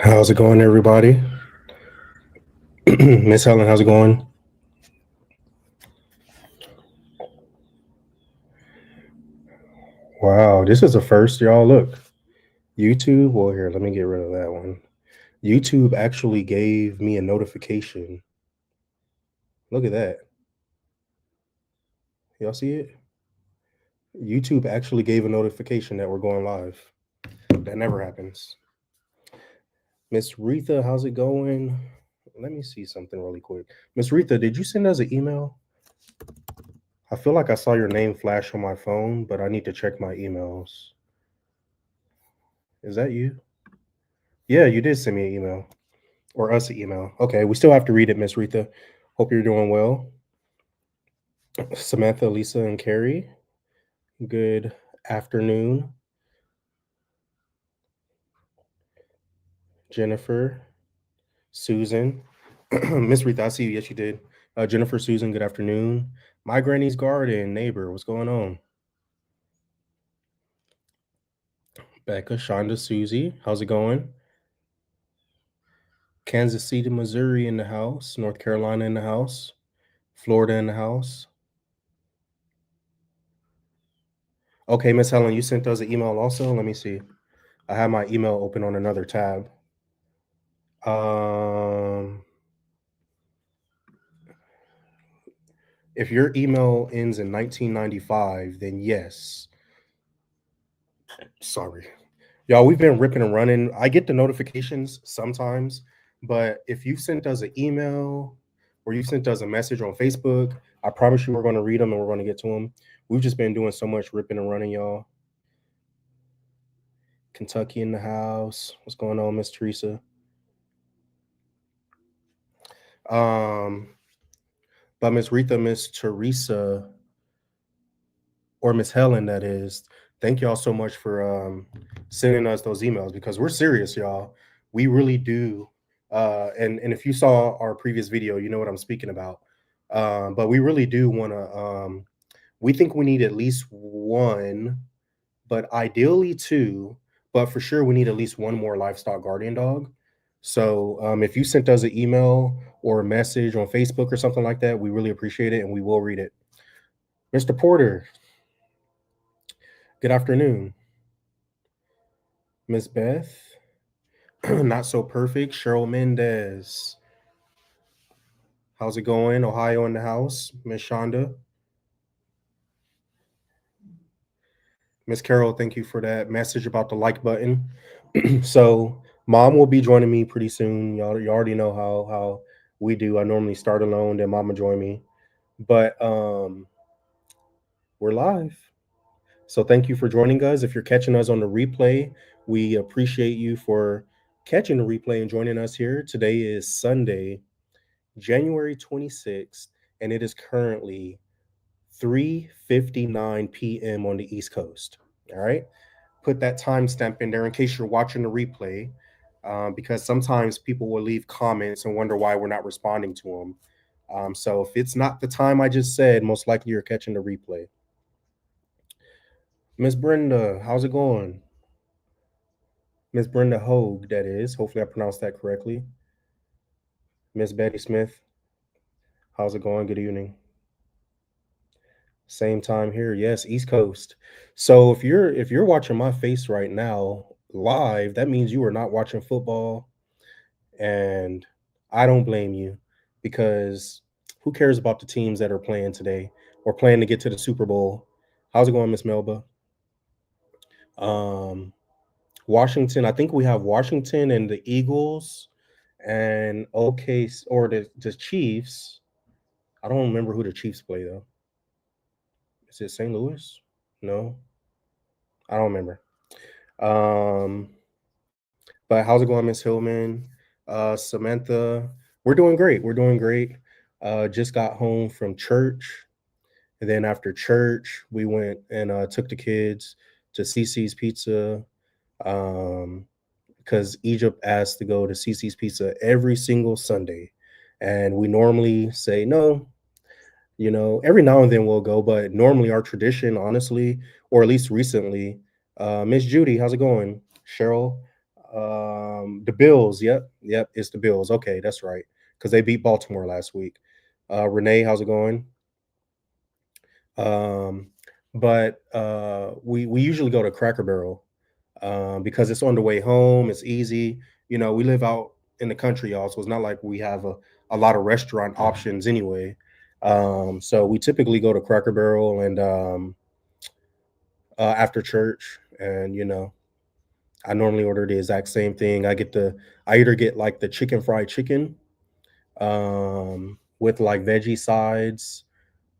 How's it going, everybody? Miss Helen, how's it going? Wow, this is the first, y'all. Look, YouTube. Well, here, let me get rid of that one. YouTube actually gave me a notification. Look at that. Y'all see it? YouTube actually gave a notification that we're going live. That never happens. Miss Retha, how's it going? Let me see something really quick. Miss Retha, did you send us an email? I feel like I saw your name flash on my phone, but I need to check my emails. Is that you? Yeah, you did send me an email. Or us an email. Okay, we still have to read it, Miss Retha. Hope you're doing well. Samantha, Lisa, and Carrie, good afternoon. Jennifer, Susan, Miss Retha, I see you. Yes, you did. Jennifer, Susan, good afternoon. My Granny's Garden, neighbor, what's going on? Becca, Shonda, Susie, how's it going? Kansas City, Missouri in the house. North Carolina in the house. Florida in the house. Okay, Miss Helen, you sent us an email also. Let me see. I have my email open on another tab. Um, if your email ends in 1995, then yes. Sorry. Y'all, we've been ripping and running. I get the notifications sometimes, but if you sent us an email or you sent us a message on Facebook, I promise you we're going to read them and we're going to get to them. We've just been doing so much ripping and running, y'all. Kentucky in the house. What's going on, Miss Teresa? Um, but Miss Retha, Miss Teresa, or Miss Helen, that is. Thank y'all so much for sending us those emails because we're serious, y'all. We really do. And if you saw our previous video, you know what I'm speaking about. But we really do want to. We think we need at least one, but ideally two. But for sure, we need at least one more livestock guardian dog. So if you sent us an email or a message on Facebook or something like that, we really appreciate it and we will read it. Mr. Porter, good afternoon. Miss Beth, not so perfect. Cheryl Mendez, how's it going? Ohio in the house. Miss Shonda, Miss Carol, thank you for that message about the like button. So, Mom will be joining me pretty soon. Y'all, you already know how we do. I normally start alone, then Mama join me, but we're live. So thank you for joining us. If you're catching us on the replay, we appreciate you for catching the replay and joining us here. Today is Sunday, January 26th, and it is currently 3:59 p.m. on the East Coast. All right. Put that timestamp in there in case you're watching the replay, because sometimes people will leave comments and wonder why we're not responding to them. So if it's not the time I just said, most likely you're catching the replay. Miss Brenda, how's it going? Miss Brenda Hogue, that is. Hopefully I pronounced that correctly. Miss Betty Smith, how's it going? Good evening. Same time here. Yes, East Coast. So if you're watching my face right now live, that means you are not watching football, and I don't blame you because who cares about the teams that are playing today or playing to get to the Super Bowl? How's it going, Miss Melba? Um, Washington. I think we have Washington and the Eagles and okay, or the Chiefs. I don't remember who the Chiefs play though. Is it St. Louis? No, I don't remember. Um, but how's it going, Miss Hillman? Samantha, we're doing great. We're doing great. Just got home from church, and then after church, we went and took the kids to CC's Pizza. Um, because Egypt asked to go to CC's Pizza every single Sunday. And we normally say no, every now and then we'll go, but normally our tradition, honestly, or at least recently, Miss Judy, how's it going? Cheryl, The Bills. Yep, yep. It's the Bills. Okay, that's right. Because they beat Baltimore last week. Renee, how's it going? Um, but we usually go to Cracker Barrel because it's on the way home. It's easy. You know, we live out in the country, y'all, so it's not like we have a lot of restaurant options anyway. So we typically go to Cracker Barrel and after church, and I normally order the exact same thing. I either get like the chicken fried chicken with like veggie sides.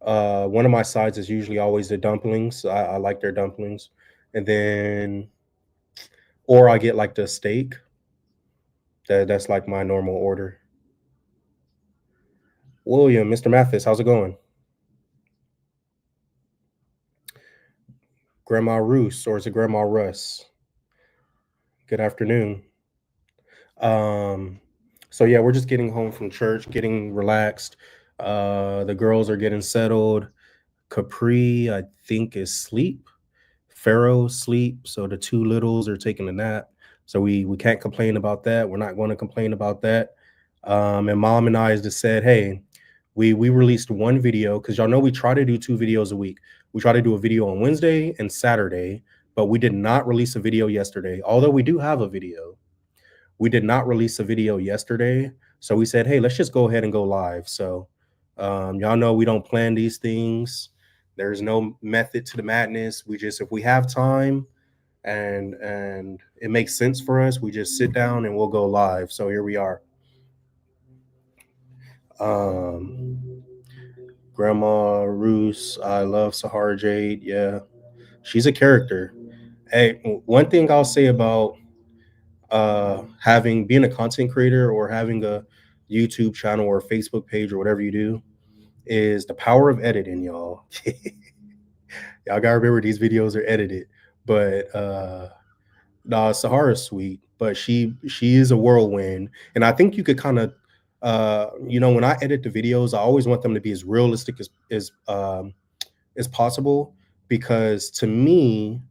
One of my sides is usually always the dumplings. I like their dumplings, and then or I get like the steak. That's like my normal order. William, Mr. Mathis, how's it going? Grandma Roos, or is it Grandma Russ? Good afternoon. Um, so yeah, we're just getting home from church, getting relaxed. The girls are getting settled. Capri, I think, is sleep. Pharaoh sleep. So the two littles are taking a nap. So we can't complain about that. We're not going to complain about that. And mom and I just said, hey, we released one video because y'all know we try to do 2 videos a week. We try to do a video on Wednesday and Saturday, but we did not release a video yesterday. Although we do have a video, we did not release a video yesterday. So we said, hey, let's just go ahead and go live. So y'all know we don't plan these things. There's no method to the madness. We just, if we have time and it makes sense for us, we just sit down and we'll go live. So here we are. Um, Grandma Roos, I love Sahara Jade. Yeah, she's a character. Hey, one thing I'll say about having being a content creator or having a YouTube channel or Facebook page or whatever you do is the power of editing, y'all. Y'all gotta remember these videos are edited, but nah, Sahara's sweet, but she is a whirlwind, and I think you could kind of, when I edit the videos, I always want them to be as realistic as possible, because to me,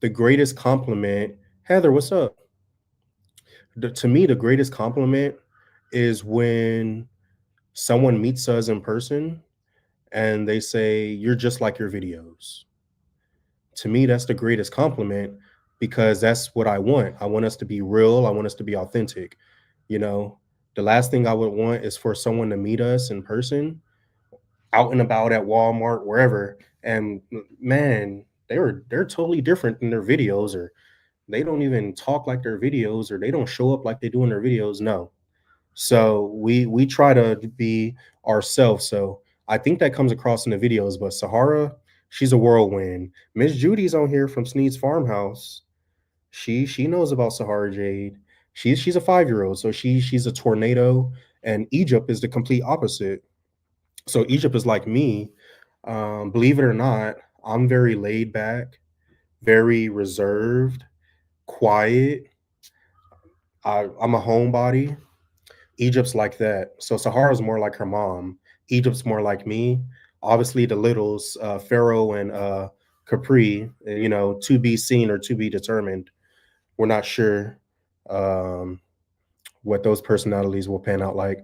the greatest compliment, Heather, what's up? To me, the greatest compliment is when someone meets us in person and they say, "You're just like your videos." To me, that's the greatest compliment because that's what I want. I want us to be real. I want us to be authentic. You know, the last thing I would want is for someone to meet us in person, out and about at Walmart, wherever, and man, they're totally different in their videos, or they don't even talk like their videos, or they don't show up like they do in their videos. No. So we try to be ourselves. So I think that comes across in the videos. But Sahara, she's a whirlwind. Miss Judy's on here from Sneed's Farmhouse. She knows about Sahara Jade. She's a 5-year-old, so she's a tornado, and Egypt is the complete opposite. So Egypt is like me. Believe it or not, I'm very laid back, very reserved, quiet. I'm a homebody. Egypt's like that. So Sahara's more like her mom. Egypt's more like me. Obviously, the littles, Pharaoh and Capri, to be seen or to be determined. We're not sure um, what those personalities will pan out like.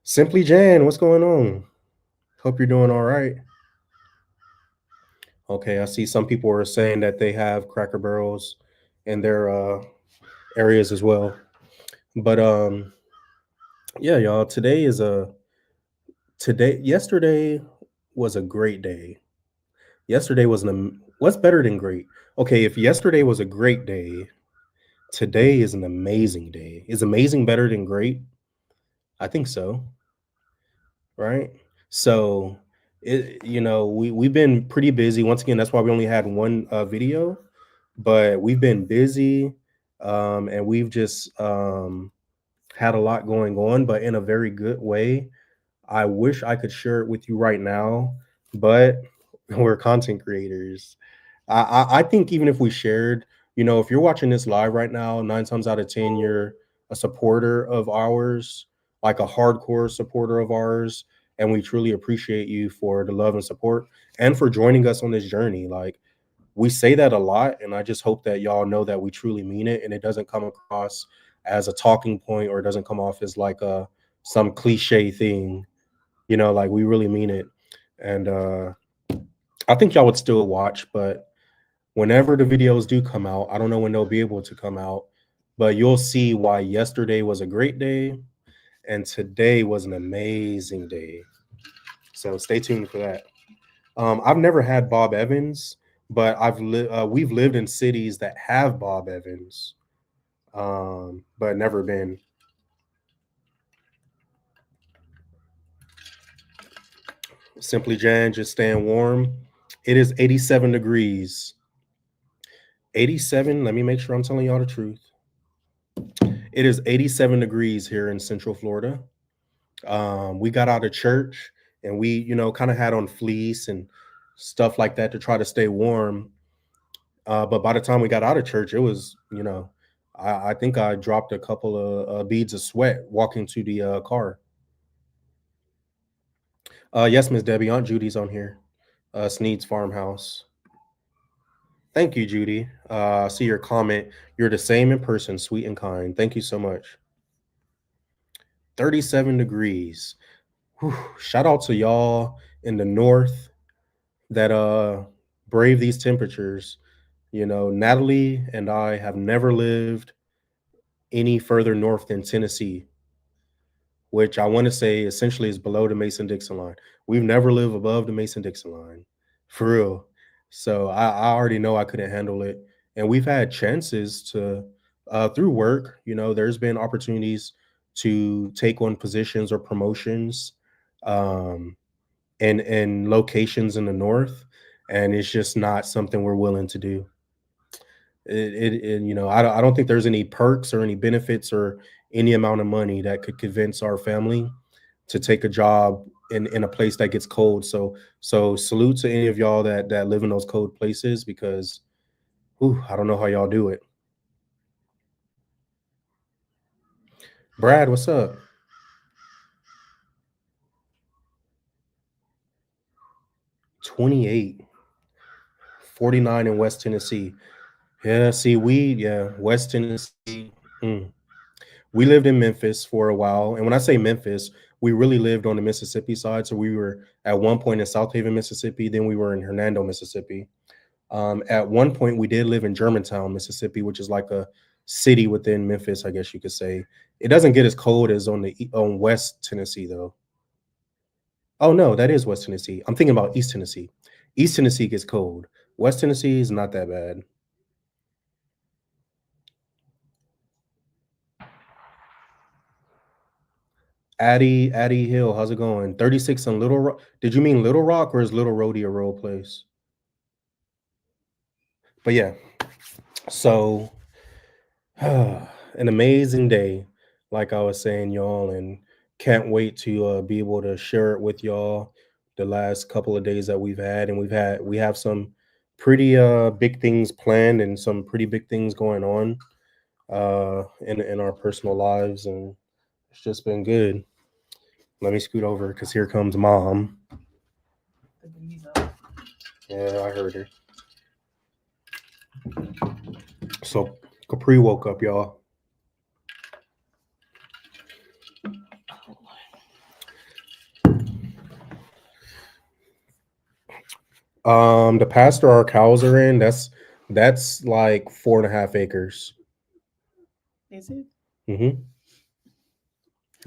Simply Jan, what's going on? Hope you're doing all right. Okay, I see some people are saying that they have Cracker Barrels in their areas as well. But yeah, y'all, yesterday was a great day. Yesterday was what's better than great? Okay, if yesterday was a great day, today is an amazing day. Is amazing better than great? I think so, right? So, we've been pretty busy. Once again, that's why we only had one video, but we've been busy, and we've just had a lot going on, but in a very good way. I wish I could share it with you right now, but we're content creators. I think even if we shared, if you're watching this live right now, 9 times out of 10, you're a supporter of ours, like a hardcore supporter of ours. And we truly appreciate you for the love and support and for joining us on this journey. Like, we say that a lot, and I just hope that y'all know that we truly mean it, and it doesn't come across as a talking point, or it doesn't come off as like a some cliche thing. Like we really mean it. And I think y'all would still watch, but whenever the videos do come out, I don't know when they'll be able to come out, but you'll see why yesterday was a great day and today was an amazing day. So stay tuned for that. I've never had Bob Evans, but we've lived in cities that have Bob Evans, but never been. Simply Jan, just staying warm. It is 87 degrees. 87. Let me make sure I'm telling y'all the truth. It is 87 degrees here in Central Florida. We got out of church and we, kind of had on fleece and stuff like that to try to stay warm. But by the time we got out of church, it was, I think I dropped a couple of beads of sweat walking to the car. Yes, Miss Debbie, Aunt Judy's on here. Sneed's Farmhouse. Thank you, Judy. See your comment. You're the same in person, sweet and kind. Thank you so much. 37 degrees. Whew. Shout out to y'all in the north that brave these temperatures. Natalie and I have never lived any further north than Tennessee, which I want to say essentially is below the Mason-Dixon line. We've never lived above the Mason-Dixon line, for real. So I already know I couldn't handle it. And we've had chances to, through work, there's been opportunities to take on positions or promotions in locations in the north. And it's just not something we're willing to do. I don't think there's any perks or any benefits or any amount of money that could convince our family to take a job in a place that gets cold. So salute to any of y'all that live in those cold places, because I don't know how y'all do it. Brad, what's up? $28, $49 in West Tennessee. Yeah, see, West Tennessee. We lived in Memphis for a while. And when I say Memphis, we really lived on the Mississippi side. So we were at one point in South Haven, Mississippi. Then we were in Hernando, Mississippi. At one point, we did live in Germantown, Mississippi, which is like a city within Memphis, I guess you could say. It doesn't get as cold as on West Tennessee, though. Oh, no, that is West Tennessee. I'm thinking about East Tennessee. East Tennessee gets cold. West Tennessee is not that bad. Addie Hill, how's it going? 36 in Little Rock. Did you mean Little Rock, or is Little Roadie a real place? But yeah, so an amazing day, like I was saying, y'all, and can't wait to be able to share it with y'all the last couple of days that we've had. And we have some pretty big things planned and some pretty big things going on in our personal lives, and it's just been good. Let me scoot over because here comes mom. Yeah, I heard her. So Capri woke up, y'all. The pasture our cows are in, that's like 4.5 acres. Is it? Mm-hmm.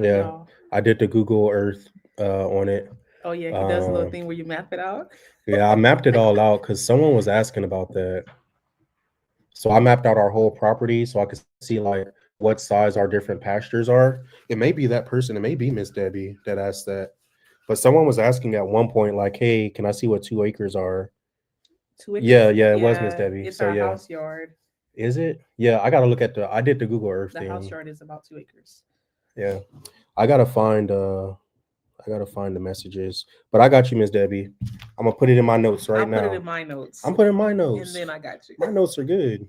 Yeah, no. I did the Google Earth on it. Oh yeah, he does a little thing where you map it out. Yeah, I mapped it all out because someone was asking about that. So I mapped out our whole property so I could see like what size our different pastures are. It may be that person, it may be Miss Debbie that asked that. But someone was asking at one point, like, hey, can I see what 2 acres are? 2 acres? Yeah, it was Miss Debbie. It's our house yard. Is it? Yeah, I gotta look at I did the Google Earth thing. The house yard is about 2 acres. Yeah. I gotta find the messages. But I got you, Miss Debbie. I'm gonna put it in my notes now. Put it in my notes. I'm putting my notes. And then I got you. My notes are good.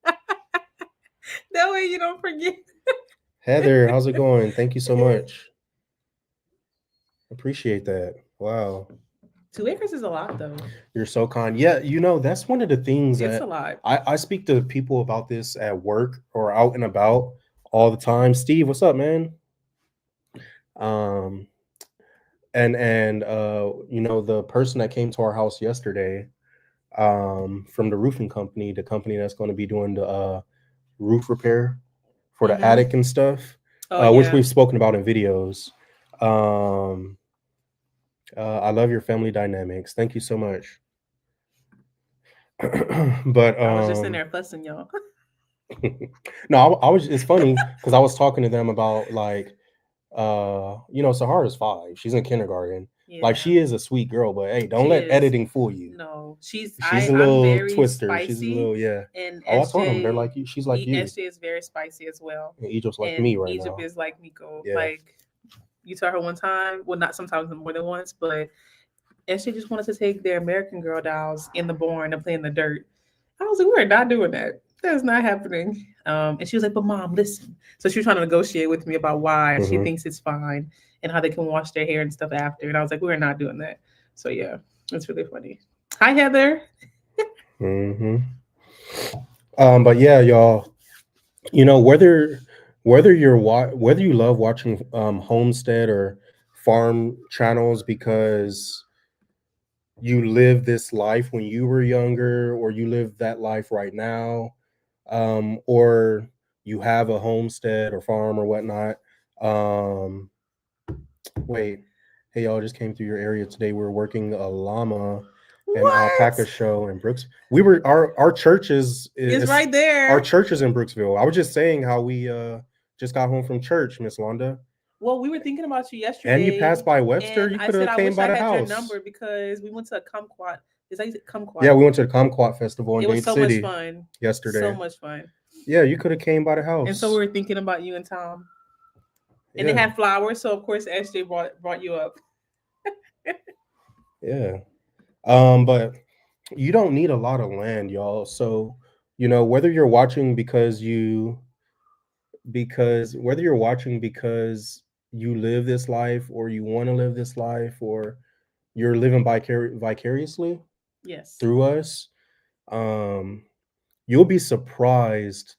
That way you don't forget. Heather, how's it going? Thank you so much. Appreciate that. Wow. 2 acres is a lot, though. You're so kind. Yeah, that's one of the things It's that a lot. I speak to people about this at work or out and about all the time. Steve, what's up, man? Um, and the person that came to our house yesterday, from the roofing company, the company that's going to be doing the roof repair for the Mm-hmm. attic and stuff, Oh which yeah. we've spoken about in videos. Um, I love your family dynamics. Thank you so much. But I was just in there fussing y'all. no, I was. It's funny because I was talking to them about like, Sahara's 5. She's in kindergarten. Like Yeah, she is a sweet girl, but hey, don't she let is. editing fool you. No, She's a I'm little very twister. She's a spicy, little, yeah. and Oh, I told them they're like you. She's like you. SJ is very spicy as well, And Egypt's like and me right Egypt now. is like Nico. Yeah. Like you saw her one time, well, not sometimes more than once, but SJ just wanted to take their American Girl dolls in the barn and play in the dirt. I was like, we're not doing that. That's not happening. And she was like, but mom, listen. So she was trying to negotiate with me about why she Mm-hmm. thinks it's fine and how they can wash their hair and stuff after. And I was like, we're not doing that. So yeah, it's really funny. Hi, Heather. Mm-hmm. But yeah, y'all. Whether you love watching homestead or farm channels because you lived this life when you were younger, or you live that life right now, or you have a homestead or farm or whatnot. Um, Wait, hey y'all, just came through your area today. We are working a llama and What? alpaca show in Brooks. We were our church It's is right there. our church is in Brooksville. I was just saying how we just got home from church, Miss Londa. Well, we were thinking about you And you yesterday, passed by Webster. and You I could said have I came wish by I the had your house. number because we went to a kumquat. Is that Yeah, kumquat? we went to the Comquat Festival in It was Dade so much City fun. So yesterday. much fun. Yeah, you could have came by the And so we house. were thinking about you and Tom. And they Yeah, had flowers, so of course SJ brought you up. yeah. But you don't need a lot of land, y'all. So, whether you're watching whether you're watching because you live this life, or you want to live this life, or you're living vicariously Yes. through us, um, you'll be surprised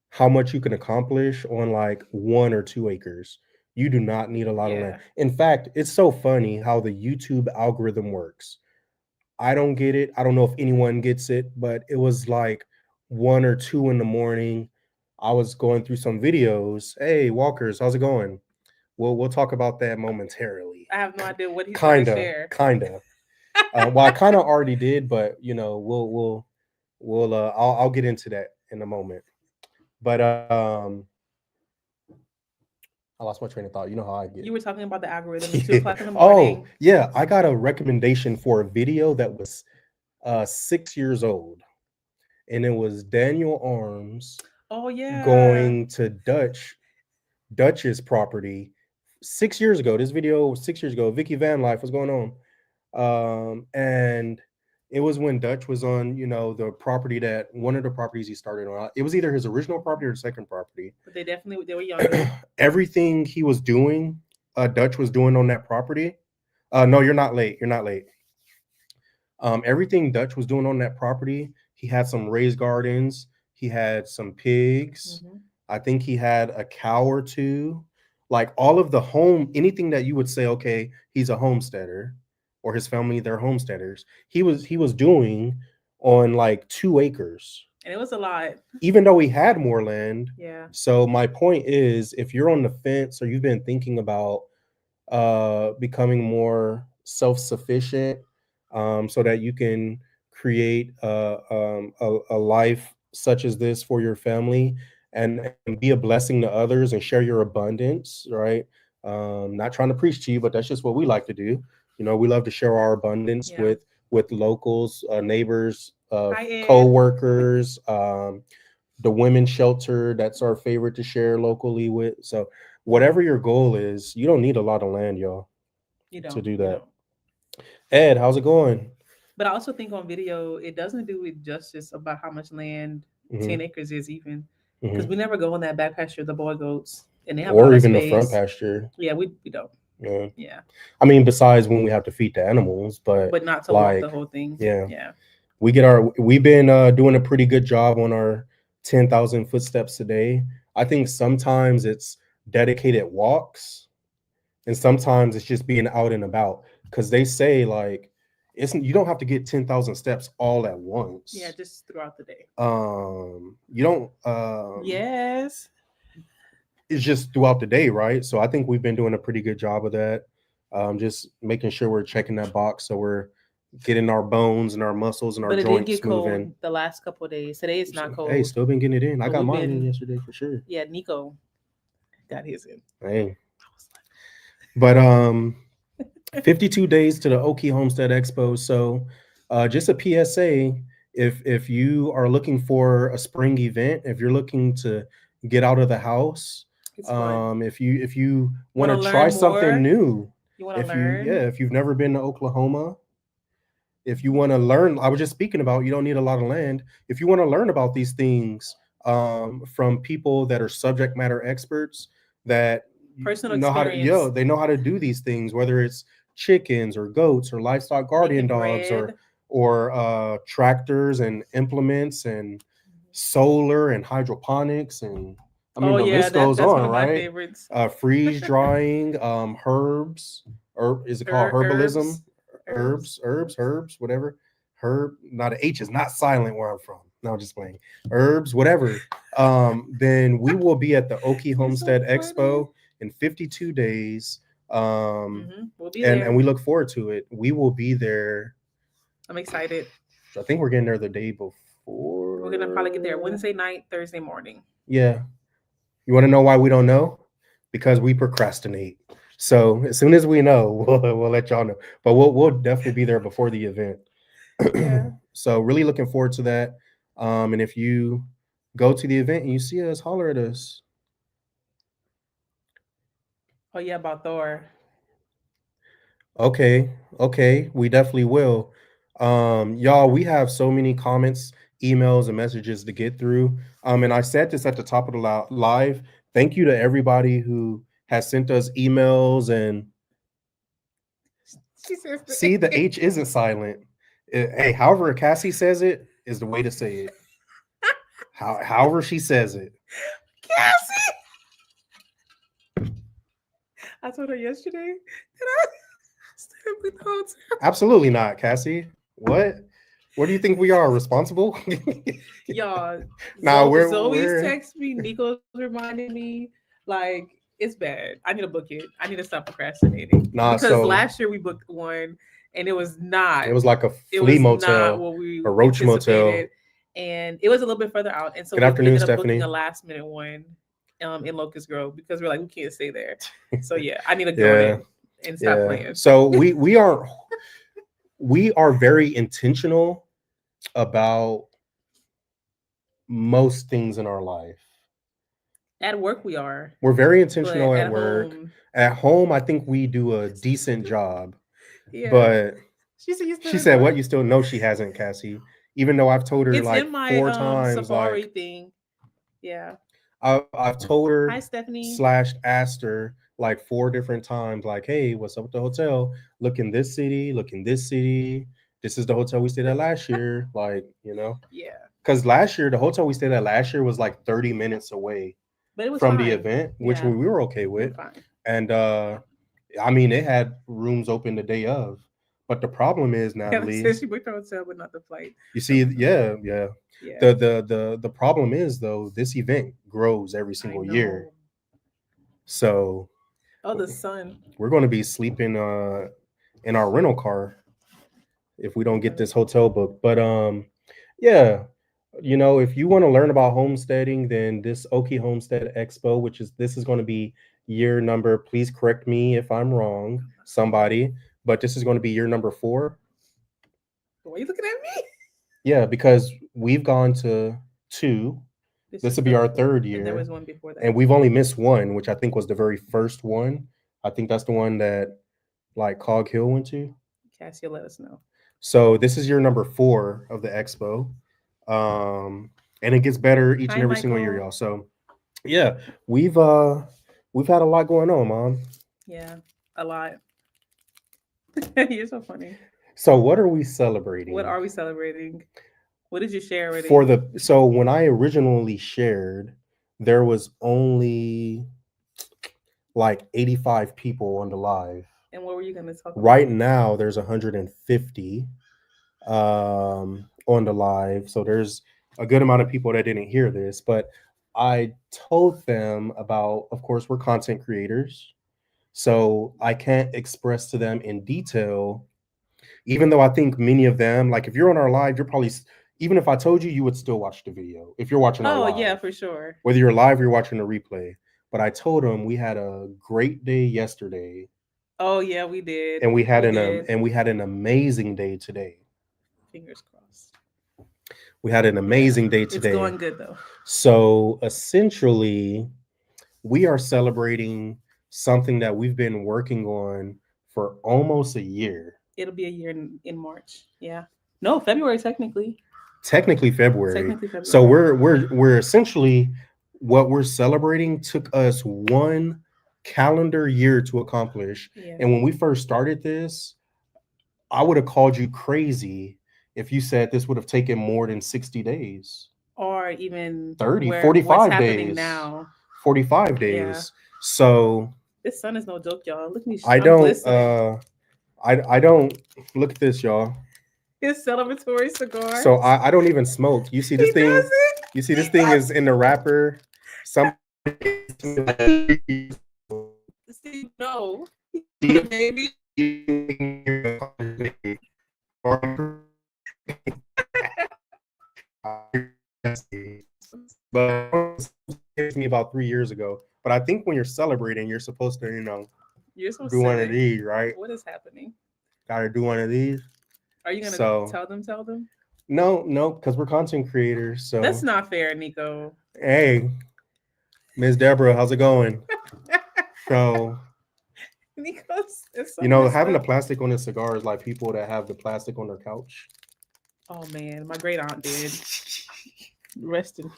how much you can accomplish on like 1 or 2 acres. You do not need a lot of land. Yeah. In fact, it's so funny how the YouTube algorithm works. I don't get it. I don't know if anyone gets it, but it was like 1 or 2 in the morning. I was going through some videos. Hey, walkers, how's it going? We'll talk about that momentarily. I have no idea what he's going to Kinda, share. kinda. Well, I kind of already did, but I'll get into that in a moment. But I lost my train of thought. You know how I get. You were talking about the algorithm. It's 2 o'clock in the Oh, morning. yeah, I got a recommendation for a video that was 6 years old, and it was Daniel Arms Oh yeah. going to Dutch's property 6 years ago. This video was 6 years ago. Vicky Van Life, what's going on? And it was when Dutch was on, the property that one of the properties he started on. It was either his original property or the second property. But they were younger. Everything he was doing, Dutch was doing on that property. No, you're not late. You're not late. Everything Dutch was doing on that property, he had some raised gardens, he had some pigs. Mm-hmm. I think he had a cow or two. Like all of the anything that you would say, okay, he's a homesteader, or his family, they're homesteaders. He was doing on like 2 acres, And it was a lot. even though he had more land. Yeah. So my point is, if you're on the fence, or you've been thinking about becoming more self-sufficient, so that you can create a life such as this for your family, and be a blessing to others, and share your abundance, right? Not trying to preach to you, but that's just what we like to do. We love to share our abundance Yeah. with locals, neighbors, Hi, Ed. co-workers, the women's shelter, that's our favorite to share locally with. So whatever your goal is, you don't need a lot of land, y'all, You to don't. do You that. don't. Ed, how's it going? But I also think on video, it doesn't do it justice about how much land Hmm. 10 acres is even. Hmm. Because we never go in that back pasture, the boy goats, and they have a Or lot of even the front space. pasture. Yeah, we don't. Yeah. Yeah. I mean, besides when we have to feed the animals, but not to walk like, the whole thing. yeah. Yeah. We've been doing a pretty good job on our 10,000 footsteps a day. I think sometimes it's dedicated walks, and sometimes it's just being out and about. Because they say like, you don't have to get 10,000 steps all at once. Yeah, just throughout the day. You don't. Yes. It's just throughout the day, right? So I think we've been doing a pretty good job of that. Just making sure we're checking that box, so we're getting our bones and our muscles and our But it did joints get moving. cold the last couple of days. Today it's not cold. Hey, still been getting it in. I But got we've mine in been- yesterday for sure. Yeah, Nico got his in. Hey, but 52 days to the Okie Homestead Expo. So just a PSA, if you are looking for a spring event, if you're looking to get out of the house, It's fun. if you want Wanna to try learn something more? new, You want to learn? if you've never been to Oklahoma, if you want to learn, I was just speaking about, you don't need a lot of land. If you want to learn about these things from people that are subject matter experts that Personal know how to, experience. they know how to do these things, whether it's chickens or goats or livestock guardian Making dogs bread. or tractors and implements and solar and hydroponics, and I mean Oh the yeah, list goes that's one on, of my right? favorites. Freeze drying, herbs, or is it called herbalism? Herbs, whatever. Herb, not an H is not silent where I'm from. No, I'm just playing. Herbs, whatever. Then we will be at the Okie Homestead Expo in 52 days. We'll be there. And we look forward to it. We will be there. I'm excited. I think we're getting there the day before. We're gonna probably get there Wednesday night, Thursday morning. Yeah. You want to know why we don't know? Because we procrastinate. So as soon as we know, we'll let y'all know. But we'll definitely be there before the event. Yeah. So really looking forward to that. And if you go to the event and you see us, holler at us. Oh yeah, about Thor. Okay, we definitely will. Y'all, we have so many comments, emails, and messages to get through. And I said this at the top of the live. Thank you to everybody who has sent us emails and see the H isn't silent. Hey, however Cassie says it is the way to say it. However she says it. Cassie. I told her yesterday, and I stayed with the whole time. Absolutely not, Cassie. What? What do you think we are? Responsible? Y'all, Nah, Zoe's text me, Nico's reminding me, like, it's bad. I need to book it. I need to stop procrastinating. Nah, because last year we booked one and it was not. It was like a flea motel, not what we a roach motel, and it was a little bit further out. And so Good we afternoon, ended up Stephanie. booking a last minute one in Locust Grove because we're like, we can't stay there. So yeah, I need to go in and stop playing. So we are very intentional about most things in our life. At work, we are. We're very intentional at work. Home, at home, I think we do a decent job. Yeah. But she said, "What? You still know she hasn't, Cassie? Even though I've told her it's like in my, 4 times, Safari like thing. Yeah. I've told her Hi, Stephanie. / asked her like 4 different times, like, hey, what's up with the hotel? Look in this city. Look in this city. This is the hotel we stayed at last year. Like, you know, Yeah. Because last year, the hotel we stayed at last year was like 30 minutes away from the event, which we were okay with. And I mean, it had rooms open the day of. But the problem is, Natalie, she booked the hotel, but not the flight. You see, yeah. The problem is though, this event grows every single year. So, the sun. We're going to be sleeping in our rental car if we don't get this hotel booked. But yeah, you know, if you want to learn about homesteading, then this Okie Homestead Expo, this is going to be year number. Please correct me if I'm wrong, somebody. But this is going to be year number 4. Why are you looking at me? Yeah, because we've gone to 2. This will be our 3rd year. And there was one before that. And we've only missed one, which I think was the very first one. I think that's the one that like Cog Hill went to. Cassie, let us know. So this is year number 4 of the Expo. And it gets better each and every single year, y'all. So yeah, we've had a lot going on, Mom. Yeah. A lot. You're so funny. So what are we celebrating? What are we celebrating? What did you share already? So when I originally shared, there was only like 85 people on the live. And what were you going to talk about? Right now, there's 150 on the live. So there's a good amount of people that didn't hear this, but I told them about, of course, we're content creators. So I can't express to them in detail, even though I think many of them, like if you're on our live, you're probably, even if I told you, you would still watch the video if you're watching our live. Oh, yeah, for sure. Whether you're live or you're watching the replay. But I told them we had a great day yesterday. Oh, yeah, we did. And we had an amazing day today. Fingers crossed. We had an amazing day today. It's going good though. So essentially, we are celebrating something that we've been working on for almost a year. It'll be a year in March. Yeah. No, February technically. Technically February. So we're essentially, what we're celebrating took us 1 calendar year to accomplish. Yeah. And when we first started this, I would have called you crazy if you said this would have taken more than 60 days. Or even 30, 45 days. Now. 45 days. Yeah. So this sun is no joke, y'all. Look at me. I don't look at this, y'all. His celebratory cigar. So I don't even smoke. You see this thing? Doesn't? You see this thing is in the wrapper. No. Maybe. But it me about 3 years ago. But I think when you're celebrating, you're supposed to, do one of these, right? What is happening? Gotta do one of these. Are you gonna tell them? No, because we're content creators. So that's not fair, Nico. Hey, Ms. Deborah, how's it going? So Nico's, having the plastic on the cigar is like people that have the plastic on their couch. Oh man, my great aunt did. Rest in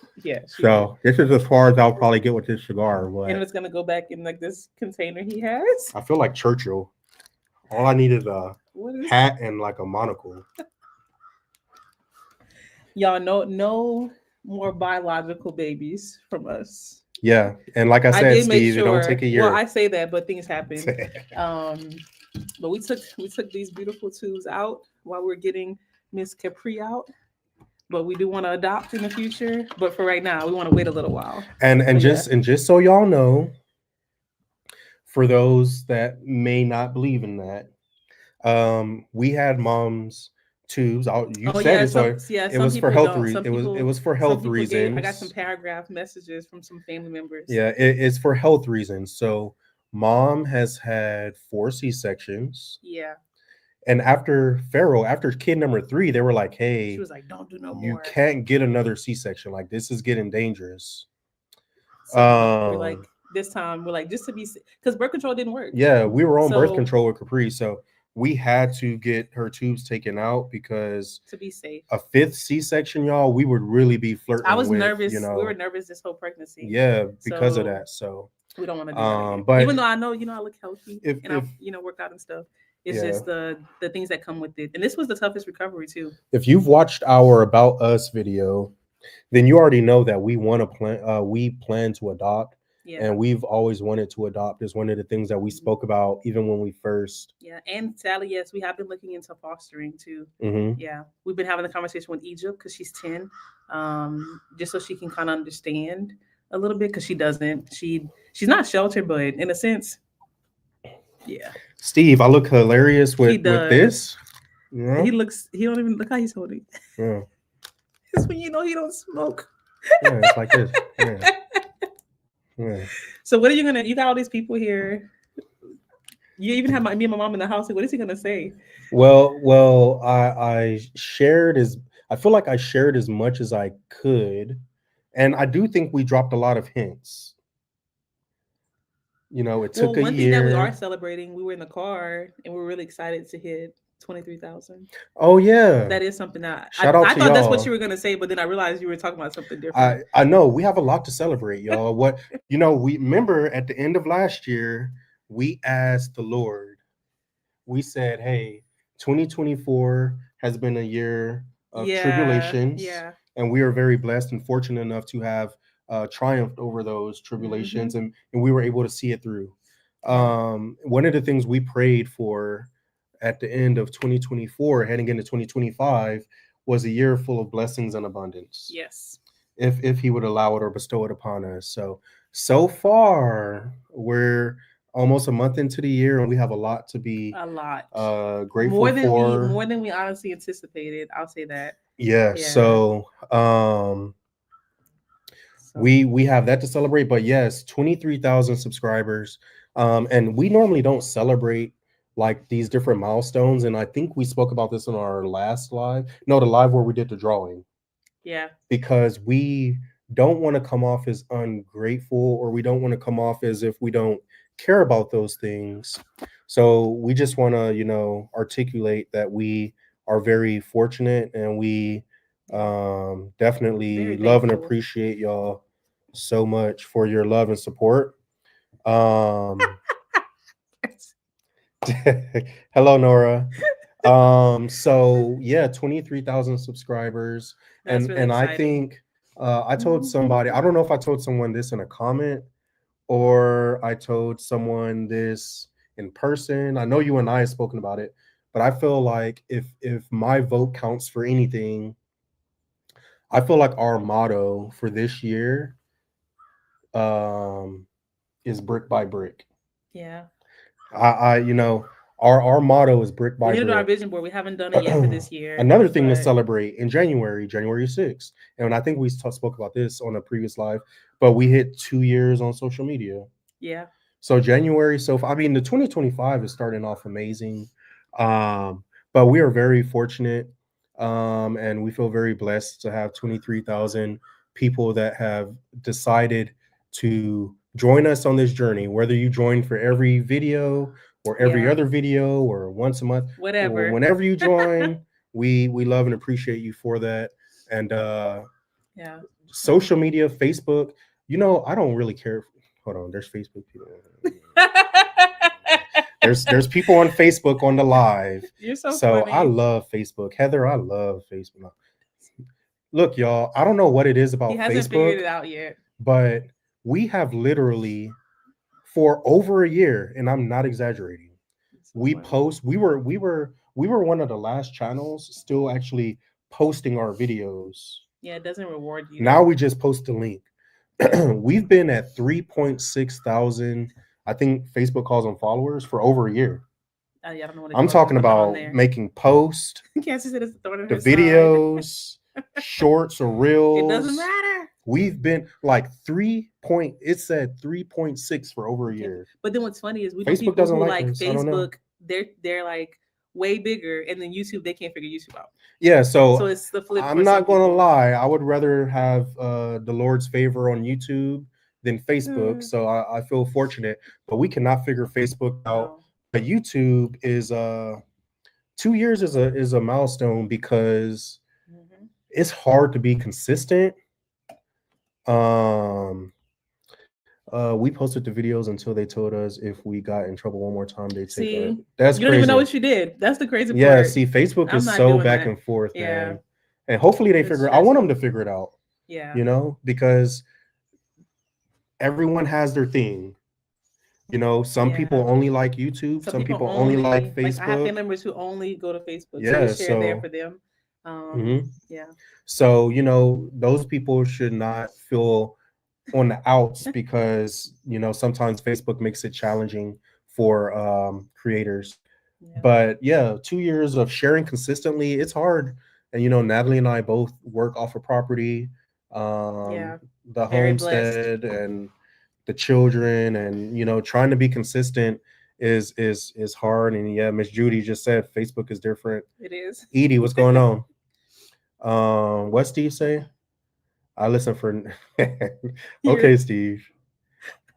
So this is as far as I'll probably get with this cigar. But and it's gonna go back in like this container he has. I feel like Churchill. All I need is a hat and like a monocle. Y'all no more biological babies from us. Yeah, and like I said, Steve, it don't take a year. Well, I say that, but things happen. But we took these beautiful tubes out while we're getting Miss Capri out. But we do want to adopt in the future. But for right now, we want to wait a little while. And just so y'all know, for those that may not believe in that, we had mom's tubes. It was for health reasons. It was for health reasons. I got some paragraph messages from some family members. Yeah, it's for health reasons. So mom has had 4 C-sections. Yeah. And after Pharaoh, after kid number 3, they were like, hey, she was like, don't do no more. You can't get another C-section. Like, this is getting dangerous. So we're like, this time, we're like, just to be, because birth control didn't work. Yeah, we were on birth control with Capri. So we had to get her tubes taken out because to be safe. A 5th C-section, y'all, we would really be flirting. I was nervous. We were nervous this whole pregnancy. Yeah, because of that. So we don't want to do that. But even though I know, I look healthy and I work out and stuff. It's just the things that come with it. And this was the toughest recovery too. If you've watched our About Us video, then you already know that we plan to adopt. Yeah. And we've always wanted to adopt. Is one of the things that we spoke about even when we first. Yeah. And Sally, yes, we have been looking into fostering too. Mm-hmm. Yeah. We've been having a conversation with Egypt because she's 10. Just so she can kind of understand a little bit, because she doesn't. She's not sheltered, but in a sense. Yeah. Steve, I look hilarious with this. Yeah. He don't even look how he's holding. Yeah. It's when he don't smoke. Yeah, it's like this. Yeah. Yeah. So what are you got all these people here. You even have me and my mom in the house. What is he gonna say? Well, I feel like I shared as much as I could. And I do think we dropped a lot of hints. It took a year. One thing that we are celebrating, we were in the car and we were really excited to hit 23,000. Oh yeah, that is something that I thought y'all. That's what you were gonna say, but then I realized you were talking about something different. I know we have a lot to celebrate, y'all. We remember at the end of last year, we asked the Lord, we said, hey, 2024 has been a year of Yeah, tribulations, yeah, and we are very blessed and fortunate enough to have triumphed over those tribulations, and we were able to see it through. yeah, One of the things we prayed for at the end of 2024, heading into 2025, was a year full of blessings and abundance. yes, If He would allow it or bestow it upon us. So far, we're almost a month into the year, and we have a lot to be a lot. grateful for. More than we honestly anticipated. I'll say that. Yeah. Yeah. So We have that to celebrate, but yes, 23,000 subscribers. And we normally don't celebrate like these different milestones. And I think we spoke about this in our last live. No, the live where we did the drawing, yeah, because we don't want to come off as ungrateful, or we don't want to come off as if we don't care about those things. So we just want to, articulate that we are very fortunate, and we definitely very love and thankful. appreciate y'all so much for your love and support. Um, hello, Nora. So yeah, 23,000 subscribers. That's really And I exciting. think I told somebody, I don't know if I told someone this in a comment or I told someone this in person. I know you and I have spoken about it, but I feel like if my vote counts for anything, I feel like our motto for this year um is brick by brick. Yeah. I our motto is brick We by need to do our brick. vision board. We haven't done it yet for this year. Another thing to But celebrate in January 6th, and I think we spoke about this on a previous live, but we hit 2 years on social media. yeah. So January, so I mean, the 2025 is starting off amazing, but we are very fortunate, and we feel very blessed to have 23,000 people that have decided to join us on this journey. Whether you join for every video or every Yeah. other video or once a month, or Whatever. whenever you join, we love and appreciate you for that. And Yeah. social media, Facebook, I don't really care. Hold on, there's Facebook people. There's people on Facebook on the live. You're so So I funny. love Facebook. Heather, I love Facebook. Look, y'all, I don't know what it is He about hasn't figured Facebook, it out yet. but we have literally for over a year, and I'm not exaggerating. It's so We funny. post, we were one of the last channels still actually posting our videos. Yeah, it doesn't reward you. Now we just post the link. We've been at 3.6 thousand, I think Facebook calls them followers, for over a year. Yeah, I don't know what I'm they call talking it. I'm not on about there. making posts, Cassie said it's a thorn in the her side. videos, shorts or It reels. doesn't matter. We've been like it said 3.6 for over a year. But then what's funny is we know Facebook people doesn't who like like us. I don't know. Facebook, they're like way bigger, and then YouTube they can't figure YouTube out. Yeah, So so it's the flip. I'm for some not gonna people. lie. I would rather have the Lord's favor on YouTube than Facebook. So I feel fortunate, but we cannot figure Facebook out. No. But YouTube is 2 years is a milestone, because Mhm. it's hard to be consistent. We posted the videos until they told us if we got in trouble one more time, they'd take See, it. That's you don't crazy. even know what you did. That's the crazy Yeah, part. see, Facebook I'm is not so doing back that. and forth, Yeah. man. And hopefully they It's figure. I want them to stressful. figure it out. Yeah. Because everyone has their thing. Some Yeah. people only like YouTube. Some people only like I have family Facebook. members who only go to Facebook, so Yeah, we share there so for them. mhm. Yeah. So those people should not feel on the outs, because sometimes Facebook makes it challenging for creators. Yeah. But yeah, 2 years of sharing consistently, it's hard. And Natalie and I both work off of property, Yeah. the Very blessed. homestead, and the children, and trying to be consistent is hard. And yeah, Miss Judy just said Facebook is different. It is. Edie, what's going on? What Steve say? I listen for okay, Steve.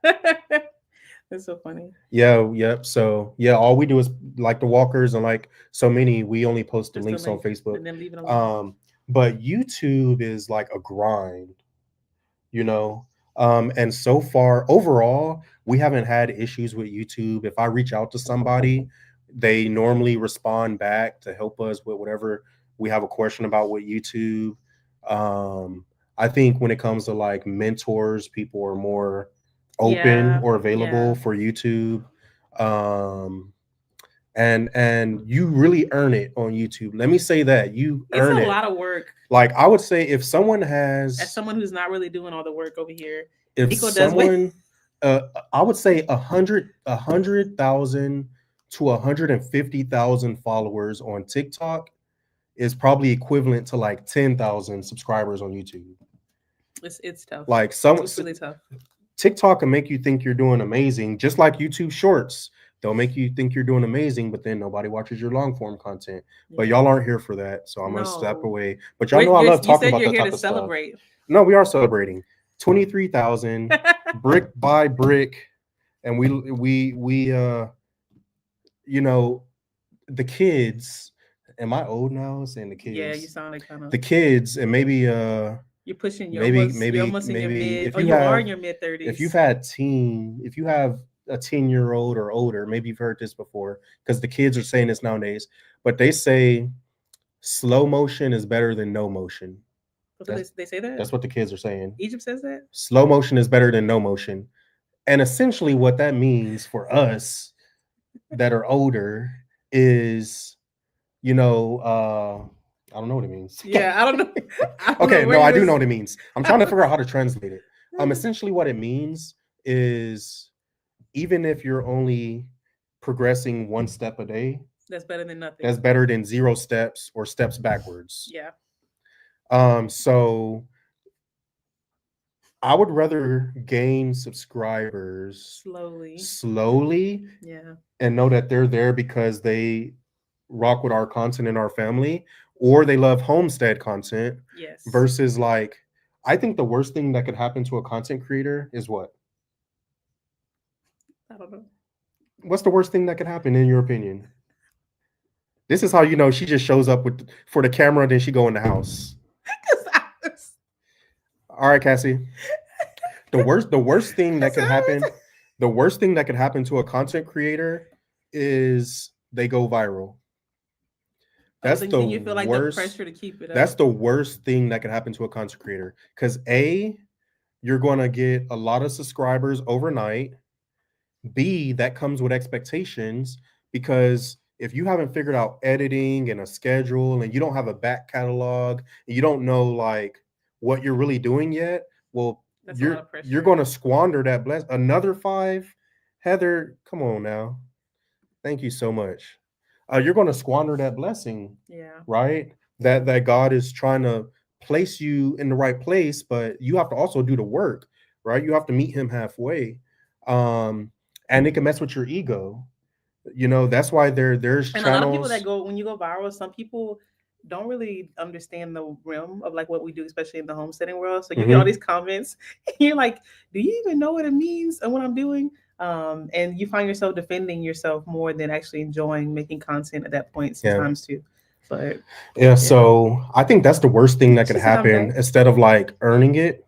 That's so funny. Yeah, yep. So yeah, all we do is like the walkers, and like so many, we only post the Just the links on link, Facebook. and then leave it alone. But YouTube is like a grind, you know. And so far, overall, we haven't had issues with YouTube. If I reach out to somebody, they normally respond back to help us with whatever we have a question about with YouTube. Um, I think when it comes to like mentors, people are more open Yeah, or available yeah. for YouTube. Um, and you really earn it on YouTube. Let me say that you It's earn a it. lot of work. Like I would say, if someone As has, someone who's not really doing all the work over here, if Nico does way. someone, I would say 100,000 to 150,000 followers on TikTok is probably equivalent to like 10,000 subscribers on YouTube. It's tough. Like It's really tough. TikTok can make you think you're doing amazing, just like YouTube Shorts. They'll make you think you're doing amazing, but then nobody watches your long form content. But Yeah. y'all aren't here for that, so I'm gonna step No. away. But y'all know I love You talking said about you're that here type to of stuff. celebrate. No, we are celebrating 23,000 brick by brick, and you know, the kids. Am I old now? Saying the Yeah, you kids, sound like kind of. the kids, and maybe You're pushing. You're maybe almost in your maybe mid. if Oh, you you are have in your mid if you've 30s. had if you have a 10-year-old or older, maybe you've heard this before because the kids are saying this nowadays, but they say slow motion is better than no motion. That's what That's they say that. that's what the kids are saying. Egypt says that. Slow motion is better than no motion. And essentially what that means for us that are older is, you know, I don't know what it means. Yeah, I don't know. I don't know Okay, where no, you I do was. know what it means. I'm trying to figure out how to translate it. Essentially what it means is even if you're only progressing one step a day, That's better than nothing. that's better than 0 steps or steps backwards. Yeah. So I would rather gain subscribers slowly Yeah. and know that they're there because they rock with our content in our family or they love homestead content Yes. versus like I think the worst thing that could happen to a content creator is what? I don't know. What's the worst thing that could happen in your opinion? This is how you know she just shows up with for the camera, then she go in the house. All right, Cassie. The worst thing that could happen, the worst thing that could happen to a content creator is they go viral. That's then the you feel like worst. the pressure to keep it up. That's the worst thing that could happen to a content creator because you're gonna get a lot of subscribers overnight. B, that comes with expectations because if you haven't figured out editing and a schedule and you don't have a back catalog and you don't know like what you're really doing yet, well, That's a lot of pressure. you're going to squander that another 5. Heather, come on now. Thank you so much. You're going to squander that blessing. Yeah. Right? That God is trying to place you in the right place, but you have to also do the work, right? You have to meet him halfway. And it can mess with your ego. You know, that's why there's and channels. A lot of people that go when you go viral, some people don't really understand the realm of like what we do, especially in the homesteading world. So you get all these comments, and you're like, "Do you even know what it means and what I'm doing?" And you find yourself defending yourself more than actually enjoying making content at that point sometimes too. But yeah, so I think that's the worst thing that could happen instead of like earning it.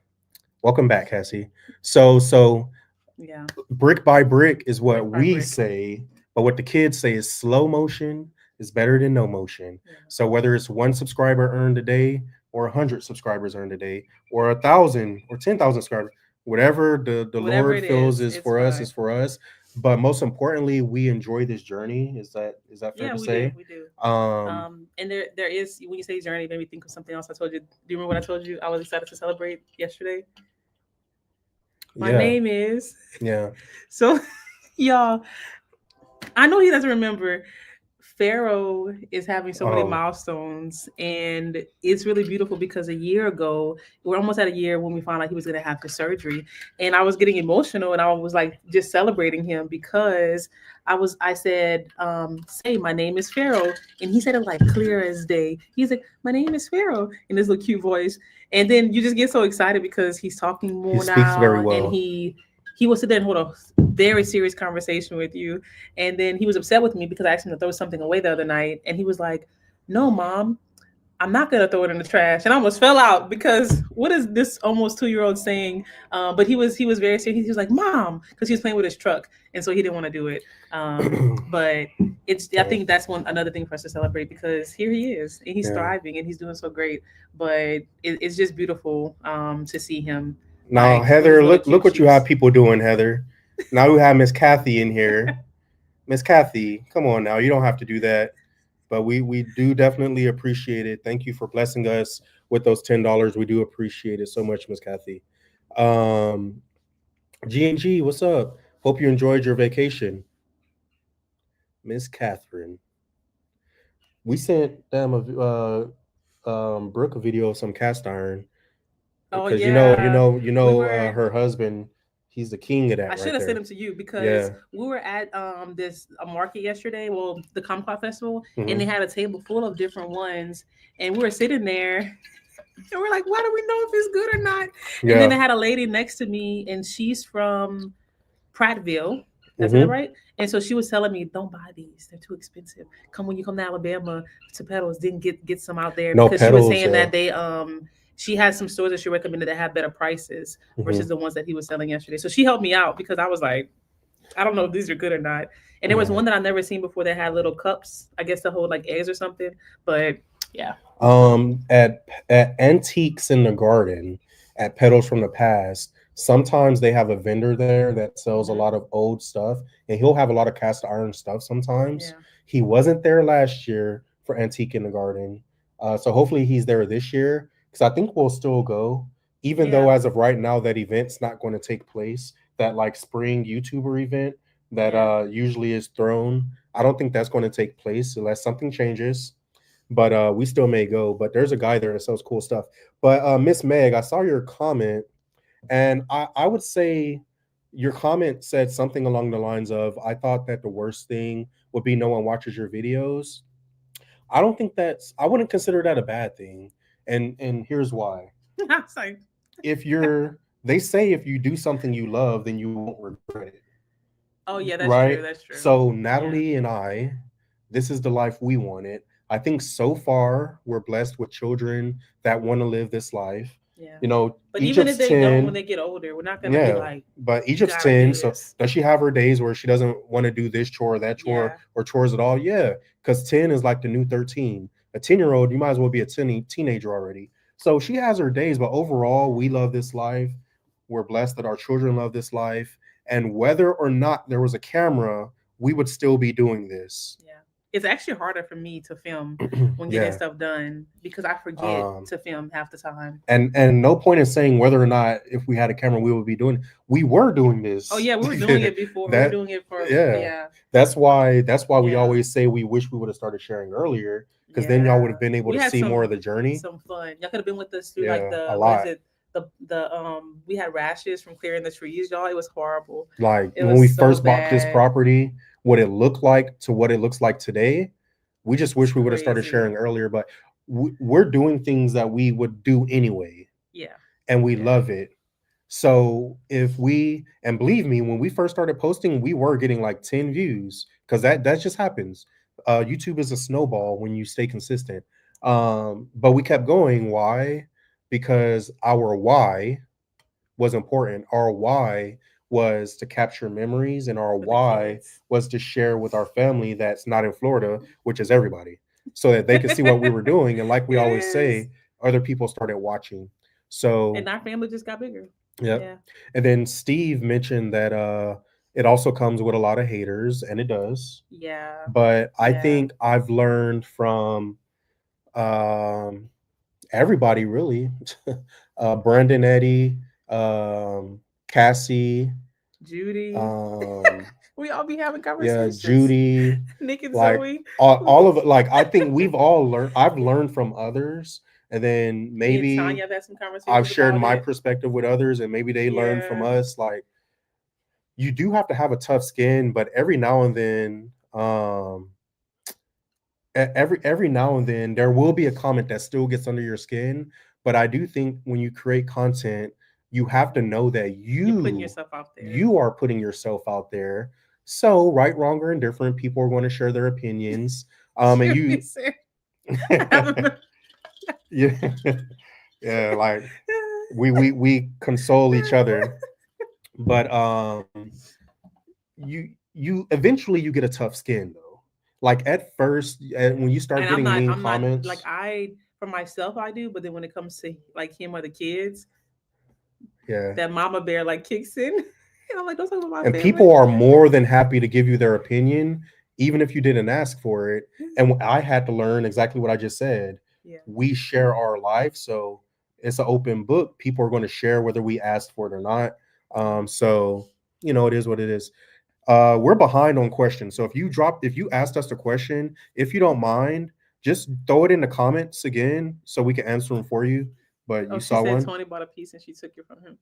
Welcome back, Cassie. So yeah, brick by brick is what we say, but what the kids say is slow motion is better than no motion. Yeah. So whether it's 1 subscriber earned a day or 100 subscribers earned a day or 1,000 or 10,000 subscribers, whatever the Lord feels is for us is for us. But most importantly, we enjoy this journey. Is that fair to say? We do. And there is, when you say journey, it made me think of something else I told you. Do you remember what I told you I was excited to celebrate yesterday? My name is. Yeah. So, y'all, I know he doesn't remember. Pharaoh is having so many milestones, and it's really beautiful because a year ago, we're almost at a year when we found out he was going to have the surgery, and I was getting emotional, and I was like just celebrating him because I said, "Say my name is Pharaoh," and he said it like clear as day. He's like, "My name is Pharaoh," in this little cute voice, and then you just get so excited because he's talking more now, speaks very well, and he will sit there and hold a very serious conversation with you. And then he was upset with me because I asked him to throw something away the other night. And he was like, "No, Mom, I'm not gonna throw it in the trash, and I almost fell out because what is this almost 2-year-old saying? But he was very serious. He was like, "Mom," because he was playing with his truck, and so he didn't want to do it. But it's I think that's another thing for us to celebrate because here he is and he's Yeah. thriving and he's doing so great. But it's just beautiful to see him Now, like with his Heather, little look cute what you have shoes. people doing, Heather. Now we have Miss Kathy in here. Miss Kathy, come on now. You don't have to do that. But we do definitely appreciate it. Thank you for blessing us with those $10. We do appreciate it so much, Miss Kathy. Um, G&G, what's up? Hope you enjoyed your vacation. Miss Catherine. We sent them Brooke a video of some cast iron Oh because yeah, we her husband, he's the king of I that should right have sent there. him to you because Yeah. we were at this a market yesterday, well the Comcast Festival, and they Hmm. had a table full of different ones, and we were sitting there and we're like, why do we know if it's good or not? And then Yeah. I had a lady next to me, and she's from Prattville. Did I say that Hmm. right? And so she was telling me, "Don't buy these; they're too expensive. Come when you come to Alabama to Petals, then get some out there." No Because she was pedals. saying Yeah. that she had some stores that she recommended that had better prices versus Hmm. the ones that he was selling yesterday. So she helped me out because I was like, I don't know if these are good or not. And there was Yeah. one that I never seen before that had little cups, I guess to hold like eggs or something. But yeah, At Antiques in the Garden, at Pedals from the Past, sometimes they have a vendor there that sells a lot hmm of old stuff, and he'll have a lot of cast iron stuff sometimes. yeah, He wasn't there last year for Antique in the Garden, so hopefully he's there this year because I think we'll still go, even though yeah, as of right now that event's not going to take place. That like spring YouTuber event that yeah. usually is thrown. I don't think that's going to take place unless something changes, but we still may go. But there's a guy there that sells cool stuff. But Miss Meg, I saw your comment, and I would say your comment said something along the lines of, "I thought that the worst thing would be no one watches your videos." I don't think I wouldn't consider that a bad thing, and here's why. I was like, If you're, they say if you do something you love, then you won't regret it, oh yeah, that's true, right? that's true. So Yeah, Natalie and I, this is the life we wanted. I think so far we're blessed with children that want to live this life. yeah. You know, But even if Egypt's they don't, when 10. they get older, we're not gonna be Yeah, like, but you Egypt's gotta 10. do So this. does she have her days where she doesn't want to do this chore or that chore Yeah, or chores at all? Yeah, because 10 is like the new 13. A 10-year-old, you might as well be a teenager already. So she has her days, but overall, we love this life. We're blessed that our children love this life. And whether or not there was a camera, we would still be doing this. yeah. It's actually harder for me to film when getting Yeah. stuff done because I forget Um, to film half the time. and no point in saying whether or not if we had a camera we would be doing. We were doing Oh this. yeah, we were doing it before. We were That doing it for yeah. yeah, That's why we yeah, always say we wish we would have started sharing earlier because then y'all would yeah. have been able We to had see more of the journey. some fun. Y'all could have been with us through like Yeah, a the what is lot. it? The we had rashes from clearing the trees, y'all. It was horrible. Like It when we was so first bought this bad. property, what it looked like to what it looks like today, we just It's wish we would have started crazy. sharing earlier. But we're doing things that we would do anyway, Yeah, and we yeah. love it. So if we, and believe me, when we first started posting, we were getting like 10 views because that just happens. YouTube is a snowball when you stay consistent. But we kept going. Why? Because our why was important. Our why was to capture memories, and our For the why kids. was to share with our family that's not in Florida, which is everybody, so that they could see what we were doing. And like we always Yes. say, other people started watching. And So our family just got bigger. yep. Yeah. And then Steve mentioned that it also comes with a lot of haters, and it does. Yeah. But I Yeah. think I've learned from um everybody really. Brandon, Eddie, Cassie, Judy. um We all be having yeah, conversations. Judy, Nick and like Zoe. all of it. Like I think we've all learned. I've learned from others, and then Me and maybe Tanya have had some I've conversations shared about my it. perspective with others, and maybe they learned from Yeah. us. Like you do have to have a tough skin, but every now and then, every now and then, there will be a comment that still gets under your skin. But I do think when you create content, you have to know that You're putting yourself out there. you are putting yourself out there. So right, wrong, or indifferent, people are going to share their opinions. And Judy you said, I remember. Yeah, yeah. Like we console each other, but you eventually you get a tough skin though. Like at first, when you start And I'm getting not, mean I'm not like comments, for myself I do, but then when it comes to like him or the kids, yeah. that mama bear like kicks in. And I'm like, don't talk about my And family. people are more than happy to give you their opinion, even if you didn't ask for it. And I had to learn exactly what I just said. Yeah. We share our life, so it's an open book. People are going to share whether we asked for it or not. So it is what it is. We're behind on questions, so if you asked us a question, if you don't mind, just throw it in the comments again so we can answer them for you. But Oh, you she saw said one. Tony bought a piece and she took it from him.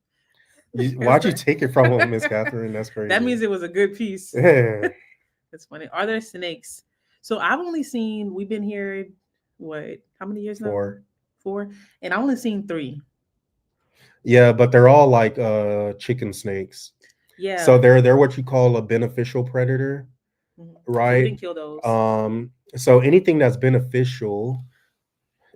Why'd you take it from him, Miss Catherine? That's That crazy. means it was a good piece. Yeah. That's funny. Are there snakes? So I've only seen, we've been here, what, how many years now? For 4. And I've only seen 3. Yeah, but they're all like chicken snakes. So Yeah. they're what you call a beneficial predator, So we right? didn't kill those. So anything that's beneficial,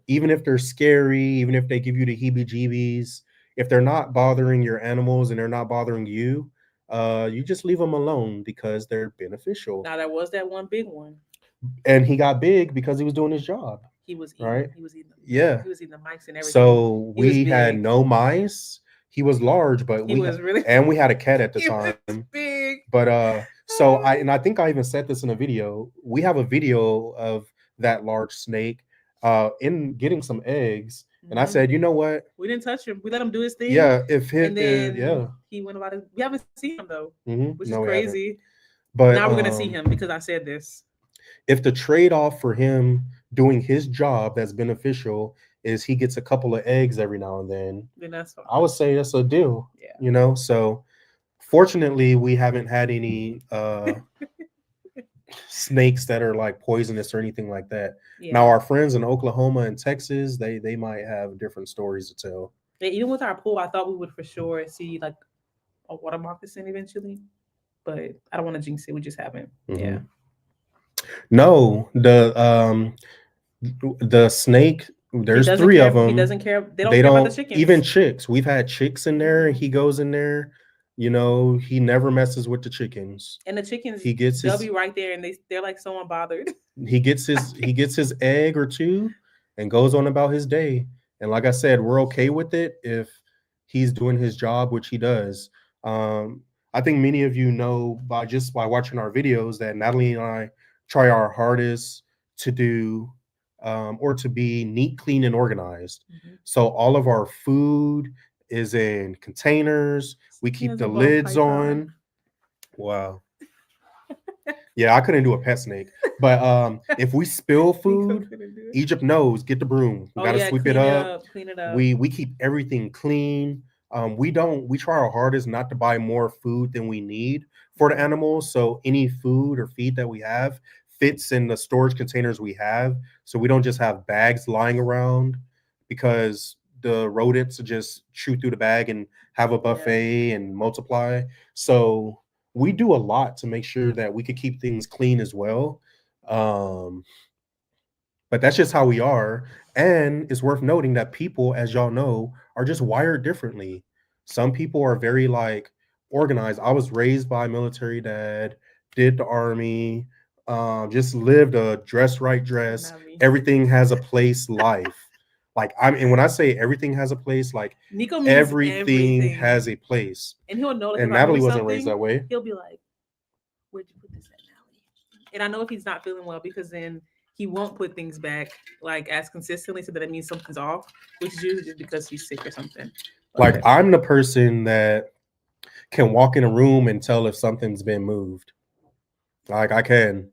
even if they're scary, even if they give you the heebie-jeebies, if they're not bothering your animals and they're not bothering you, you just leave them alone because they're beneficial. Now there was that one big one. And he got big because he was doing his job, He was eating. right? He was eating them. Yeah. He was eating the mics and everything. So He was we had big. no mice. He was large, but He was really. and we had a cat at the He was time. big. But so I think I even said this in a video. We have a video of that large snake in getting some eggs, and I said, you know what? We didn't touch him. We let him do his thing. Yeah, if and then yeah. he went about it. We haven't seen him though, which No, is we haven't. crazy. But now we're gonna see him because I said this. If the trade-off for him doing his job that's beneficial is he gets a couple of eggs every now and then that's fine. I would say that's a deal. Yeah. So fortunately we haven't had any snakes that are like poisonous or anything like that. Yeah. Now our friends in Oklahoma and Texas, they might have different stories to tell. Yeah, even with our pool, I thought we would for sure see like a water moccasin eventually, but I don't want to jinx it. We just haven't. Yeah. No, the snake. There's 3 of them. He doesn't care. They don't care about the chickens. Even chicks. We've had chicks in there. He goes in there. He never messes with the chickens. And the chickens, they'll be right there, and they're like so unbothered. He gets his egg or 2, and goes on about his day. And like I said, we're okay with it if he's doing his job, which he does. I think many of you know by watching our videos that Natalie and I try our hardest to do or to be neat, clean, and organized. So all of our food is in containers. We keep the lids on. Wow. Yeah, I couldn't do a pet snake. But if we spill food, Egypt knows, get the broom. We gotta sweep it up. Clean it up. We keep everything clean. We try our hardest not to buy more food than we need for the animals. So any food or feed that we have fits in the storage containers we have. So we don't just have bags lying around because the rodents just chew through the bag and have a buffet and multiply. So we do a lot to make sure that we could keep things clean as well. But that's just how we are. And it's worth noting that people, as y'all know, are just wired differently. Some people are very like organized. I was raised by a military dad, did the army, just lived a dress right dress. Everything has a place life. And when I say everything has a place, like Nico means everything has a place. And he'll know. And Natalie wasn't raised that way. He'll be like, "Where'd you put this at, Natalie?" And I know if he's not feeling well because then he won't put things back like as consistently, so that it means something's off, which is usually just because he's sick or something. Like I'm the person that can walk in a room and tell if something's been moved. Like I can,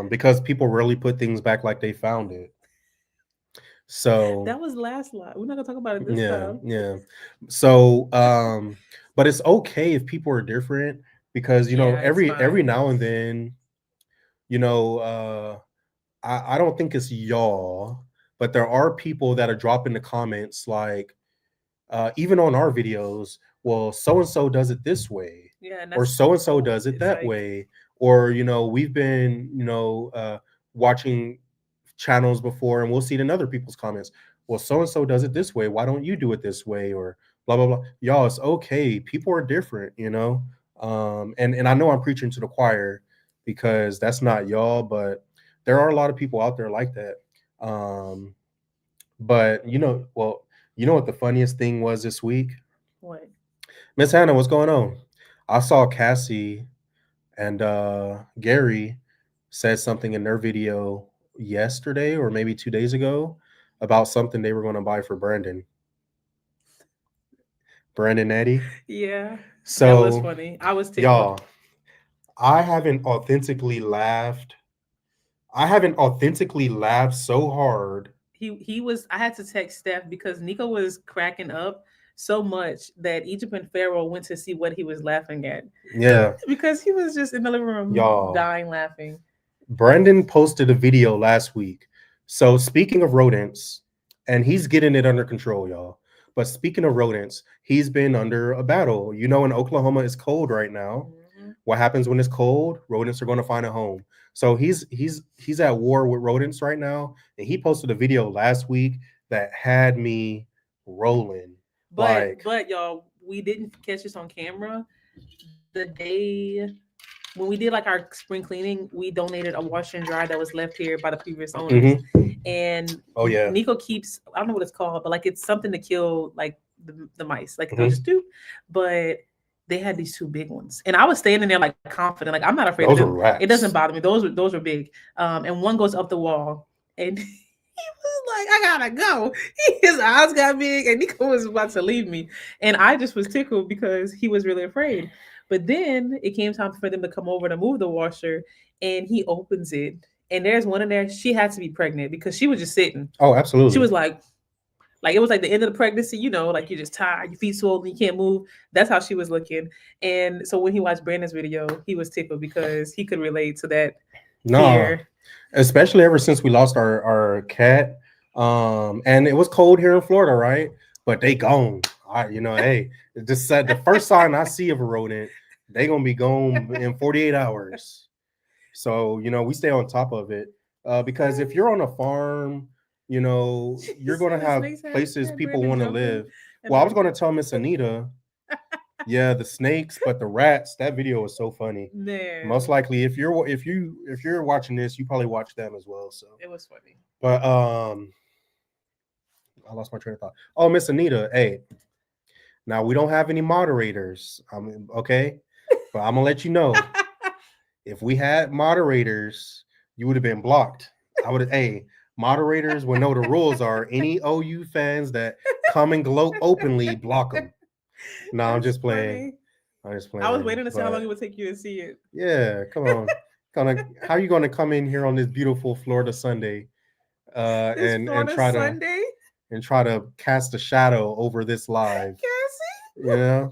because people really put things back like they found it. So that was last lot. We're not gonna talk about it this time. Yeah. So, but it's okay if people are different because every now and then, I don't think it's y'all, but there are people that are dropping the comments like, even on our videos, well, so and so does it this way, or so and so does it that way, or we've been watching channels before, and we'll see it in other people's comments. Well, so and so does it this way. Why don't you do it this way? Or blah blah blah. Y'all, it's okay. People are different, you know. And I know I'm preaching to the choir because that's not y'all, but there are a lot of people out there like that. But you know what the funniest thing was this week? What? Miss Hannah, what's going on? I saw Cassie and Gary said something in their video yesterday or maybe 2 days ago about something they were going to buy for Brandon Eddie. Yeah, that was So funny. I was tickled. y'all, I haven't authentically laughed. I haven't authentically laughed so hard. He was. I had to text Steph because Nico was cracking up so much that Egypt and Pharaoh went to see what he was laughing at Yeah, because he was just in the living room y'all. dying laughing. Brandon posted a video last week. So speaking of rodents, and he's getting it under control, y'all. But speaking of rodents, he's been under a battle. You know, in Oklahoma, it's cold right now. Mm-hmm. What happens when it's cold? Rodents are going to find a home. So he's at war with rodents right now, and he posted a video last week that had me rolling. But y'all, we didn't catch this on camera. The day when we did like our spring cleaning, we donated a washer and dryer that was left here by the previous owners. And Oh yeah, Nico keeps, I don't know what it's called, but like it's something to kill like the mice. Like they'll Mhm. just do. But they had these two big ones. And I was standing there like confident, like I'm not afraid those of are them. rats. It doesn't bother me. Those were big. And one goes up the wall and he was like, I gotta go. His eyes got big and Nico was about to leave me. And I just was tickled because he was really afraid. But then it came time for them to come over to move the washer, and he opens it, and there's one in there. She had to be pregnant because she was just sitting. Oh, absolutely. She was like it was like the end of the pregnancy, you know, like you're just tired, your feet swollen, you can't move. That's how she was looking. And so when he watched Brandon's video, he was tickled because he could relate to that fear. Especially ever since we lost our cat. And it was cold here in Florida, right? But they gone. Hey, just said the first sign I see of a rodent, they gonna be gone in 48 hours. So we stay on top of it. Because if you're on a farm, you're gonna have places people want to live. Well, I was gonna tell Miss Anita, yeah, the snakes, but the rats. That video was so funny. Man, Most likely, if you're watching this, you probably watch them as well. So it was funny. but I lost my train of thought. Oh, Miss Anita, hey, now we don't have any moderators. Okay, but I'm gonna let you know if we had moderators, you would have been blocked. I would have. Hey, moderators would know the rules are. Any OU fans that come and gloat openly, block them. No, I'm just playing. I'm just playing. I was waiting to see how long it would take you to see it. Yeah, come on. How are you gonna come in here on this beautiful Florida Sunday, and Sunday, try to cast a shadow over this live? Cassie?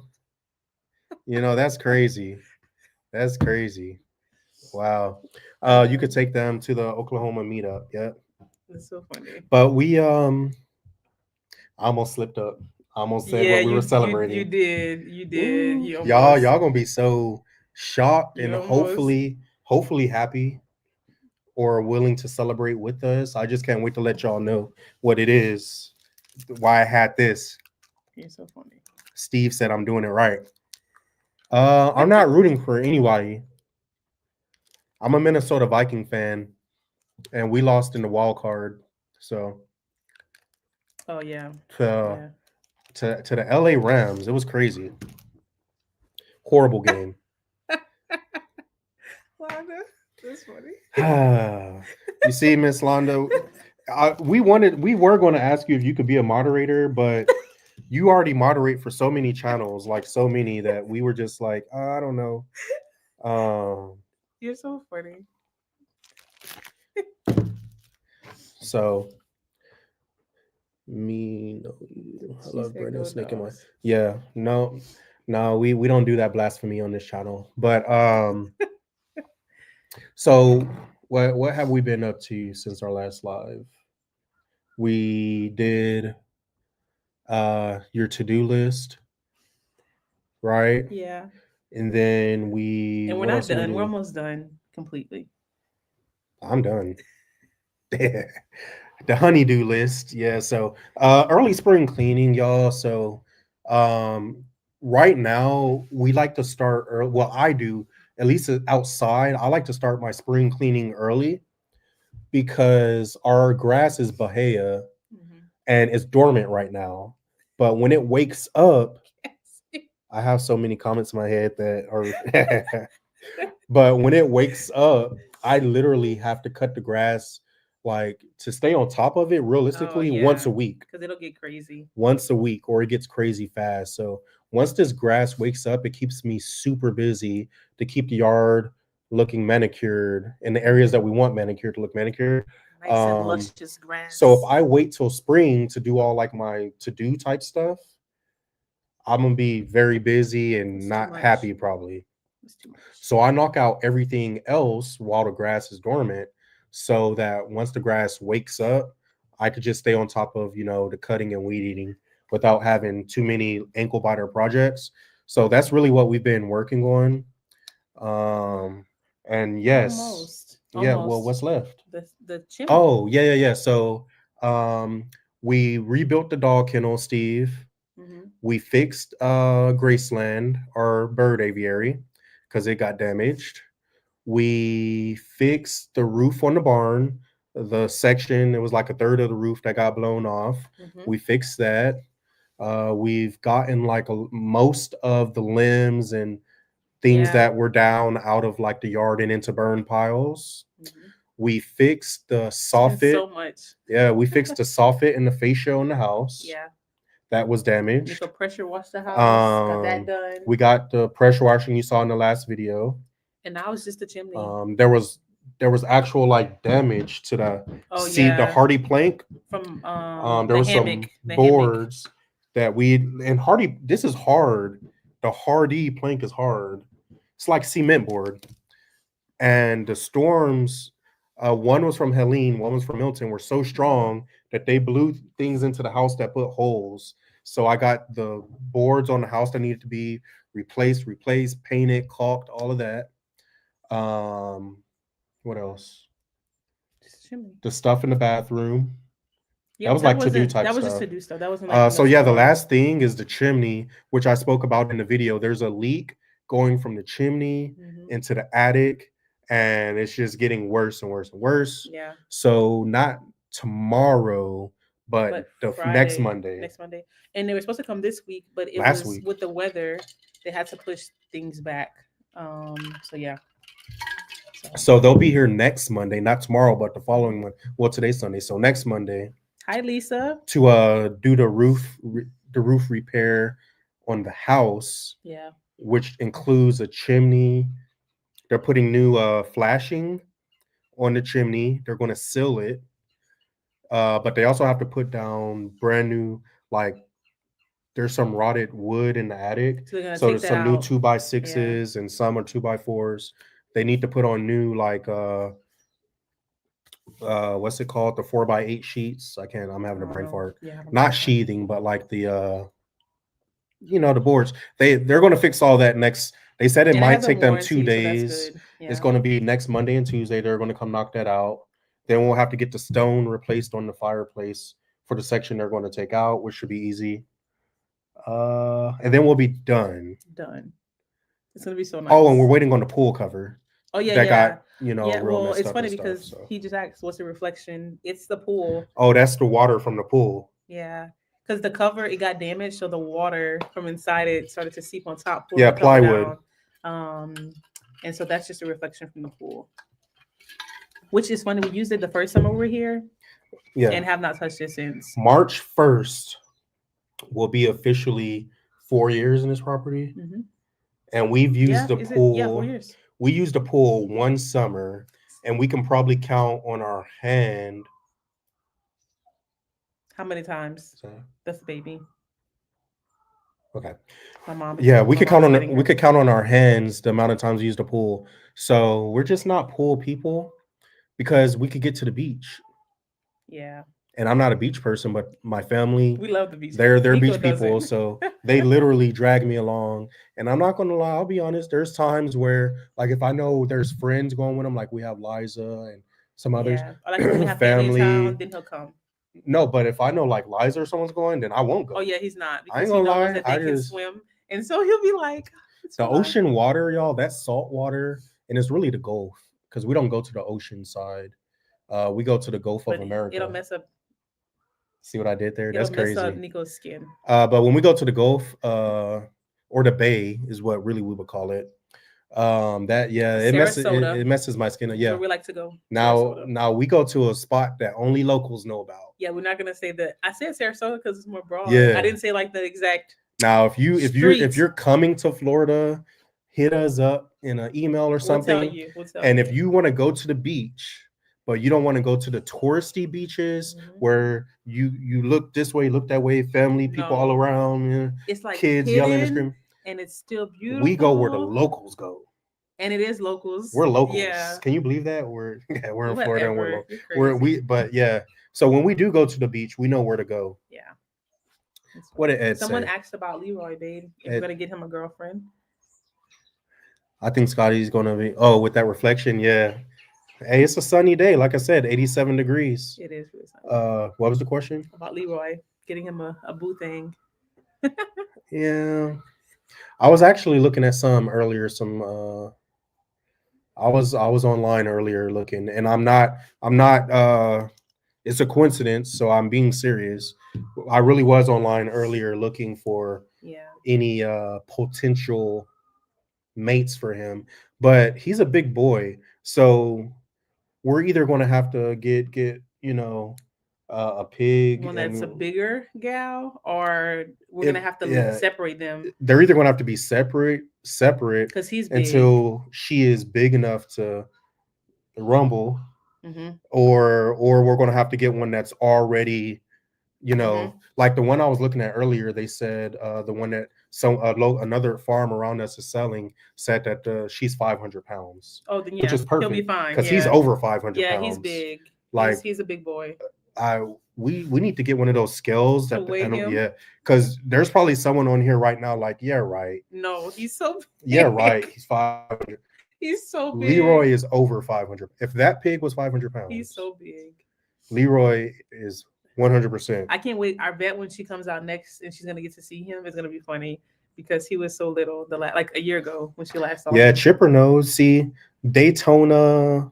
That's crazy. That's crazy. Wow. You could take them to the Oklahoma meetup. Yeah. That's so funny. But we I almost slipped up. I almost said what we were celebrating. You did. You did. Ooh, You almost, y'all gonna be so shocked and almost. hopefully happy or willing to celebrate with us. I just can't wait to let y'all know what it is, why I had this. You're so funny. Steve said I'm doing it right. I'm not rooting for anybody. I'm a Minnesota Viking fan, and we lost in the wild card. So, oh yeah, to the LA Rams, it was crazy. Horrible game. That's funny. You see, Miss Londo, we were going to ask you if you could be a moderator, but you already moderate for so many channels, like so many that we were just like, I don't know. You're so funny. So I love Brandon Snake in my. Yeah, no, we don't do that blasphemy on this channel. But so what have we been up to since our last live? We did your to-do list, right? Yeah. And then we're not done. We're almost done completely. I'm done. The honeydew list. Yeah. So early spring cleaning, y'all. So um right now we like to start early. Well, I do, at least outside. I like to start my spring cleaning early because our grass is Bahia Mhm. and it's dormant right now. But when it wakes up, Yes. I have so many comments in my head that are but when it wakes up, I literally have to cut the grass like to stay on top of it Oh realistically once yeah, a week. because it'll get crazy. Once a week or it gets crazy fast. So once this grass wakes up, it keeps me super busy to keep the yard looking manicured in the areas that we want manicured to look manicured. Nice and Um, luscious so if grass. I wait till spring to do all like my to do type stuff, I'm gonna be very busy and It's too not much. happy probably. It's too much. So I knock out everything else while the grass is dormant so that once the grass wakes up, I could just stay on top of, the cutting and weed eating without having too many ankle biter projects. So that's really what we've been working on. And yes, Almost. yeah, well, Almost. what's left? The chimney. Oh, yeah, yeah, yeah. So we rebuilt the dog kennel, Steve. Mm-hmm. We fixed Graceland, our bird aviary, because it got damaged. We fixed the roof on the barn, the section, it was like a third of the roof that got blown off. Mm-hmm. We fixed that. We've gotten like most of the limbs and things Yeah. that were down out of like the yard and into burn piles. Mm-hmm. We fixed the It's been soffit. so much. Yeah, we fixed the soffit and the fascia in the house Yeah. that was Nico damaged. pressure washed the house. Got that done. We got the pressure washing you saw in the last video. And now it's just the chimney. There was actual like damage to the Oh seat, the yeah. hardy plank. From There the was hammock. some The hammock. boards that we and hardy. This is hard. The hardy plank is hard. It's like cement board. And the storms, one was from Helene, one was from Milton, were so strong that they blew things into the house that put holes. So I got the boards on the house that needed to be replaced, painted, caulked, all of that. What else? Just chimney. The stuff in the bathroom. That Yep, was like to do that type was just stuff. to do stuff. That wasn't like So yeah, the storm. last thing is the chimney, which I spoke about in the video. There's a leak going from the chimney into the attic, and it's just getting worse and worse and worse. Yeah. So not tomorrow, but the next Friday, Monday, next Monday, and they were supposed to come this week, but it last was week. with the weather. They had to push things back. So yeah. So they'll be here next Monday, not tomorrow, but the following one. Well, today's Sunday, so next Monday Hi, Lisa. to do the roof repair on the house, Yeah. which includes a chimney. They're putting new flashing on the chimney. They're going to seal it, but they also have to put down brand new, like there's some rotted wood in the attic. So they're gonna So take there's that some new out. 2x6s and some are 2x4s. They need to put on new like what's it called? The 4x8 sheets. I'm having a brain fart. Yeah. Not sheathing, but like the the boards. They're going to fix all that next. They said it And I might have the take them warranty, 2 so that's days. good. It's Yeah. going to be next Monday and Tuesday. They're going to come knock that out. Then we'll have to get the stone replaced on the fireplace for the section they're going to take out, which should be easy. And then we'll be done. Done. It's gonna be so nice. Oh, and we're waiting on the pool cover. Oh yeah, that yeah. got Yeah, real well, messed it's up funny and stuff. because So he just asked, "What's the reflection?" It's the pool. oh, that's the water from the pool. Yeah, because the cover it got damaged, so the water from inside it started to seep on top. Yeah, the cover plywood. Down. And so that's just a reflection from the pool. Which is funny. We used it the first summer we were here, Yeah, and have not touched it since. March 1st will be officially 4 years in this property, and we've used the pool. Yeah, 4 years. We used the pool one summer, and we can probably count on our hand. How many times? That's the baby. Okay. My mom. Yeah, we could count on our hands the amount of times we used the pool. So we're just not pool people because we could get to the beach. Yeah. And I'm not a beach person, but my family, we love the beach. They're beach people, so they literally drag me along. And I'm not gonna lie, I'll be honest. There's times where, like, if I know there's friends going with them, like we have Liza and some others. Yeah. Or like when we have family in town, Family. then he'll come. No, but if I know like Liza or someone's going, then I won't Oh go. yeah, he's not I ain't because he gonna knows lie. that they I can just swim, and so he'll be like, "It's the fine." ocean water, y'all. That's salt water, and it's really the Gulf because we don't go to the ocean side. We go to the Gulf of But it'll America. mess up. See what I did there? It'll That's mess up crazy. Nico's skin. But when we go to the Gulf, or the Bay is what really we would call it. That yeah, Sarasota it messes my skin. is Yeah. where we like to go. Now Sarasota. now we go to a spot that only locals know about. Yeah, we're not gonna say that. I said Sarasota because it's more broad. Yeah. I didn't say like the exact. Now if Street. you're coming to Florida, hit us up in an email or We'll tell something. you. We'll tell And you. if you want to go to the beach, but you don't want to go to the touristy beaches Mhm. where you look this way, look that way, family, people all No. around, you know, It's like kids yelling and hidden, screaming. and it's still beautiful. We go where the locals go. And it is locals. We're locals. Yeah. Can you believe that? We're in Florida and Whatever. but yeah. So when we do go to the beach, we know where to go. Yeah. What did Ed Someone say? asked about Leroy, babe. If you're gonna get him a girlfriend. I think Scotty's gonna be with that reflection, yeah. Hey, it's a sunny day. Like I said, 87 degrees. It is really sunny. What was the question? About Leroy getting him a boo thing. Yeah. I was actually looking at some earlier, I was online earlier looking, and I'm not it's a coincidence, so I'm being serious. I really was online earlier looking for any potential mates for him, but he's a big boy, so we're either going to have to get a pig, one that's a bigger gal, or we're gonna have to separate them. They're either going to have to be separate because he's big. until she is big enough to rumble, or we're going to have to get one that's already, like the one I was looking at earlier. They said the one that another farm around us is selling said that she's 500 pounds. Oh, then which is perfect. He'll be fine because he's over 500 pounds. Yeah, he's big. Like he's a big boy. We need to get one of those scales to weigh him. Yeah, because there's probably someone on here right now like, yeah, right. No, he's so big. Yeah, right. He's 500. He's so big. Leroy is over 500. If that pig was 500 pounds, he's so big. Leroy is 100%. I can't wait. I bet when she comes out next and she's gonna get to see him, it's gonna be funny because he was so little. Like a year ago when she last saw him. Yeah, Chipper knows. See, Daytona,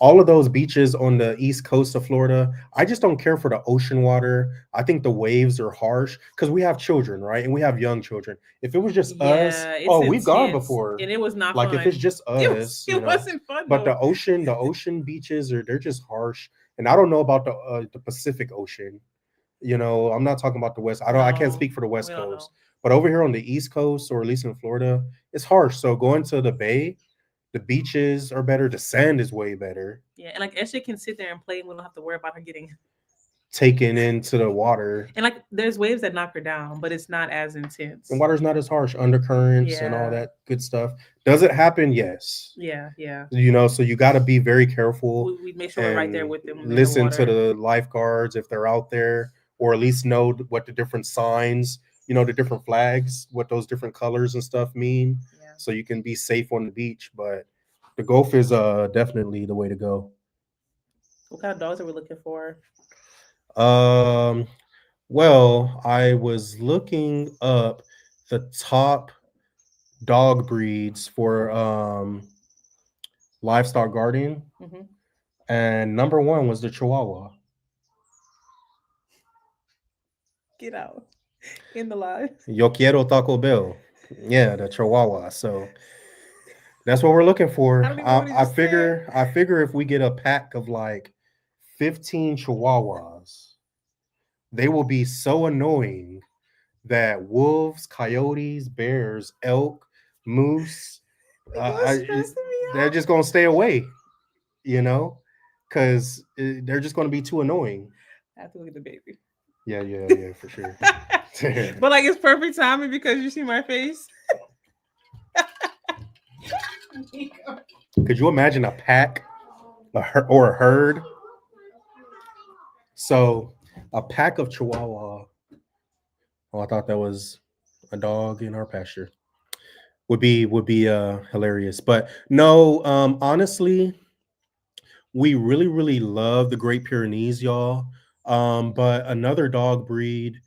all of those beaches on the east coast of Florida, I just don't care for the ocean water. I think the waves are harsh because we have children, right? And we have young children. If it was just us, we've gone before. And it was not like fun. If it's just us, it wasn't fun. But the ocean beaches they're just harsh. And I don't know about the Pacific Ocean. I'm not talking about the West. I can't speak for the West Coast. But over here on the East Coast, or at least in Florida, it's harsh. So going to the Bay, the beaches are better. The sand is way better. Yeah, and like Esha can sit there and play, and we don't have to worry about her getting taken into the water. And like there's waves that knock her down, but it's not as intense. The water's not as harsh, undercurrents and all that good stuff. Does it happen? Yes. Yeah. So you got to be very careful. We make sure we're right there with them. Listen to the lifeguards if they're out there, or at least know what the different signs, the different flags, what those different colors and stuff mean. Yeah. So you can be safe on the beach. But the Gulf is definitely the way to go. What kind of dogs are we looking for? Well, I was looking up the top dog breeds for livestock guardian, and number one was the Chihuahua. Get out in the live. Yo quiero Taco Bell. Yeah, the Chihuahua. So that's what we're looking for. I figure if we get a pack of like 15 Chihuahuas, they will be so annoying that wolves, coyotes, bears, elk, moose, they're just going to stay away, because they're just going to be too annoying. I have to look at the baby. Yeah, for sure. But like it's perfect timing because you see my face. Could you imagine a pack or a herd? So a pack of Chihuahua. Oh, I thought that was a dog in our pasture. Would be hilarious. But no, honestly, we really, really love the Great Pyrenees, y'all. But another dog breed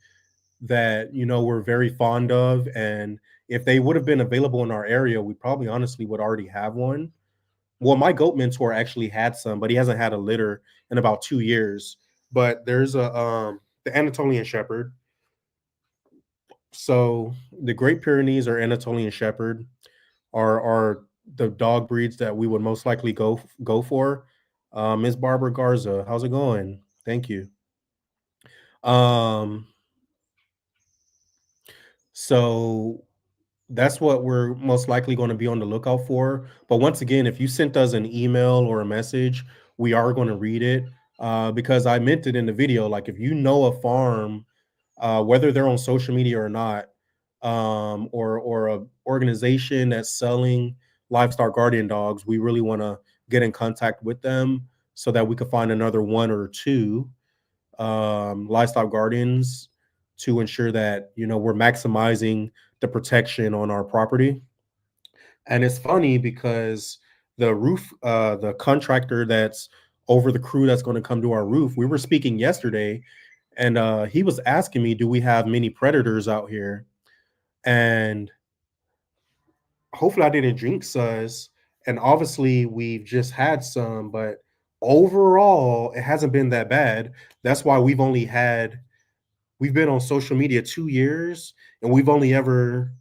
that we're very fond of, and if they would have been available in our area, we probably honestly would already have one. Well, my goat mentor actually had some, but he hasn't had a litter in about 2 years. But there's a the Anatolian Shepherd. So the Great Pyrenees or Anatolian Shepherd are the dog breeds that we would most likely go for. Ms. Barbara Garza, how's it going? Thank you. Um, so that's what we're most likely going to be on the lookout for. But once again, if you sent us an email or a message, we are going to read it because I meant it in the video. Like if you know a farm, whether they're on social media or not, or a organization that's selling livestock guardian dogs, we really want to get in contact with them so that we could find another one or two livestock guardians to ensure that we're maximizing the protection on our property. And it's funny because the contractor that's over the crew that's going to come to our roof, we were speaking yesterday, and he was asking me, do we have many predators out here? And hopefully I didn't jinx us. And obviously we've just had some, but overall it hasn't been that bad. That's why we've been on social media 2 years, and we've only ever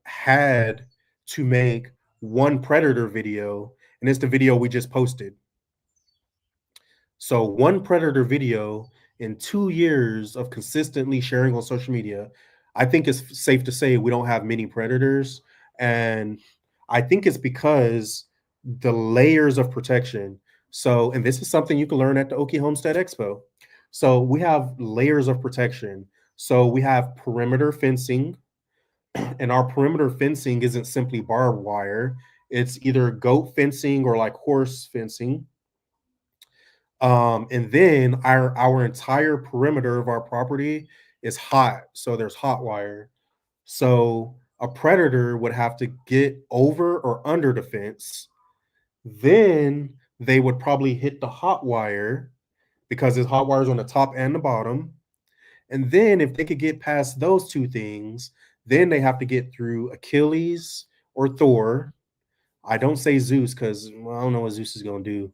had to make one predator video, and it's the video we just posted. So one predator video in 2 years of consistently sharing on social media. I think it's safe to say we don't have many predators. And I think it's because the layers of protection. So, and this is something you can learn at the Okie Homestead Expo. So we have layers of protection. So we have perimeter fencing, and our perimeter fencing isn't simply barbed wire. It's either goat fencing or like horse fencing. And then our entire perimeter of our property is hot, so there's hot wire. So a predator would have to get over or under the fence. Then they would probably hit the hot wire because there's hot wires on the top and the bottom. And then if they could get past those two things, then they have to get through Achilles or Thor. I don't say Zeus because I don't know what Zeus is going to do.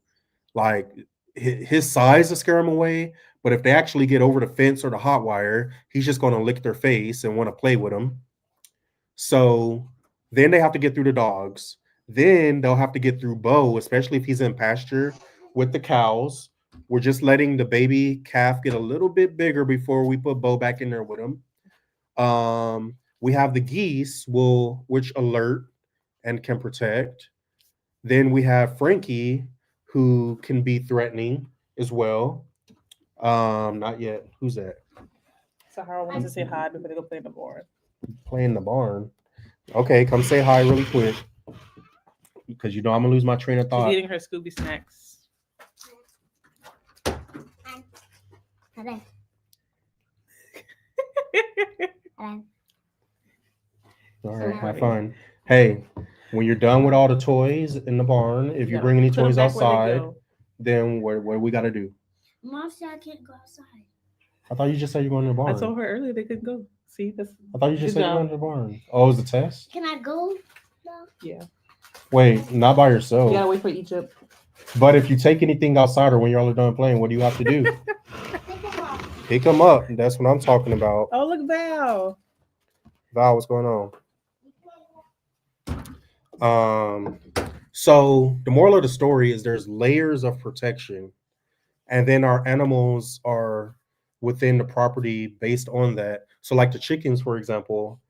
Like his size to scare him away, but if they actually get over the fence or the hot wire, he's just going to lick their face and want to play with them. So then they have to get through the dogs. Then they'll have to get through Bo, especially if he's in pasture with the cows. We're just letting the baby calf get a little bit bigger before we put Bo back in there with him. We have the geese, which alert and can protect. Then we have Frankie, who can be threatening as well. Not yet. Who's that? Sahara wants to say hi before they go play in the barn. Play in the barn. Okay, come say hi really quick. Because I'm gonna lose my train of thought. She's eating her Scooby snacks. All right, have fun. Hey, when you're done with all the toys in the barn, if you bring any toys outside, then what we got to do? Mom said I can't go outside. I thought you just said you're going to the barn. I told her earlier they couldn't go. See, I thought you just said you're going to the barn. Oh, it was a test? Can I go? No. Yeah. Wait, not by yourself. You gotta wait for Egypt. But if you take anything outside or when y'all are done playing, what do you have to do? Pick them up. That's what I'm talking about. Oh, look, Val. Val, what's going on? So the moral of the story is there's layers of protection, and then our animals are within the property based on that. So like the chickens, for example,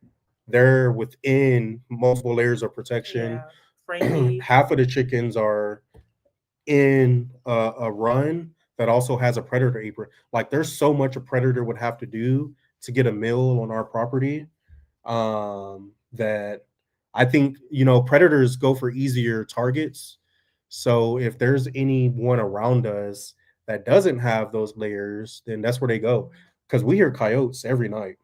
they're within multiple layers of protection. Yeah, half of the chickens are in a run that also has a predator apron. Like there's so much a predator would have to do to get a meal on our property that I think predators go for easier targets. So if there's anyone around us that doesn't have those layers, then that's where they go. Because we hear coyotes every night.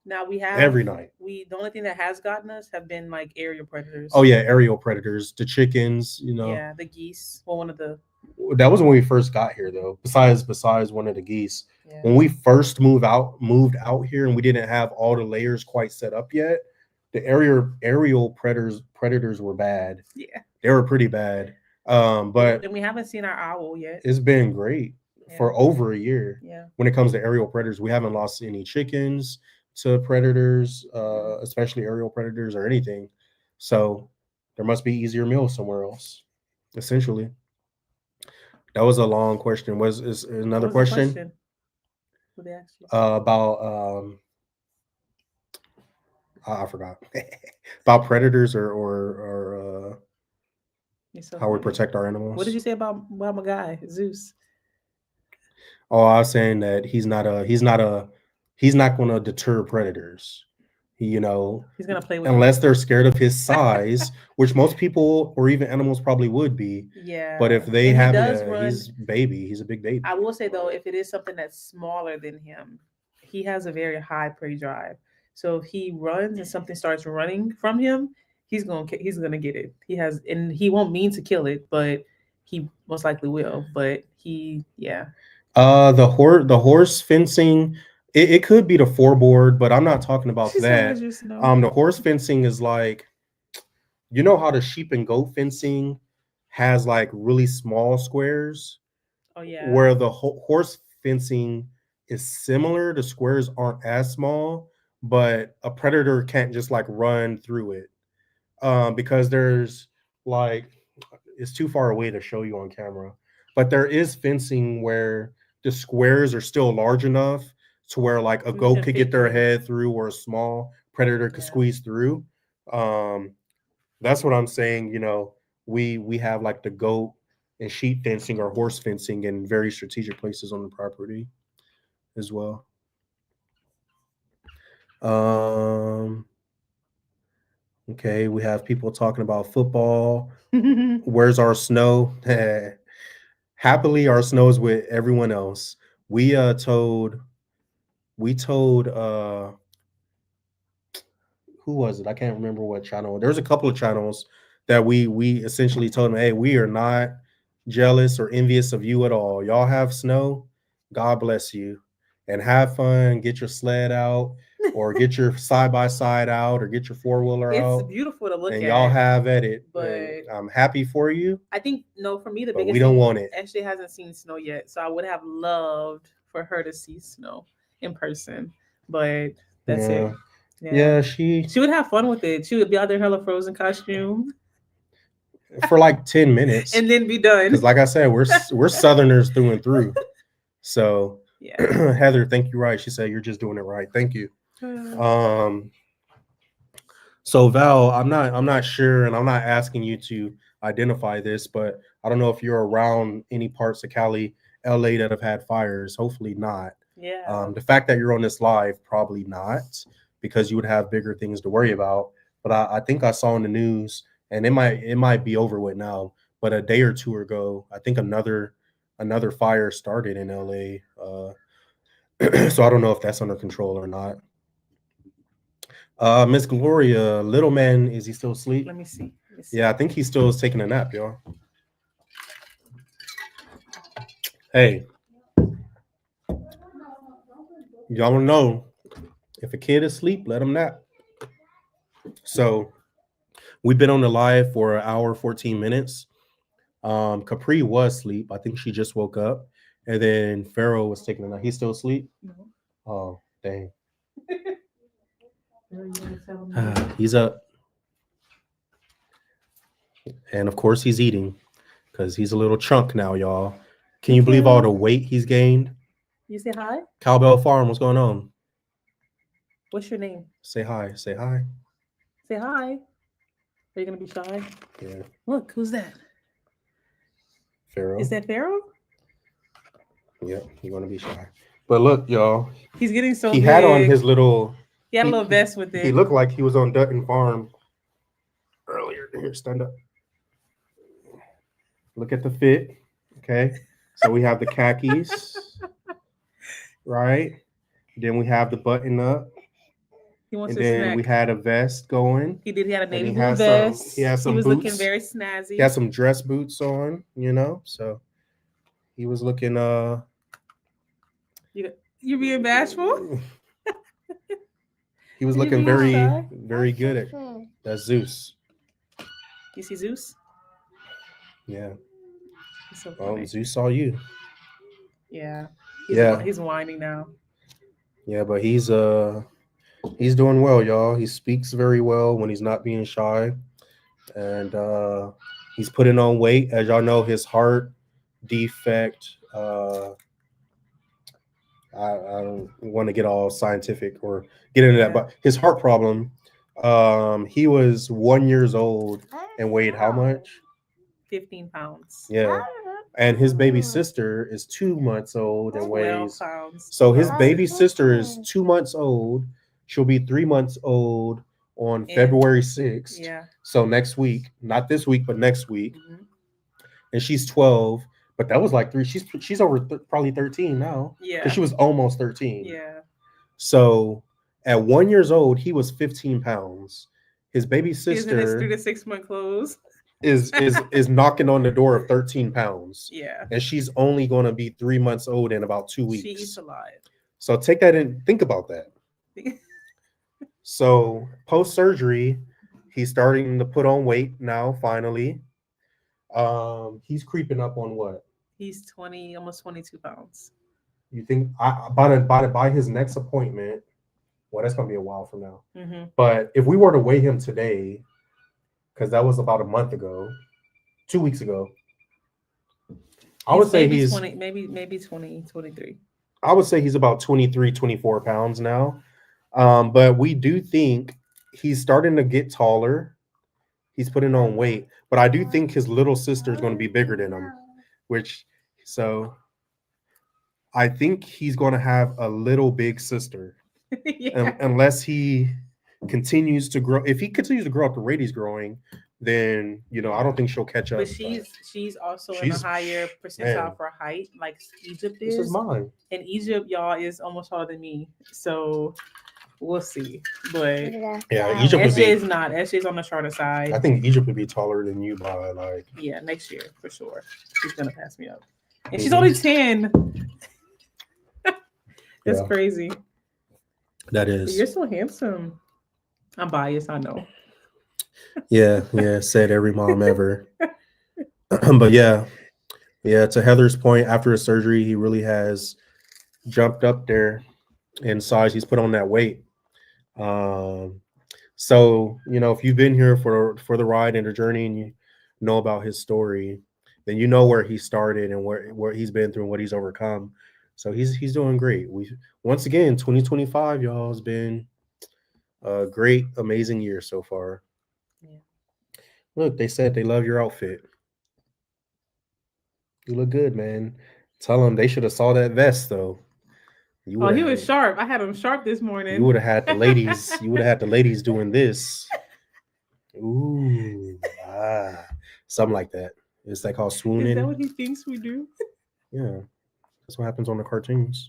Now we have every night. The only thing that has gotten us have been like aerial predators. Oh yeah, aerial predators. The chickens, Yeah, the geese. Well, one of the That was when we first got here, though. Besides one of the geese, Yeah. when we first moved out here, and we didn't have all the layers quite set up yet. The aerial predators were bad. Yeah. They were pretty bad. But and we haven't seen our owl yet. it's been great for over a year. Yeah. When it comes to aerial predators, we haven't lost any chickens to predators, especially aerial predators or anything. So there must be easier meals somewhere else. Essentially, that was a long question. Is another What was the question? What they asked you? About I forgot about predators or You're so how we funny. protect our animals. What did you say about my guy Zeus? Oh, I was saying that he's not going to deter predators. He's gonna play with unless they're scared of his size, which most people or even animals probably would be. Yeah. But if they And he have does he's a big baby. I will say though, if it is something that's smaller than him, he has a very high prey drive. So if he runs and something starts running from him, he's gonna get it. And he won't mean to kill it, but he most likely will. But The horse fencing, it could be the 4-board, but I'm not talking about that. The horse fencing is like, you know how the sheep and goat fencing has like really small squares. Oh yeah. Where the horse fencing is similar, the squares aren't as small, but a predator can't just like run through it, because there's like, it's too far away to show you on camera, but there is fencing where the squares are still large enough to where like a goat could get their head through, or a small predator could squeeze through. That's what I'm saying. We have like the goat and sheep fencing or horse fencing in very strategic places on the property as well. Okay, we have people talking about football. Where's our snow? Happily, our snow is with everyone else. We told who was it? I can't remember what channel. There's a couple of channels that we essentially told them, hey, we are not jealous or envious of you at all. Y'all have snow. God bless you. And have fun. Get your sled out, or get your side-by-side out, or get your four-wheeler out. It's beautiful to look at. And y'all have at it. But I'm happy for you. I think, for me, the but biggest we don't thing, want it. Ashley hasn't seen snow yet. So I would have loved for her to see snow in person. But that's it. Yeah, she would have fun with it. She would be out there in her Frozen costume for like 10 minutes and then be done. Because like I said, we're Southerners through and through. So Heather, thank you. Right. She said, you're just doing it right. Thank you. So Val, I'm not sure, and I'm not asking you to identify this, but I don't know if you're around any parts of Cali, LA that have had fires. Hopefully not. Yeah. The fact that you're on this live, probably not, because you would have bigger things to worry about. But I think I saw in the news, and it might be over with now, but a day or two ago, I think another fire started in LA. So I don't know if that's under control or not. Miss Gloria, little man, is he still asleep? Let me see. Yeah, I think he still is taking a nap, y'all. Hey, y'all know, if a kid is asleep, let him nap. So we've been on the live for 1 hour, 14 minutes. Capri was asleep. I think she just woke up. And then Pharaoh was taking a nap. He's still asleep? No. Oh, dang. He's up. And of course he's eating, because he's a little chunk now, y'all. Can you believe all the weight he's gained? You say hi? Cowbell Farm, what's going on? What's your name? Say hi. Say hi. Say hi. Are you going to be shy? Yeah. Look, who's that? Pharaoh. Is that Pharaoh? Yeah, you're going to be shy. But look, y'all. He's getting so He big. had on his little... He had a little vest with it. He looked like he was on Dutton Farm earlier. Here, stand up. Look at the fit. Okay. So we have the khakis. Right. Then we have the button up. He wants and to then snack. We had a vest going. He did. He had a navy blue vest. He had some was boots. looking very snazzy. He had some dress boots on, So He was looking You being bashful? he was You looking being very shy? very good at that's Zeus. You see Zeus? Yeah. He's so funny. Zeus saw you. Yeah. Yeah. He's whining now. Yeah, but he's doing well, y'all. He speaks very well when he's not being shy. And he's putting on weight. As y'all know, his heart defect. I don't want to get all scientific or get into that, but his heart problem. He was 1 year old and weighed how much? 15 pounds. Yeah. And his baby sister is 2 months old and 12 weighs. pounds. So his baby sister is 2 months old. She'll be 3 months old on February 6th. Yeah. So next week, not this week, but next week. Mm-hmm. And she's 12. But that was like she's over probably 13 now. Yeah. Because she was almost 13. Yeah. So at 1 year old, he was 15 pounds. His baby He's in his sister 3 to 6 month clothes. is knocking on the door of 13 pounds. Yeah. And she's only going to be 3 months old in about 2 weeks. She eats a lot. So take that and think about that. So post surgery, he's starting to put on weight now. Finally, he's creeping up on what? He's almost 22 pounds. You think by his next appointment? Well, that's gonna be a while from now. Mm-hmm. But if we were to weigh him today, because that was about a month ago, 2 weeks ago, I would say he's 20, maybe 20, 23. I would say he's about 23, 24 pounds now. But we do think he's starting to get taller. He's putting on weight, but I do think his little sister is going to be bigger than him, so I think he's going to have a little big sister. Yeah. Unless he continues to grow. If he continues to grow at the rate he's growing, then I don't think she'll catch up. But she's also in a higher percentile for height, like Egypt is. This is mine. And Egypt, y'all, is almost taller than me. So we'll see. But yeah, Egypt is not. Is on the shorter side. I think Egypt would be taller than you by next year for sure. She's gonna pass me up. And she's only 10. That's crazy. That is. You're so handsome. I'm biased, I know. Yeah, said every mom ever. But yeah, to Heather's point, after his surgery, he really has jumped up there in size. He's put on that weight. So if you've been here for the ride and the journey and you know about his story, then you know where he started and where he's been through and what he's overcome. So he's doing great. Once again, 2025, y'all, has been a great, amazing year so far. Yeah. Look, they said they love your outfit. You look good, man. Tell them they should have saw that vest though. He was sharp. I had him sharp this morning. You would have had the ladies. Doing this. Ooh, something like that. It's like called swooning. Is that what he thinks we do? Yeah, that's what happens on the cartoons.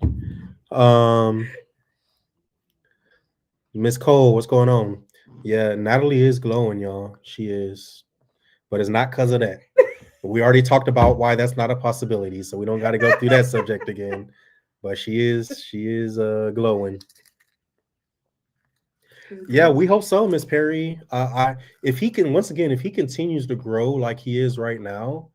Miss Cole, what's going on? Yeah, Natalie is glowing, y'all. She is, but it's not because of that. We already talked about why that's not a possibility, so we don't got to go through that subject again. But she is glowing. Yeah, we hope so, Miss Perry. If he continues to grow like he is right now,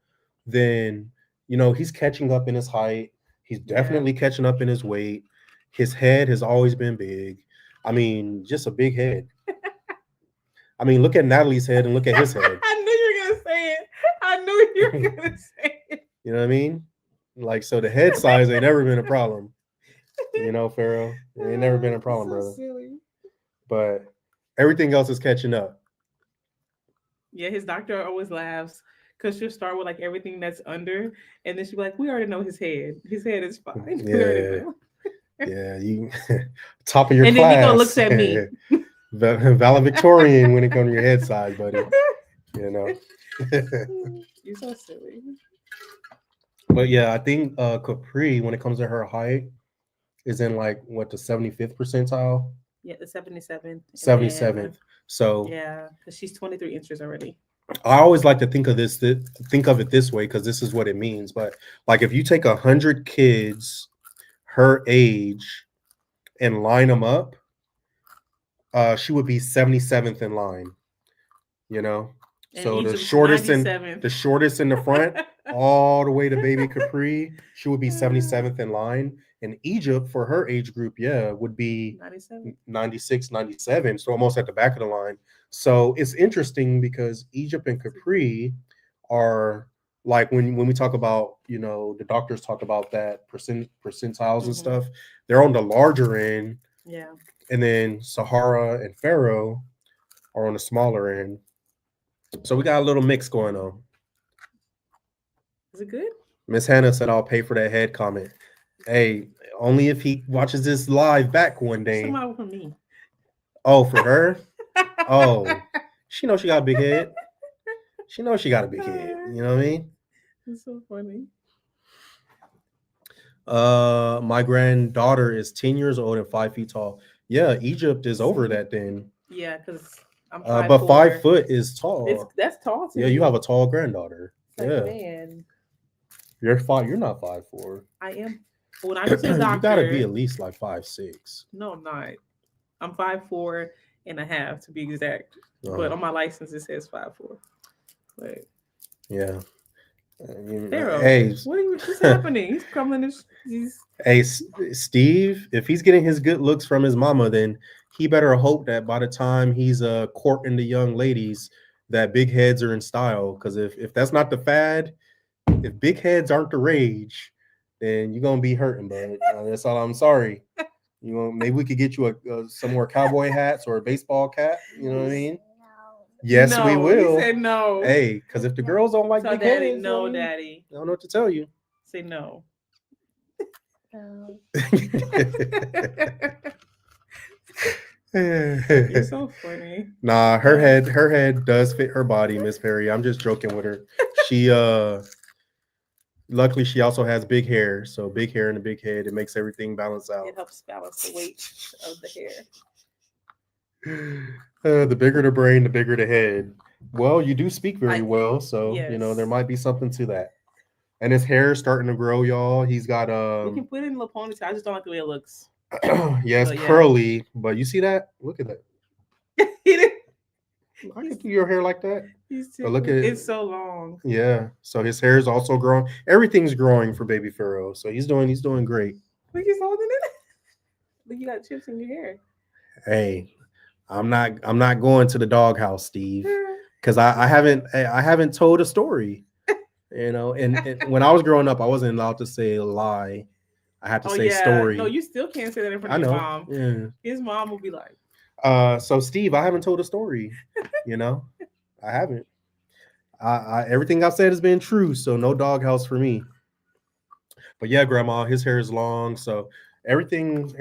then he's catching up in his height. He's definitely catching up in his weight. His head has always been big. I mean, just a big head. I mean, look at Natalie's head and look at his head. I knew you were gonna say it. I knew you were gonna say it. You know what I mean? Like, so the head size ain't never been a problem. Pharaoh, it ain't never been a problem, so brother. Silly. But everything else is catching up. Yeah, his doctor always laughs because she'll start with like everything that's under, and then she'll be like, "We already know his head. His head is fine." Yeah, yeah. You top of your and class. And then he gonna looks at me. Valedictorian when it comes to your head size, buddy. You're so silly. But yeah, I think Capri, when it comes to her height, is in like the 75th percentile. Yeah, the 77th. 77th. So yeah, because she's 23 inches already. I always like to think of it this way because this is what it means. But like, if you take 100 kids her age and line them up, she would be 77th in line. You know, And so the Egypt's shortest 97th. in the front, all the way to baby Capri, she would be 77th in line. And Egypt for her age group, would be 97. 96, 97, so almost at the back of the line. So it's interesting because Egypt and Capri are like when we talk about, the doctors talk about that percentiles and stuff, they're on the larger end. Yeah. And then Sahara and Pharaoh are on the smaller end. So we got a little mix going on. Is it good? Miss Hannah said I'll pay for that head comment. Hey, only if he watches this live back one day. Somebody for me. Oh, for her? Oh, she knows she got a big head. She knows she got a big head. You know what I mean? It's so funny. My granddaughter is 10 years old and 5 feet tall. Yeah, Egypt is over that then. Yeah, because I'm 5'4". But 5 foot is tall. That's tall too. Yeah, you have a tall granddaughter. Like, yeah. Man. You're not 5'4". I am. When I go to the doctor, you gotta be at least like 5'6". No, I'm not. I'm 5'4" and a half to be exact. Uh-huh. But on my license it says 5'4". But yeah. Pharaoh, hey, what's happening? He's coming. Hey, Steve, if he's getting his good looks from his mama, then he better hope that by the time he's courting the young ladies, that big heads are in style. Because if that's not the fad, if big heads aren't the rage, then you're gonna be hurting, bud. That's all. I'm sorry. Maybe we could get you some more cowboy hats or a baseball cap. You know what I mean? Yes, no, we will. He said no. Hey, because if the girls don't like Tell big Daddy, heads, no, I Daddy. don't know what to tell you. Say no. No. You're so funny. Nah, her head does fit her body, Miss Perry. I'm just joking with her. She luckily she also has big hair, so big hair and a big head, it makes everything balance out. It helps balance the weight of the hair. The bigger the brain, the bigger the head. Well, you do speak very well, so yes. there might be something to that. And his hair is starting to grow, y'all. He's got We can put it in a ponytail. I just don't like the way it looks. yeah, it's curly, but you see that? Look at that. I can do your hair like that. But look at it's so long. Yeah. So his hair is also growing. Everything's growing for baby Pharaoh. So he's doing great. Look, he's holding it. Look, you got chips in your hair. Hey, I'm not going to the doghouse, Steve, because I haven't told a story. And when I was growing up, I wasn't allowed to say a lie. I had to say story. No, you still can't say that in front of your mom. Yeah. His mom will be like, so Steve, I haven't told a story. I haven't. Everything I've said has been true, so no doghouse for me. But yeah, Grandma, his hair is long, so everything's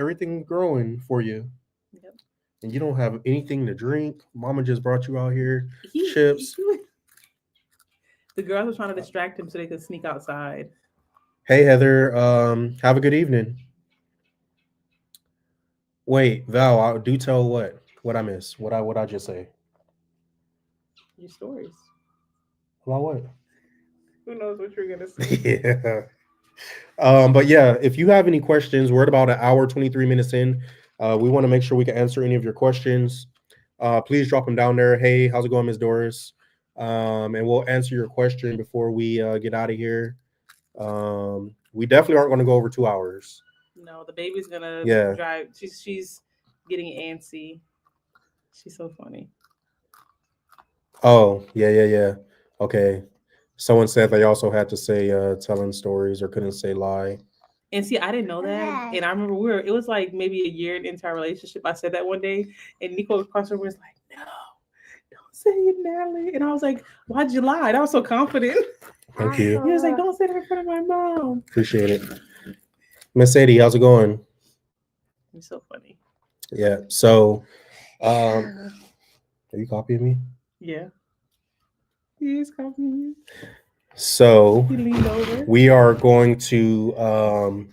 growing for you. Yep. And you don't have anything to drink. Mama just brought you out here chips. The girls were trying to distract him so they could sneak outside. Hey Heather, have a good evening. Wait, Val, do tell what I missed. What I just say. Your stories. About what? Who knows what you're gonna say? Yeah. But yeah, if you have any questions, we're at about an hour, 23 minutes in. We want to make sure we can answer any of your questions. Please drop them down there. Hey, how's it going, Ms. Doris? And we'll answer your question before we get out of here. We definitely aren't going to go over 2 hours. No, the baby's gonna drive. She's getting antsy. She's so funny. Oh, yeah. Okay. Someone said they also had to say telling stories or couldn't say lie. And see, I didn't know that. And I remember it was like maybe a year into our relationship. I said that one day, and Nico across the room was like, no, don't say it, Natalie. And I was like, why'd you lie? I was so confident. Thank you. He was like, don't say that in front of my mom. Appreciate it. Miss Sadie, how's it going? You're so funny. Yeah. So, are you copying me? Yeah. He is copying you. So he leaned over. We are going to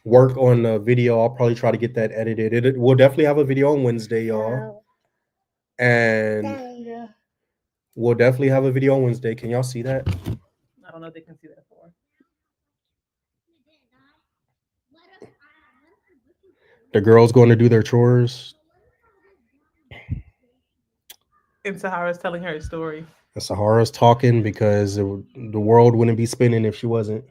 work on the video. I'll probably try to get that edited. We'll definitely have a video on Wednesday, y'all. And We'll definitely have a video on Wednesday. Can y'all see that? I don't know if they can see that for. The girls going to do their chores. And Sahara's telling her a story. And Sahara's talking because the world wouldn't be spinning if she wasn't.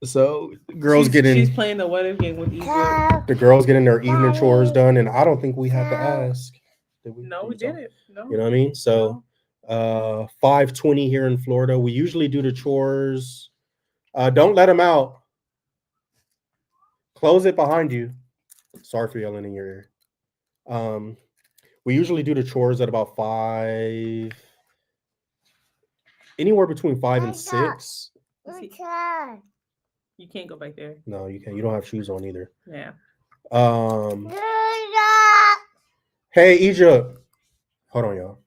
So girls she's playing the weather game with Egypt. The girls getting their evening chores done, and I don't think we had to ask. Did we? No, we didn't. No. You know what I mean? So 5:20 here in Florida. We usually do the chores. Don't let them out. Close it behind you. Sorry for yelling in your ear. We usually do the chores at about 5, anywhere between 5 and 6. You can't go back there. No, you can't. You don't have shoes on either. Yeah. Hey, Egypt. Hold on, y'all.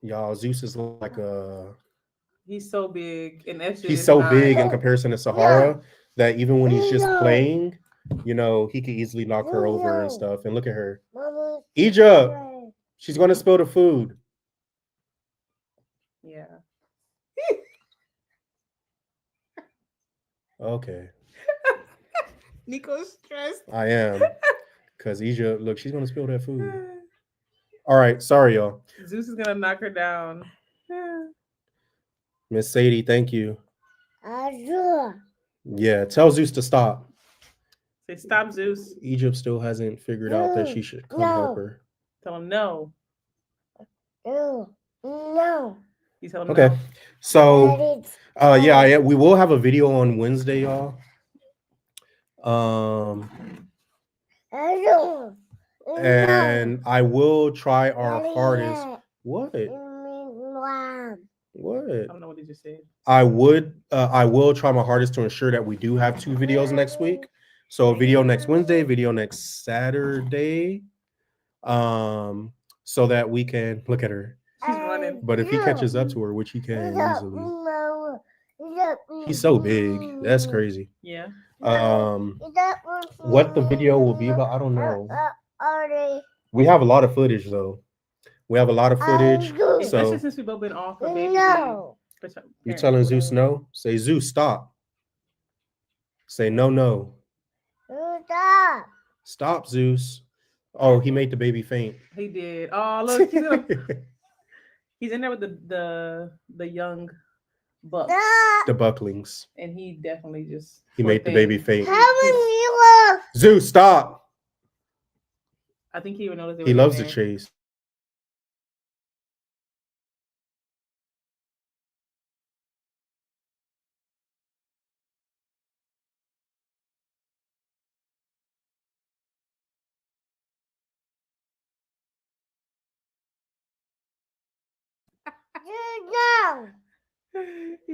Y'all, Zeus is like a... He's so big, and that's he's so big in comparison to Sahara that even when he's just playing, you know, he could easily knock her over and stuff. And look at her. Egypt, she's going to spill the food. Yeah. Okay. Nico's stressed. I am. Because Egypt, look, she's going to spill that food. All right. Sorry, y'all. Zeus is going to knock her down. Miss Sadie, thank you. Yeah, tell Zeus to stop. Say stop, Zeus. Egypt still hasn't figured out that she should come help her. Tell him no. No. You tell him okay. no. So, yeah, we will have a video on Wednesday, y'all. And I will try our hardest. What? What? I don't know what he just said. I will try my hardest to ensure that we do have 2 videos next week. So a video next Wednesday, video next Saturday. So that we can look at her. She's running. But if he catches up to her, which he can easily. He's so big. That's crazy. Yeah. What the video will be about, I don't know. We have a lot of footage though. We have a lot of footage. Especially since we've both been off for baby. You telling Zeus no? Say Zeus, stop. Say no. Stop, Zeus. Oh, he made the baby faint. He did. Oh, look, he's in there with the young bucks. The bucklings. And he definitely just made the baby faint. Zeus, stop. I think he even noticed he loves the chase.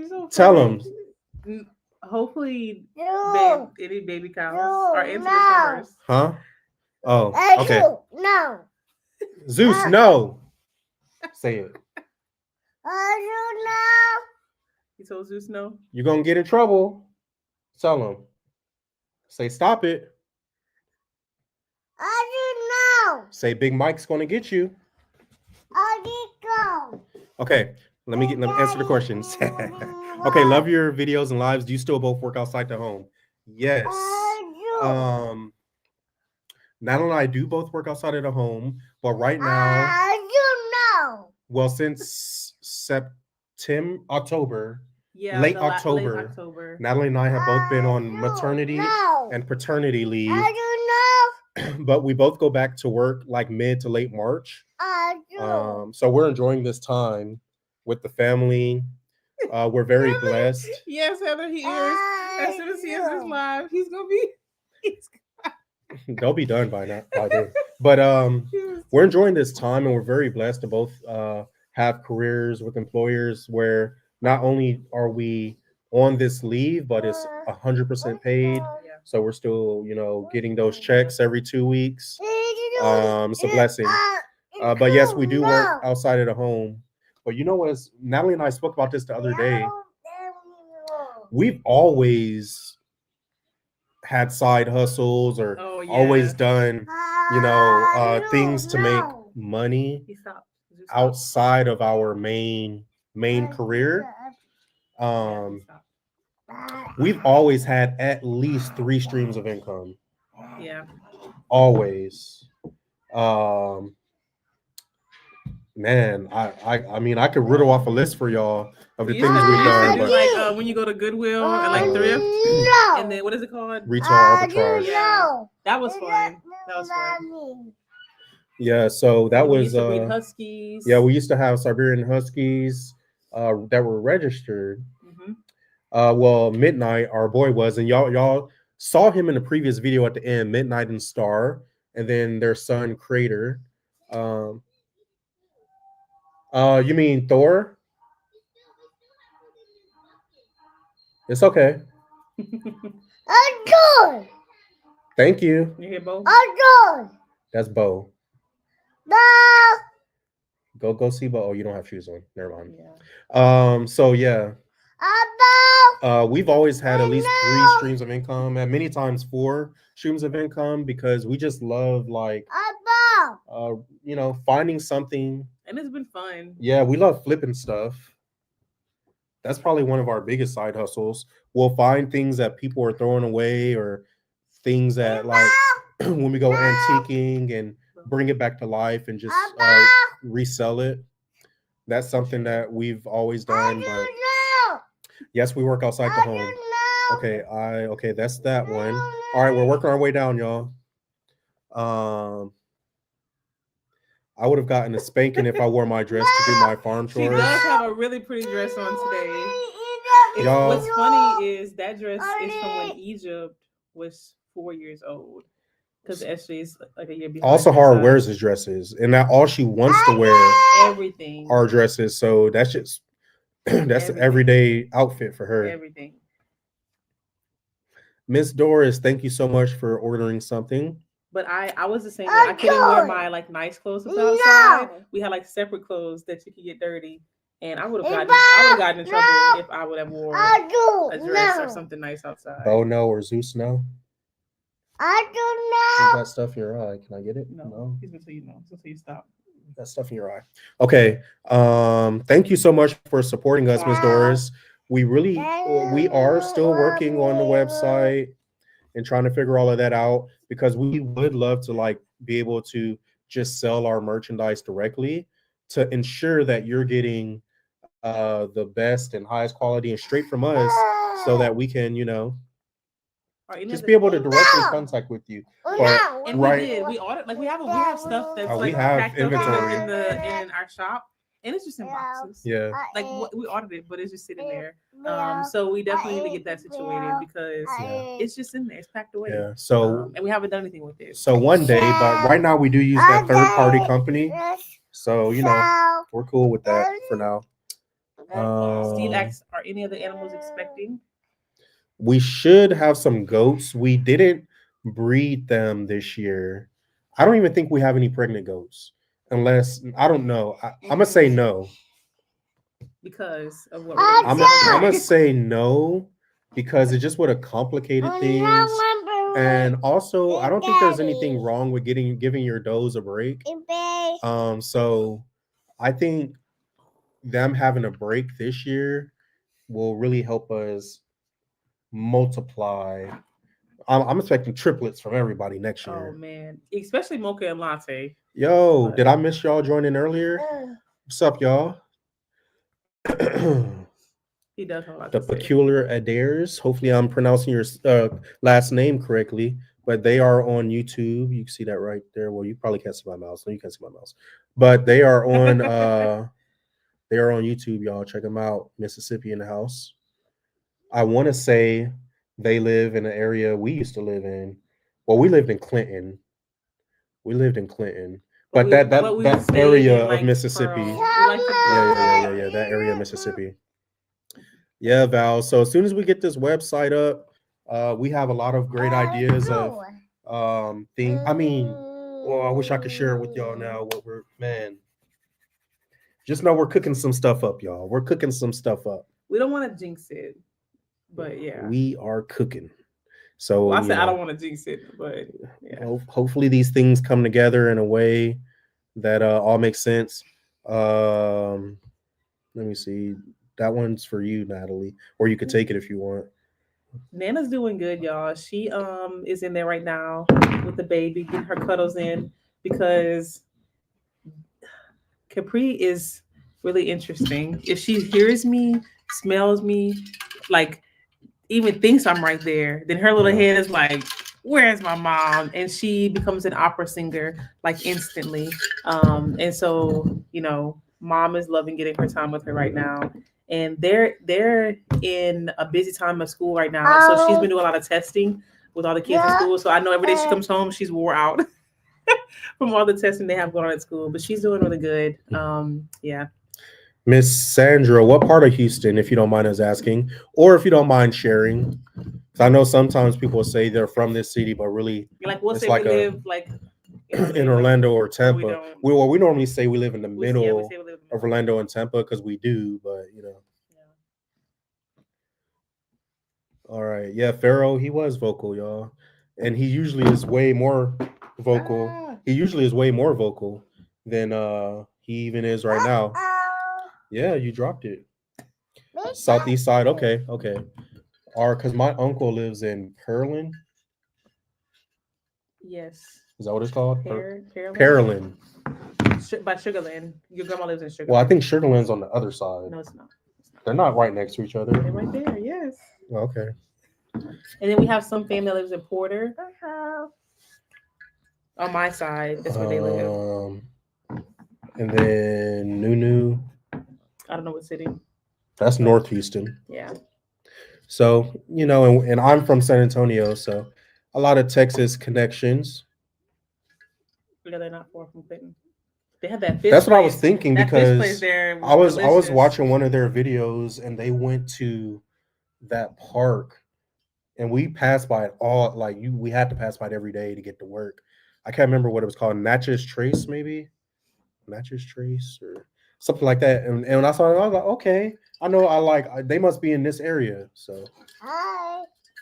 So tell him. Hopefully, any baby cows are into the first. Huh? Oh, okay. No. Zeus, no. Say it. No. You told Zeus no? You're going to get in trouble. Tell him. Say stop it. No. Say Big Mike's going to get you. Go. Okay. Let me answer the questions. Okay, love your videos and lives. Do you still both work outside the home? Yes. Natalie and I do both work outside of the home, but right now, well, since October, late October, Natalie and I have both been on maternity and paternity leave. But we both go back to work like mid to late March. So we're enjoying this time with the family. We're very blessed. Yes, Heather, he is. As soon as he is this live, he's gonna be. They'll be done by now. But we're enjoying this time, and we're very blessed to both have careers with employers where not only are we on this leave, but it's 100% paid. So we're still, getting those checks every 2 weeks. It's a blessing. But yes, we do work No. outside of the home. But you know what? Natalie and I spoke about this the other day. We've always had side hustles or Oh, yeah. always done, things to make money He stopped. Zeus stopped. outside of our main career. Yeah, he stopped. We've always had at least 3 streams of income. Yeah. Always. Man, I mean, I could riddle off a list for y'all of the We things used to, we've we used to done, do but like when you go to Goodwill and like thrift, No. and then what is it called? retail arbitrage. Yeah. That was fun. That was fun. Yeah, so that we was used to breed huskies. yeah, we used to have Siberian Huskies that were registered. Mhm. Well, Midnight, our boy was, and y'all saw him in the previous video at the end, Midnight and Star, and then their son Crater. You mean Thor? It's okay. Adore. Thank you. You hear Bo? Adore. That's Bo. No. Go see Bo. Oh, you don't have shoes on. Never mind. Yeah. So yeah. Adore. We've always had at least 3 streams of income, and many times 4 streams of income, because we just love Adore. finding something. And it's been fun. Yeah, we love flipping stuff. That's probably one of our biggest side hustles. We'll find things that people are throwing away, or things that, like, when we go antiquing and bring it back to life and just resell it. That's something that we've always done. But yes, we work outside the home. Okay, that's that one. All right, we're working our way down, y'all. I would have gotten a spanking if I wore my dress to do my farm She chores. does have a really pretty dress on today. Y'all- What's funny is that dress is from when Egypt was 4 years old. Because Esther is like a year behind. Also, her Hara son. wears his dresses, and now all she wants to wear Everything. are dresses. So that's just that's an Everything. everyday outfit for her. Everything. Miss Doris, thank you so much for ordering something. But I was the same way. I couldn't wear my like nice clothes to put outside. We had like separate clothes that you could get dirty. And I would have gotten in trouble if I would have wore a dress or something nice outside. Bo no or Zeus no? I You don't know. got stuff in your eye. Can I get it? No. He's gonna tell you no. He's gonna tell you stop. You got stuff in your eye. Okay. Thank you so much for supporting us, Miss Doris. We are still working on the website and trying to figure all of that out, because we would love to like be able to just sell our merchandise directly to ensure that you're getting the best and highest quality and straight from us, so that we can, just be able to directly contact with you. But, And right, we did. We ordered we have stuff that's we like have packed inventory. up in our shop, and it's just in boxes. Yeah. Like we ordered it, but it's just sitting there. So we definitely need to get that situated, because it's just in there. It's packed away. Yeah. So and we haven't done anything with it. so one day, but right now we do use that third-party company. So we're cool with that for now. Steve asks, are any of the animals expecting? We should have some goats. We didn't breed them this year. I don't even think we have any pregnant goats, unless, I don't know. I'm gonna say no. Because of what I'm gonna say no, because it just would have complicated things. And also, I don't think there's anything wrong with giving your does a break. So I think them having a break this year will really help us multiply. I'm expecting triplets from everybody next year. Oh man, especially Mocha and Latte. Yo, did I miss y'all joining earlier? What's up, y'all? He does have a lot The to say. Peculiar Adares. Hopefully, I'm pronouncing your last name correctly. But they are on YouTube. You can see that right there. Well, you probably can't see my mouse. No, you can't see my mouse. But they are on they are on YouTube, y'all. Check them out. Mississippi in the house. I want to say they live in an area we used to live in. Well, we lived in Clinton. But that area of Mississippi. Yeah, that area of Mississippi. Yeah, Val. So as soon as we get this website up, we have a lot of great ideas of things. I mean, Oh, I wish I could share it with y'all now. What we're just know we're cooking some stuff up, y'all. We're cooking some stuff up. We don't want to jinx it, but yeah, we are cooking. So well, I said I don't want to jinx it, but yeah. Hopefully these things come together in a way that all makes sense. Let me see. That one's for you, Natalie, or you could take it if you want. Nana's doing good, y'all. She is in there right now with the baby, getting her cuddles in, because Capri is really interesting. If she hears me, smells me, like even thinks I'm right there, then her little head is like, where's my mom? And she becomes an opera singer like instantly. And so, mom is loving getting her time with her right now. And they're in a busy time of school right now. So she's been doing a lot of testing with all the kids in school. So I know every day she comes home, she's wore out from all the testing they have going on at school. But she's doing really good. Yeah. Miss Sandra, what part of Houston, if you don't mind us asking, or if you don't mind sharing? Because I know sometimes people say they're from this city, but really, we'll say we live in Orlando or Tampa. We normally say we live in the middle of Orlando and Tampa because we do, but Yeah. All right, yeah, Pharaoh, he was vocal, y'all, and he usually is way more vocal. He usually is way more vocal than he even is right now. Yeah, you dropped it. Southeast side. Okay. Because my uncle lives in Pearland. Yes. Is that what it's called? Pearland. By Sugarland. Your grandma lives in Sugarland. Well, I think Sugarland's on the other side. No, it's not. They're not right next to each other. They're right there. Yes. Okay. And then we have some family that lives in Porter. On my side, that's where they live. And then Nunu. I don't know what city. That's North Houston. Yeah. So, and I'm from San Antonio, so a lot of Texas connections. Yeah, they're not far from Clinton. They have that fish. That's what place. I was thinking that because fish place there I was watching one of their videos and they went to that park and we passed by it all. We had to pass by it every day to get to work. I can't remember what it was called. Natchez Trace, maybe Natchez Trace or something like that. And when I saw it, I was like, okay, I know they must be in this area. So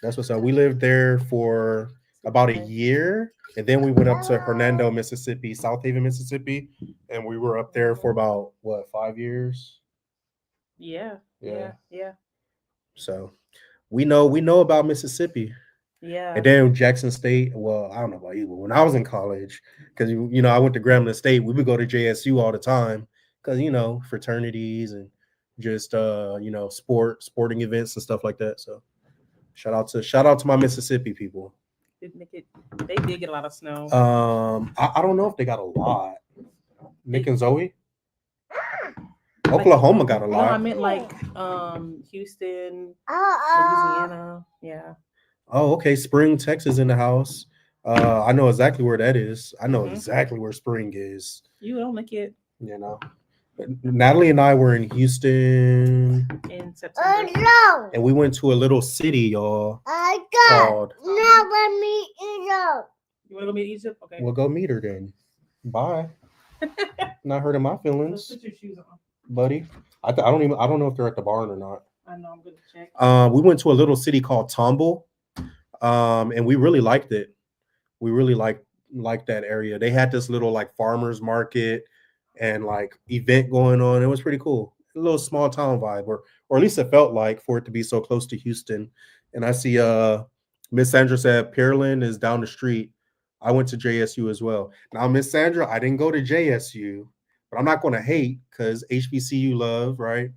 that's what's up. We lived there for about a year. And then we went up to Hernando, Mississippi, South Haven, Mississippi. And we were up there for about 5 years? Yeah. So we know about Mississippi. Yeah. And then Jackson State. Well, I don't know about you, but when I was in college, because I went to Grambling State, we would go to JSU all the time because fraternities and just sporting events and stuff like that. So shout out to my Mississippi people. They did get a lot of snow. I don't know if they got a lot. Nick and Zoe. Oklahoma got a lot. No, I meant Houston, Louisiana. Yeah. Oh, okay. Spring, Texas in the house. I know exactly where that is. I know exactly where Spring is. You don't like it. Natalie and I were in Houston in September. And we went to a little city, y'all. Called. You want to go meet Egypt? Okay. We'll go meet her then. Bye. Not hurting my feelings. Put your shoes on, buddy. I don't know if they're at the barn or not. I know, I'm gonna check. We went to a little city called Tomball. And we really liked it. We really liked that area. They had this little farmers market and event going on. It was pretty cool. A little small town vibe, or at least it felt like, for it to be so close to Houston. And I see Miss Sandra said Pearland is down the street. I went to JSU as well. Now, Miss Sandra, I didn't go to JSU, but I'm not going to hate because HBCU love, right?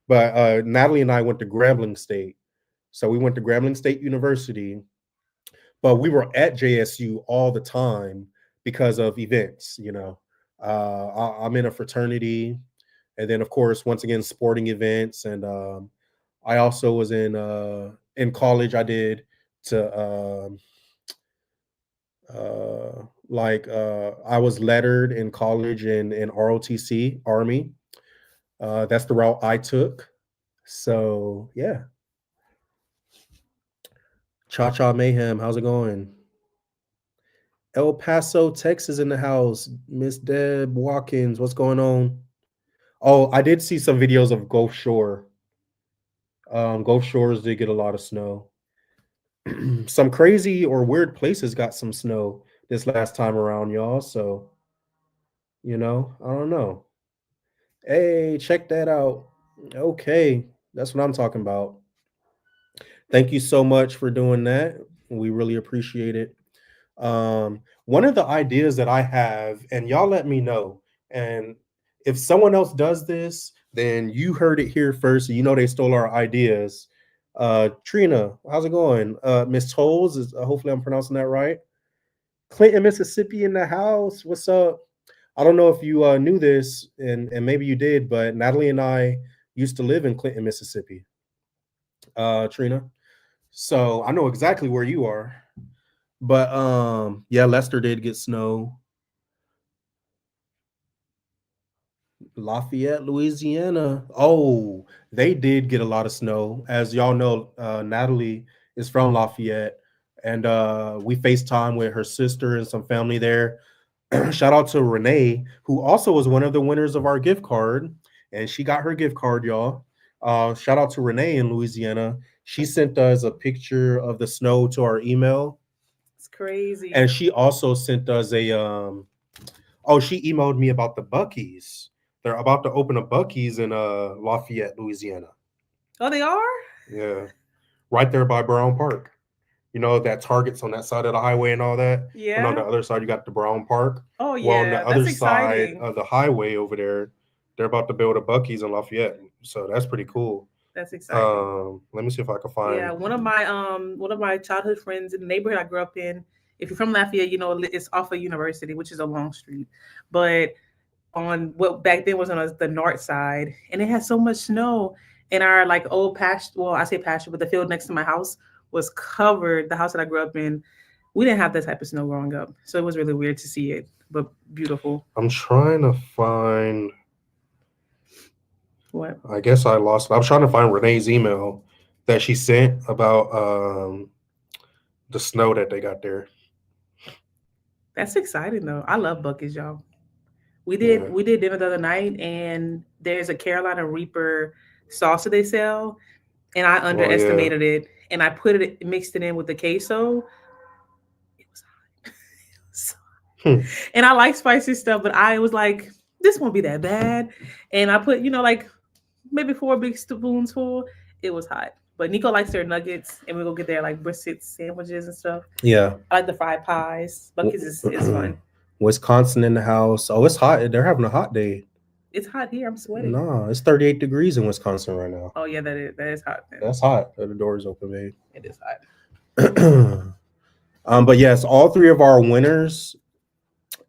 But Natalie and I went to Grambling State. So we went to Grambling State University, but we were at JSU all the time because of events, I'm in a fraternity. And then, of course, once again, sporting events. And I also was in college. I did I was lettered in college in ROTC, Army. That's the route I took. So, yeah. Cha Cha Mayhem, how's it going? El Paso, Texas in the house. Miss Deb Watkins, what's going on? Oh, I did see some videos of Gulf Shore. Gulf Shores did get a lot of snow. Some crazy or weird places got some snow this last time around, y'all. So, I don't know. Hey, check that out. Okay, that's what I'm talking about. Thank you so much for doing that. We really appreciate it. One of the ideas that I have, and y'all let me know, and if someone else does this, then you heard it here first. So they stole our ideas. Trina, how's it going? Miss Tolles is hopefully I'm pronouncing that right. Clinton, Mississippi in the house. What's up? I don't know if you knew this, and maybe you did, but Natalie and I used to live in Clinton, Mississippi. Trina, so I know exactly where you are. But yeah, Lester did get snow. Lafayette, Louisiana. Oh, they did get a lot of snow. As y'all know, Natalie is from Lafayette, and we FaceTime with her sister and some family there. Shout out to Renee, who also was one of the winners of our gift card, and she got her gift card, y'all. Shout out to Renee in Louisiana. She sent us a picture of the snow to our email. It's crazy. And she also sent us a she emailed me about the Buc-ee's. They're about to open a Buc-ee's in Lafayette, Louisiana. Oh, they are? Yeah. Right there by Brown Park. That Target's on that side of the highway and all that. Yeah. And on the other side, you got the Brown Park. Oh, yeah. Well, on the other That's side exciting. of the highway over there, they're about to build a Buc-ee's in Lafayette. So that's pretty cool. That's exciting. Let me see if I can find. Yeah, one of my childhood friends in the neighborhood I grew up in. If you're from Lafayette, it's off of University, which is a long street. But on what back then was on the north side, and it had so much snow. And our old pasture, well, I say pasture, but the field next to my house was covered. The house that I grew up in, we didn't have that type of snow growing up, so it was really weird to see it, but beautiful. I'm trying to find. What? I guess I lost it. I was trying to find Renee's email that she sent about the snow that they got there. That's exciting though. I love Buc-ee's, y'all. We did dinner the other night, and there's a Carolina Reaper sauce that they sell, and I underestimated it, and I mixed it in with the queso. It was hot. And I like spicy stuff, but I was like, this won't be that bad. And I put, maybe 4 big spoons full. It was hot. But Nico likes their nuggets, and we go get their brisket sandwiches and stuff. Yeah. I like the fried pies. Buc-ee's is fun. Wisconsin in the house. Oh, it's hot. They're having a hot day. It's hot here. I'm sweating. No, it's 38 degrees in Wisconsin right now. Oh yeah, that is hot. Then. That's hot. The door is open, babe. It is hot. But yes, all 3 of our winners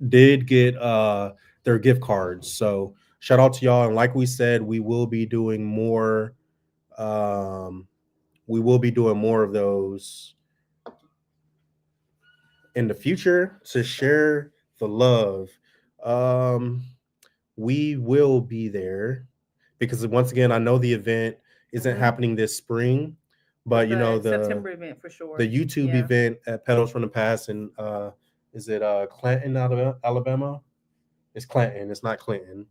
did get their gift cards. So shout out to y'all. And like we said, we will be doing more. We will be doing more of those in the future to share the love. We will be there because once again, I know the event isn't happening this spring, but the September event for sure. The YouTube event at Pedals from the Past, and is it Clanton, Alabama? It's Clanton. It's not Clinton.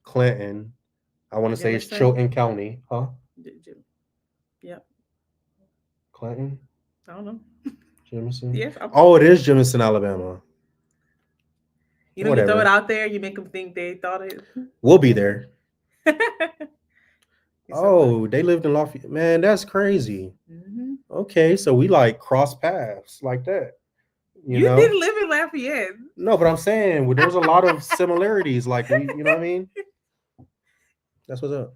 Clinton. I want to say it's Chilton County, huh? Yep. Clinton. I don't know. Jemison. Yeah. Oh, it is Jemison, Alabama. You throw it out there, you make them think they thought it. We'll be there. Oh, they lived in Lafayette. Man, that's crazy. Mm-hmm. Okay, so we cross paths like that. You didn't live in Lafayette. No, but I'm saying there's a lot of similarities. You know what I mean? That's what's up.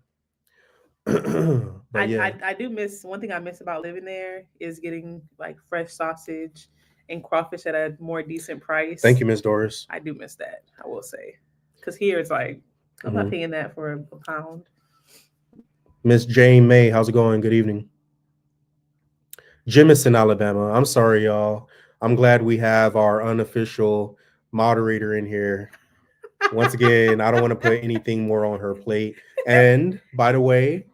I do miss one thing I miss about living there is getting fresh sausage and crawfish at a more decent price. Thank you, Miss Doris. I do miss that, I will say. Because here it's I'm not paying that for a pound. Miss Jane May, how's it going? Good evening. Jemison, Alabama. I'm sorry, y'all. I'm glad we have our unofficial moderator in here. Once again, I don't want to put anything more on her plate. And by the way,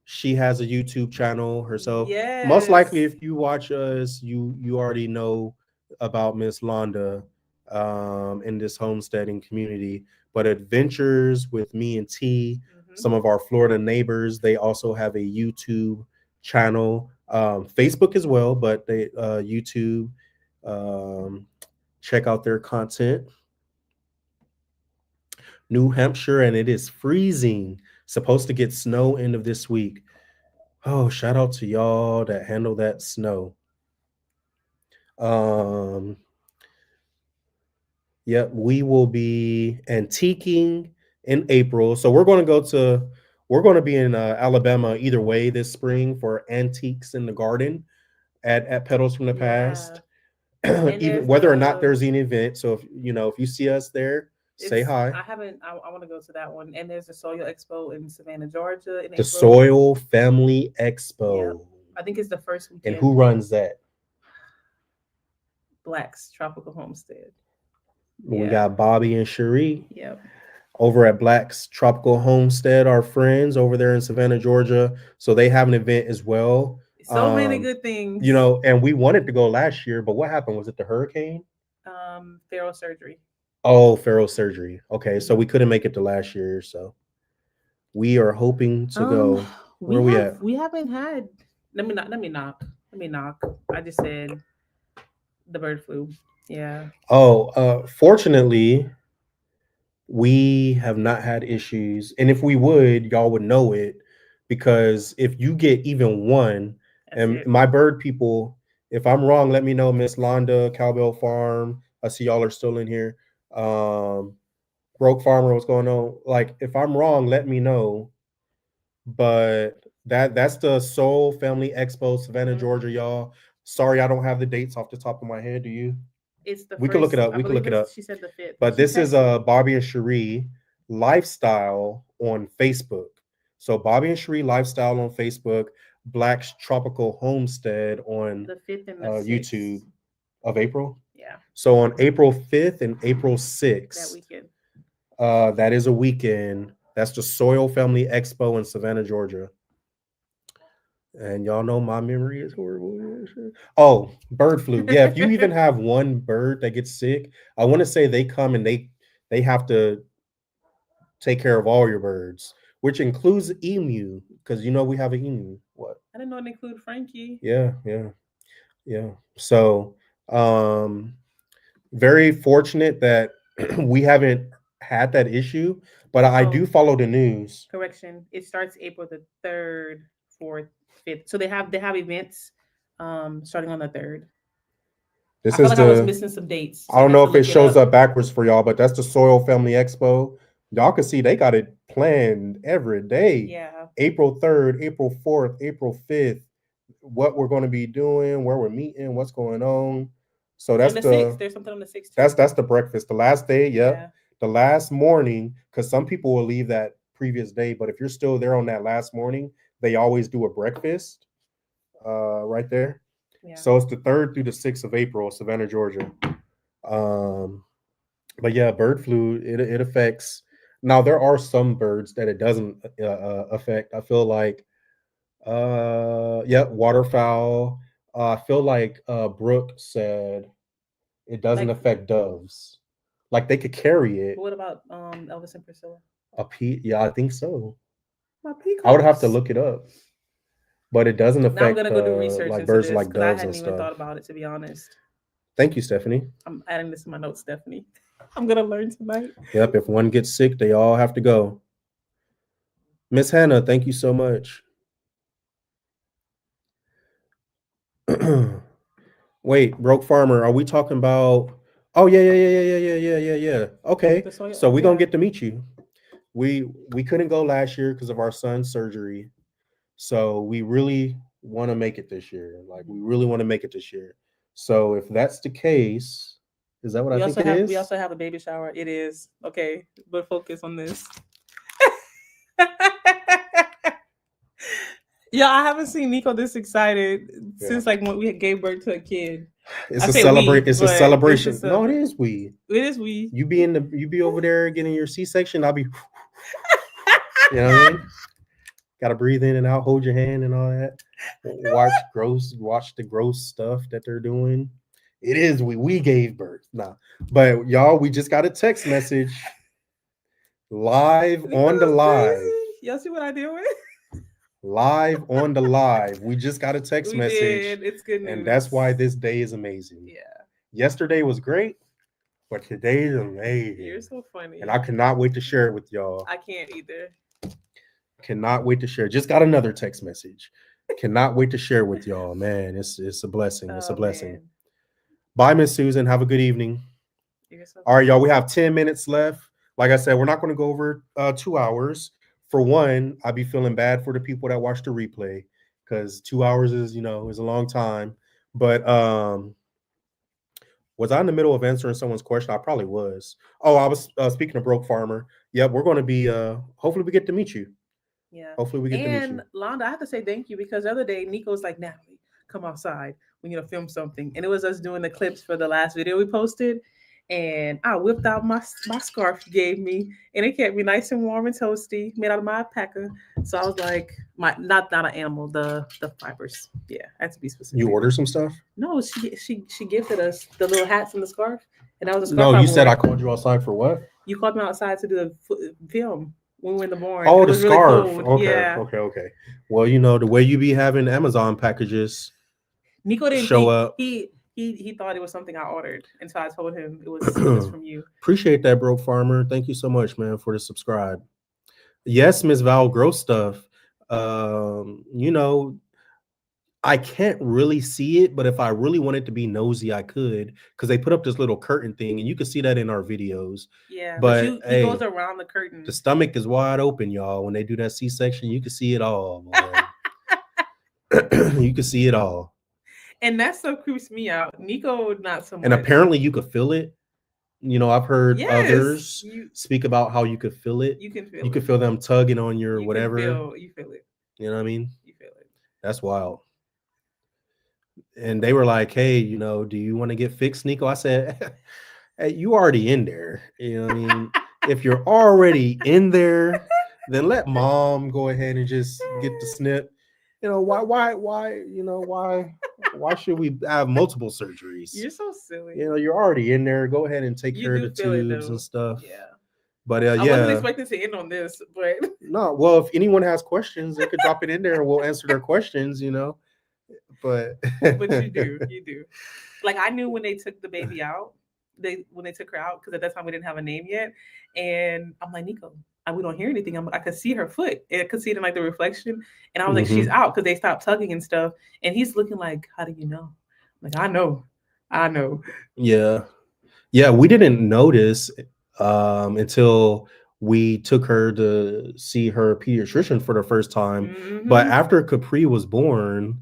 she has a YouTube channel herself. Yes. Most likely, if you watch us, you already know about Miss Londa in this homesteading community. But Adventures with Me and T, some of our Florida neighbors, they also have a YouTube channel, Facebook as well, but they YouTube. Check out their content. New Hampshire, and it is freezing. Supposed to get snow end of this week. Oh, shout out to y'all that handle that snow. Yep, we will be antiquing in April. So we're going to be in Alabama either way this spring for antiques in the garden at Petals from the Past. Even whether or not there's an event. So if you see us there, say hi. I want to go to that one. And there's the Soil Expo in Savannah, Georgia. In the April. Soil Family Expo. Yep. I think it's the first weekend. And who runs that? Black's Tropical Homestead. We got Bobby and Cherie. Yep. Over at Black's Tropical Homestead, our friends over there in Savannah, Georgia. So they have an event as well. So many good things. And we wanted to go last year, but what happened? Was it the hurricane? Pharaoh surgery. Oh, Pharaoh surgery. Okay, so we couldn't make it to last year. So we are hoping to go. Where we at? We haven't had. Let me knock. I just said the bird flu. Yeah. Oh, fortunately, we have not had issues. And if we would, y'all would know it, because if you get even one, my bird people, if I'm wrong, let me know. Miss Londa, Cowbell Farm, I see y'all are still in here. Broke Farmer, what's going on? Like, if I'm wrong, let me know. But that's the Soul Family Expo, Savannah, Georgia, y'all. Sorry, I don't have the dates off the top of my head. Do you? We can look it up. We can look it up. She said the 5th. But this is Bobby and Cherie Lifestyle on Facebook. So Bobby and Cherie Lifestyle on Facebook, Black's Tropical Homestead on the 5th and the YouTube of April. Yeah. So on April 5th and April 6th. That weekend. That is a weekend. That's the Soil Family Expo in Savannah, Georgia. And y'all know my memory is horrible. Oh, bird flu. Yeah, if you even have one bird that gets sick, I want to say they come and they have to take care of all your birds, which includes emu, because we have an emu. What? I didn't know it included Frankie. Yeah. So, very fortunate that we haven't had that issue, but I do follow the news. Correction. It starts April the 3rd, 4th, 5th. So they have events starting on the 3rd. This I feel like I was missing some dates. So I don't know if it shows up backwards for y'all, but that's the Soil Family Expo. Y'all can see they got it planned every day. Yeah. April 3rd, April 4th, April 5th, what we're going to be doing, where we're meeting, what's going on. So that's the 6th. There's something on the 6th. That's the breakfast. The last day, yeah. The last morning, because some people will leave that previous day, but if you're still there on that last morning, they always do a breakfast right there. Yeah. So it's the 3rd through the 6th of April, Savannah, Georgia. But yeah, bird flu, it affects. Now, there are some birds that it doesn't affect. I feel like, waterfowl. I feel like Brooke said it doesn't affect doves. Like, they could carry it. What about Elvis and Priscilla? Yeah, I think so. My peacocks. I would have to look it up, but it doesn't affect. Now I'm gonna go do research like into birds this, like doves I and hadn't stuff. even thought about it, to be honest. Thank you, Stephanie. I'm adding this to my notes, Stephanie. I'm gonna learn tonight. Yep. If one gets sick, they all have to go. Miss Hannah, thank you so much. Wait, Broke Farmer, are we talking about? Oh yeah. Okay, so we're gonna get to meet you. We couldn't go last year because of our son's surgery, so we really want to make it this year. Like, we really want to make it this year. So if that's the case, is that what I think it is? We also have a baby shower. It is. Okay, but focus on this. Yeah, I haven't seen Nico this excited since like when we gave birth to a kid. It's a celebration. No, it is we. It is we. You be over there getting your C-section. I'll be. You know what I mean? Got to breathe in and out, hold your hand and all that. Watch the gross stuff that they're doing. It is. We gave birth. Nah. But y'all, we just got a text message live on the live. Y'all see what I deal with? Live on the live. We just got a text We message. did. It's good news. And that's why this day is amazing. Yeah. Yesterday was great, but today is amazing. You're so funny. And I cannot wait to share it with y'all. I can't either. Cannot wait to share. Just got another text message. Cannot wait to share with y'all. Man, it's a blessing. It's a blessing. Man. Bye, Miss Susan. Have a good evening. All right, y'all. We have 10 minutes left. Like I said, we're not going to go over 2 hours. For one, I'd be feeling bad for the people that watch the replay because 2 hours is, is a long time. But was I in the middle of answering someone's question? I probably was. Oh, I was speaking of Broke Farmer. Yep, we're going to be, hopefully we get to meet you. Yeah. Hopefully we get to meet you. And Londa, I have to say thank you because the other day, Nico was like, Natalie, come outside. We need to film something. And it was us doing the clips for the last video we posted. And I whipped out my scarf you gave me, and it kept me nice and warm and toasty, made out of my alpaca. So I was like, not an animal, the fibers. Yeah, I had to be specific. You ordered some stuff? No, she gifted us the little hats and the scarf, and that was a scarf. No, you said I wore. called you outside for what? You called me outside to do the film when we were in the barn. Oh, the scarf. Really okay, yeah. Okay. Well, the way you be having Amazon packages. Nico didn't show up. He thought it was something I ordered, and so I told him it was from you. Appreciate that, Broke Farmer. Thank you so much, man, for the subscribe. Yes, Miss Val, gross stuff. I can't really see it, but if I really wanted to be nosy, I could, because they put up this little curtain thing, and you can see that in our videos. Yeah, but he goes around the curtain. The stomach is wide open, y'all. When they do that C-section, you can see it all. You can see it all. And that stuff creeps me out. Nico, not so much. And apparently you could feel it. I've heard others speak about how you could feel it. You can feel it. You could feel them tugging on your whatever. You feel it. You know what I mean? You feel it. That's wild. And they were like, hey, do you want to get fixed, Nico? I said, hey, you already in there. You know what I mean? If you're already in there, then let mom go ahead and just get the snip. Why should we have multiple surgeries? You're so silly. You're already in there. Go ahead and take care of the tubes and stuff. Yeah. But I wasn't expecting to end on this, but no. Well, if anyone has questions, they could drop it in there and we'll answer their questions. But you do. Like I knew when they took the baby out, when they took her out, because at that time we didn't have a name yet, and I'm like, Nico, we don't hear anything. I could see her foot. And I could see it in like the reflection. And I was like, she's out, because they stopped tugging and stuff. And he's looking like, how do you know? I'm like, I know. Yeah. Yeah. We didn't notice until we took her to see her pediatrician for the first time. Mm-hmm. But after Capri was born,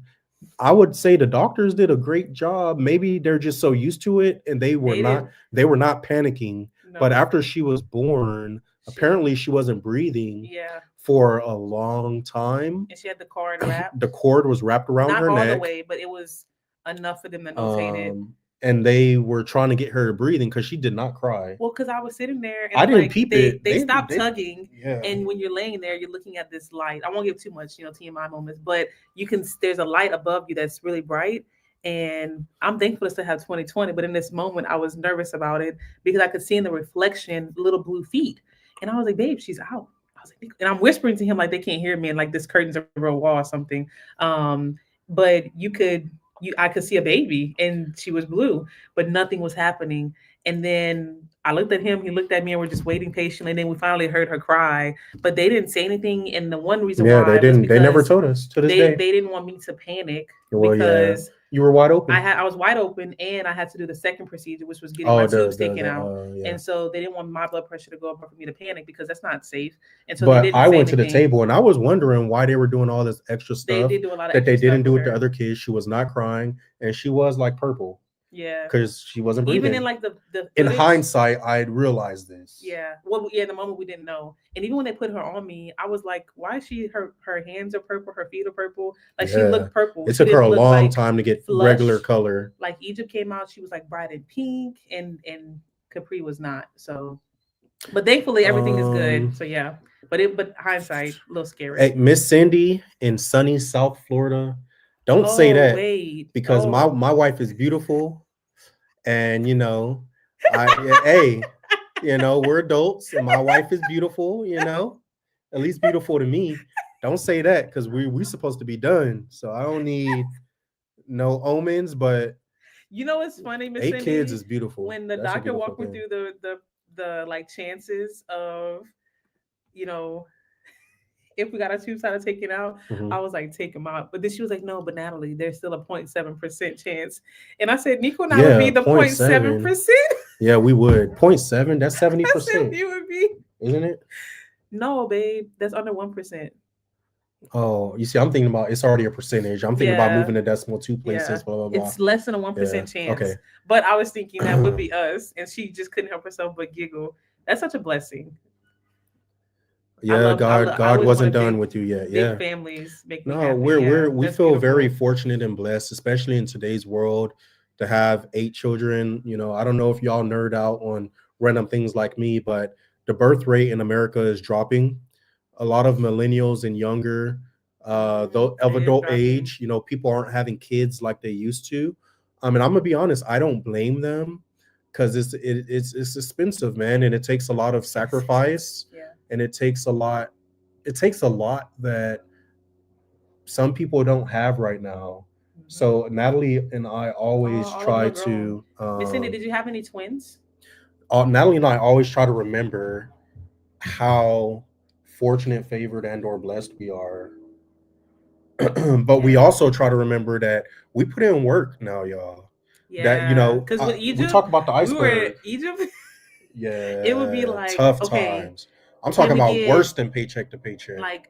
I would say the doctors did a great job. Maybe they're just so used to it and they were not panicking. No. But after she was born, apparently she wasn't breathing for a long time. And she had the cord wrapped. The cord was wrapped around her neck. Not all the way, but it was enough for them to notate it. And they were trying to get her breathing because she did not cry. Well, because I was sitting there and I didn't peep it. They stopped tugging. Yeah. And when you're laying there, you're looking at this light. I won't give too much, TMI moments, but there's a light above you that's really bright. And I'm thankful to still have 2020. But in this moment, I was nervous about it because I could see in the reflection little blue feet. And I was like, babe, she's out. I was like, and I'm whispering to him like they can't hear me and like this curtain's a real wall or something. But I could see a baby and she was blue, but nothing was happening. And then I looked at him, he looked at me, and we're just waiting patiently. And then we finally heard her cry, but they didn't say anything. And the one reason why they didn't, they never told us to this day. They didn't want me to panic because you were wide open. I was wide open, and I had to do the second procedure, which was getting my tubes taken out. And so they didn't want my blood pressure to go up for me to panic because that's not safe. And so but I went to the table and I was wondering why they were doing all this extra stuff. They did do a lot of that they didn't do with the other kids. She was not crying, and she was like purple. Yeah, because she wasn't breathing. Even in like the in hindsight, I'd realized this. Yeah, well, yeah, in the moment we didn't know, and even when they put her on me, I was like, "Why is she? Her hands are purple, her feet are purple. Like she looked purple." It took her a long time to get regular color. Like Egypt came out, she was like bright and pink, and Capri was not. So, but thankfully everything is good. So yeah, but hindsight, a little scary. Hey, Miss Cindy in sunny South Florida. Don't say that because my wife is beautiful. And hey, we're adults, and my wife is beautiful. At least beautiful to me. Don't say that, because we supposed to be done. So I don't need no omens, but You know what's funny, Miss 8 kids Cindy? is beautiful. When the That's a doctor beautiful walked me thing. through the like chances of, you know, if we got our tubes out of taken out, Mhm. I was like, take them out. But then she was like, no, but Natalie, there's still a 0.7% chance. And I said, Nico and I would be the 0.7%. 0.7. Yeah, we would. 0.7, that's I said 70%, we would be. isn't it? No, babe, that's under 1%. Oh, you see, I'm thinking about it's already a percentage. I'm thinking about Yeah. moving the decimal 2 places, Yeah, blah, blah, blah. it's less than a 1% Yeah, chance. okay. But I was thinking that would be us, and she just couldn't help herself but giggle. That's such a blessing. Yeah, I God always wasn't wanted done with you yet. big Yeah. families make me No, happy. we That's feel very beautiful. fortunate and blessed, especially in today's world, to have 8 children. I don't know if y'all nerd out on random things like me, but the birth rate in America is dropping. A lot of millennials and younger, though of It is adult dropping. age, people aren't having kids like they used to. I mean, I'm gonna be honest, I don't blame them, because it's expensive, man, and it takes a lot of sacrifice, Yeah. and it takes a lot. It takes a lot that some people don't have right now. So Natalie and I always All of them try are grown. to Miss Cindy, did you have any twins? Natalie and I always try to remember how fortunate, favored, and or blessed we are. But we also try to remember that we put in work now, y'all. That Yeah, because with we Egypt, talk about the we were iceberg. Egypt. Yeah, It would be like, tough okay, times. I'm can talking we about get worse than paycheck to paycheck. like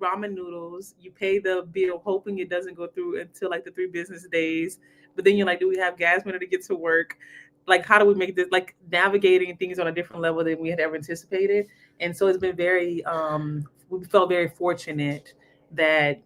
ramen noodles? You pay the bill, hoping it doesn't go through until like the 3 business days. But then you're like, do we have gas money to get to work? Like, how do we make this, like, navigating things on a different level than we had ever anticipated? And so it's been very, we felt very fortunate that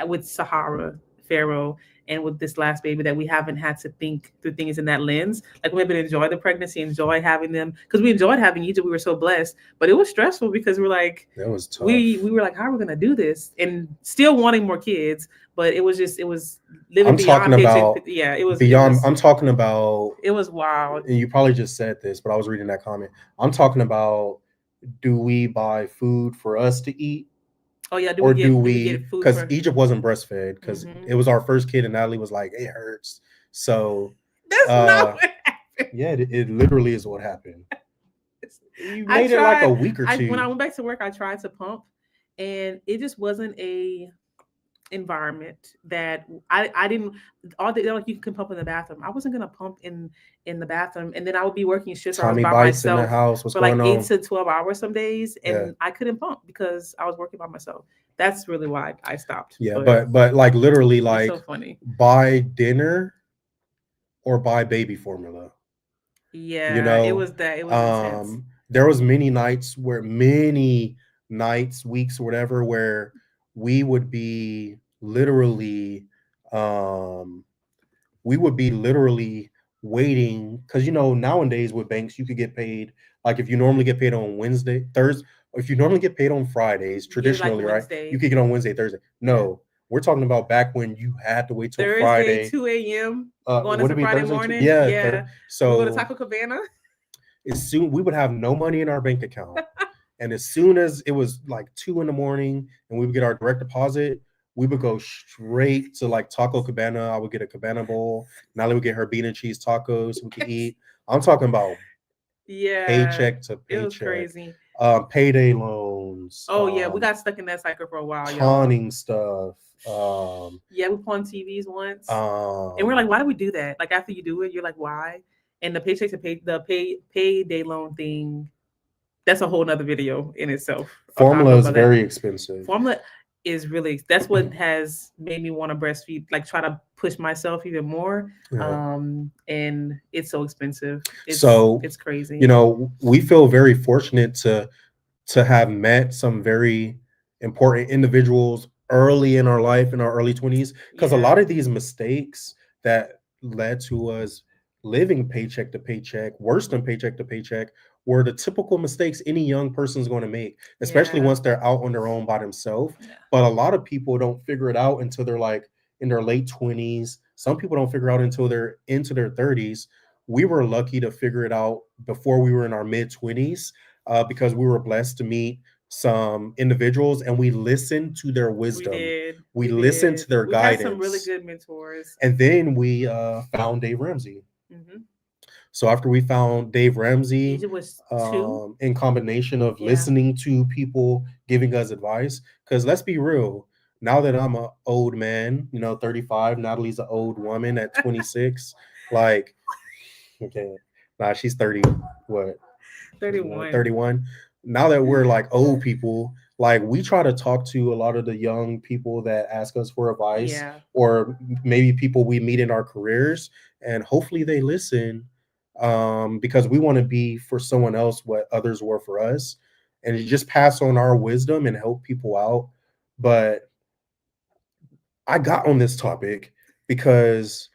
with Sahara, Pharaoh, and with this last baby, that we haven't had to think through things in that lens. Like, we've been enjoy the pregnancy, enjoy having them, because we enjoyed having Egypt. We were so blessed, but it was stressful because we're like, that was tough. we were like, how are we gonna do this? And still wanting more kids, but it was living I'm beyond talking about yeah, it was beyond. I'm talking about. it was wild. And you probably just said this, but I was reading that comment. I'm talking about, do we buy food for us to eat? Oh yeah, do we get food? Because Egypt wasn't breastfed, because it was our first kid, and Natalie was like, it hurts. So that's not what happened. Yeah, it literally is what happened. You I made it like tried- a week or two. When I went back to work, I tried to pump, and it just wasn't a environment that I didn't. All they're like, you can pump in the bathroom. I wasn't gonna pump in the bathroom, and then I would be working shifts where I was Tommy by bites in the myself house. What's for like going 8 to 12 hours some days, and Yeah. I couldn't pump because I was working by myself. That's really why I stopped. Yeah, but like literally, it's like so funny. buy dinner or buy baby formula. Yeah, it was that. It was intense. There was many nights, weeks, or whatever, where we would be literally, waiting, because nowadays with banks you could get paid, like if you normally get paid on Wednesday, Thursday, if you normally get paid on Fridays, traditionally, right? You could get on Wednesday, Thursday. No, we're talking about back when you had to wait till Thursday, Friday, 2 a.m. Going would into it be Friday Thursday? morning. Yeah. So we go to Taco Cabana. as soon we would have no money in our bank account, and as soon as it was like 2 a.m. and we would get our direct deposit, we would go straight to like Taco Cabana. I would get a Cabana bowl. Natalie would get her bean and cheese tacos we could eat. I'm talking about paycheck to paycheck. It was crazy. Payday loans. Oh yeah, we got stuck in that cycle for a while, pawning stuff. Yeah, we pawned TVs once, and we're like, why do we do that? Like, after you do it, you're like, why? And the paycheck to payday loan thing, that's a whole nother video in itself. Formula is very expensive. Formula is really, that's what has made me want to breastfeed, like try to push myself even more. Yeah. And it's so expensive. It's crazy. We feel very fortunate to have met some very important individuals early in our life, in our early 20s, because a lot of these mistakes that led to us living paycheck to paycheck, worse than paycheck to paycheck, were the typical mistakes any young person is going to make, especially once they're out on their own by themselves. But a lot of people don't figure it out until they're like in their late 20s. Some people don't figure out until they're into their 30s, we were lucky to figure it out before we were in our mid-20s, because we were blessed to meet some individuals and we listened to their We wisdom. did. We listened to their We've had some really guidance. good mentors. And then we found Dave Ramsey. Mm-hmm. So after we found Dave Ramsey, It was 2. in combination of Yeah. listening to people giving us advice, because let's be real, now that I'm an old man, 35, Natalie's an old woman at 26, like, okay, nah, she's 30, what, 31. 31. Now that we're like old people, like we try to talk to a lot of the young people that ask us for advice, Yeah. or maybe people we meet in our careers, and hopefully they listen, because we want to be for someone else what others were for us, and just pass on our wisdom and help people out. But I got on this topic because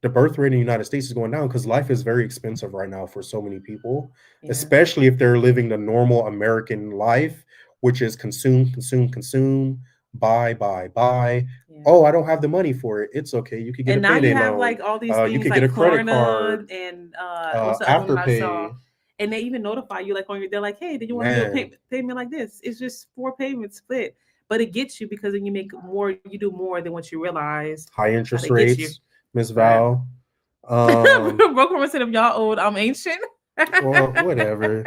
the birth rate in the United States is going down, because life is very expensive right now for so many people, Yeah. especially if they're living the normal American life, which is consume, consume, consume, buy, buy, buy. Yeah. Oh, I don't have the money for it. It's okay. You could get And a now payday you have loan. like all these You things could like get a credit Klarna card, and what's the other one I saw? Afterpay. And they even notify you like on your. They're like, hey, did you want to do a Man, payment like this? It's just 4 payments split, but it gets you because then you make more. You do more than what you realize. high interest How they get you. rates, Miss Right. Val. Broke woman said, "If y'all old, I'm ancient." Well, whatever.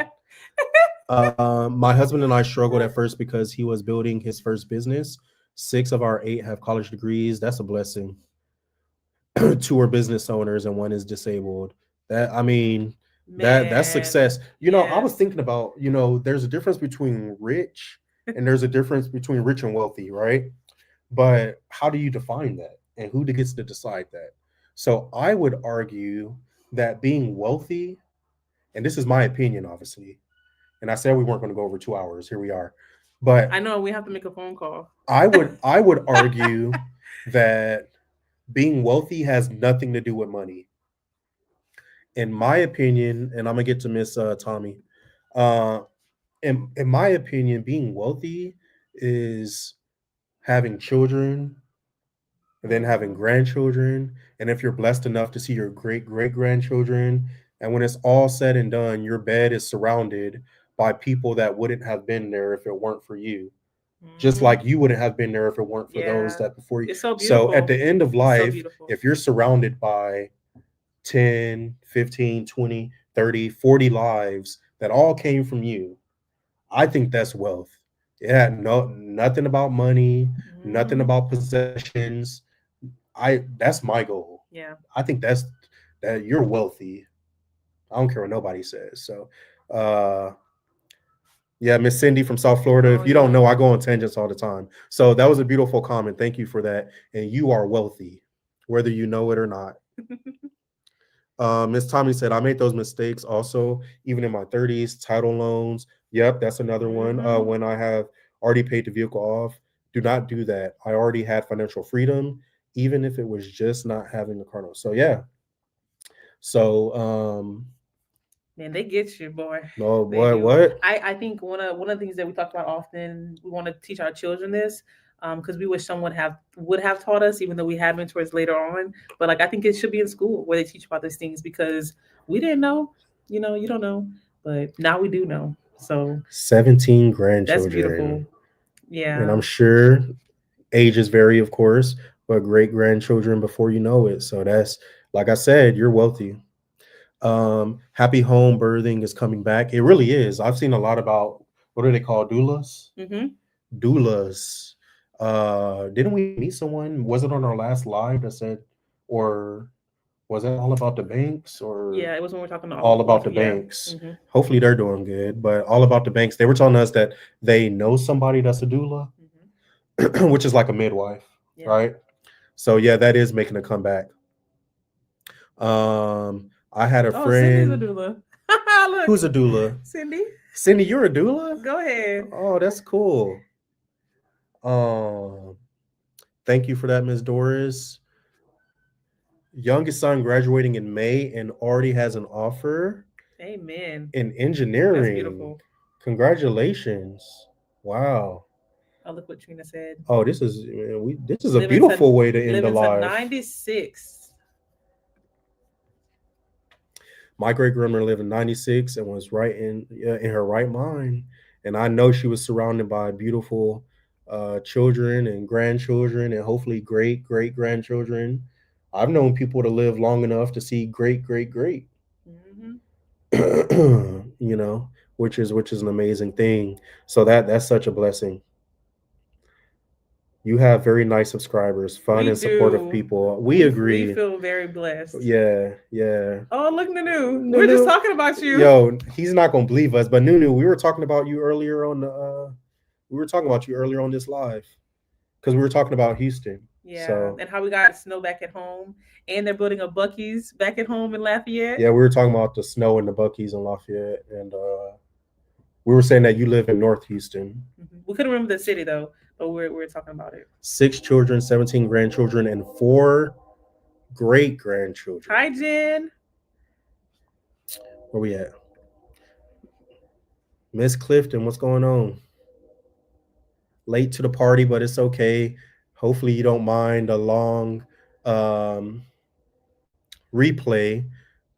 My husband and I struggled at first because he was building his first business. 6 of our 8 have college degrees. That's a blessing. 2 are business owners and 1 is disabled. That, I mean, that's Man, success. I was yes. thinking about, there's a difference between rich and there's a difference between rich and wealthy, right? But how do you define that? And who gets to decide that? So I would argue that being wealthy, and this is my opinion, obviously, and I said we weren't going to go over 2 hours. Here we are. But I know we have to make a phone call. I would argue that being wealthy has nothing to do with money. In my opinion, and I'm gonna get to Miss Tommy. Uh, in my opinion, being wealthy is having children, and then having grandchildren, and if you're blessed enough to see your great great grandchildren, and when it's all said and done, your bed is surrounded by people that wouldn't have been there if it weren't for you. Just like you wouldn't have been there if it weren't for those that before you. It's so So at beautiful. the end of It's so life, beautiful. if you're surrounded by 10, 15, 20, 30, 40 lives that all came from you, I think that's wealth. It had nothing about money, nothing about possessions. That's my goal. Yeah. I think that you're wealthy. I don't care what nobody says. So yeah, Miss Cindy from South Florida. If you don't know, I go on tangents all the time. So that was a beautiful comment. Thank you for that. And you are wealthy, whether you know it or not. Miss Tommy said, I made those mistakes also, even in my 30s, title loans. Yep, that's another one. When I have already paid the vehicle off, do not do that. I already had financial freedom, even if it was just not having the car note. So yeah. So man, they get you, boy. No, boy, what? I think one of the things that we talk about often, we want to teach our children this, because we wish someone would have taught us, even though we had mentors later on. But like I think it should be in school where they teach about these things, because we didn't know. You don't know, but now we do know. So 17 grandchildren. That's beautiful. Yeah. And I'm sure ages vary, of course, but great grandchildren before you know it. So that's, like I said, you're wealthy. Happy home birthing is coming back. It really is. I've seen a lot about, what are they called? Doulas? Doulas. Didn't we meet someone? Was it on our last live that said, or was it all about the banks? Or yeah, it was when we were talking all about the banks. Hopefully they're doing good, but all about the banks. They were telling us that they know somebody that's a doula, which is like a midwife, right? So yeah, that is making a comeback. I had a friend. Cindy's a doula. Look, who's a doula? Cindy. Cindy, you're a doula? Go ahead. Oh, that's cool. Thank you for that, Ms. Doris. Youngest son graduating in May and already has an offer. Amen. In engineering. That's beautiful. Congratulations. Wow. Oh, look what Trina said. Oh, this is a beautiful way to end the live. 96. My great grandmother lived in 96 and was right in her right mind. And I know she was surrounded by beautiful children and grandchildren and hopefully great great grandchildren. I've known people to live long enough to see great great great. You know, which is an amazing thing. So that's such a blessing. You have very nice subscribers, fun and supportive people. We agree. We feel very blessed. Yeah. Oh, look, Nunu. We're just talking about you. Yo, he's not gonna believe us, but Nunu, we were talking about you earlier on this live because we were talking about Houston. Yeah, so, and how we got snow back at home, and they're building a Buc-ee's back at home in Lafayette. Yeah, we were talking about the snow and the Buc-ee's in Lafayette, and we were saying that you live in North Houston. We couldn't remember the city though, but we're talking about it. 6 children, 17 grandchildren, and 4 great grandchildren. Hi, Jen. Where we at? Miss Clifton, what's going on? Late to the party, but it's okay. Hopefully you don't mind a long replay.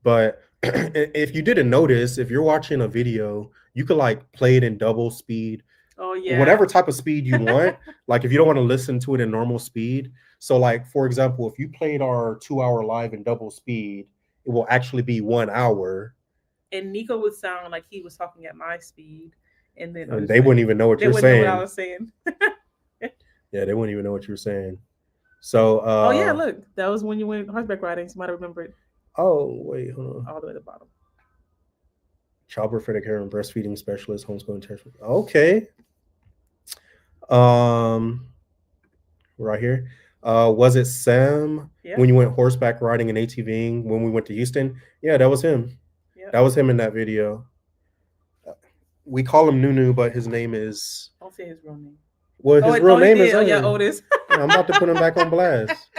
But if you didn't notice, if you're watching a video, you could like play it in double speed. Oh yeah. Whatever type of speed you want. Like if you don't want to listen to it in normal speed. So like, for example, if you played our 2-hour live in double speed, it will actually be 1 hour. And Nico would sound like he was talking at my speed. And then they wouldn't even know what you're saying. They wouldn't know what I was saying. Yeah, they wouldn't even know what you were saying. So oh yeah, look. That was when you went horseback riding. So you might have remembered. Oh, wait, hold on. All the way to the bottom. Childbirth, care and breastfeeding specialist, homeschooling therapist. Okay. Right here. Was it Sam when you went horseback riding and ATVing when we went to Houston? Yeah, that was him. That was him in that video. We call him Nunu, but his name is. Don't say his real name. Well, his real name is. Otis. I'm about to put him back on blast.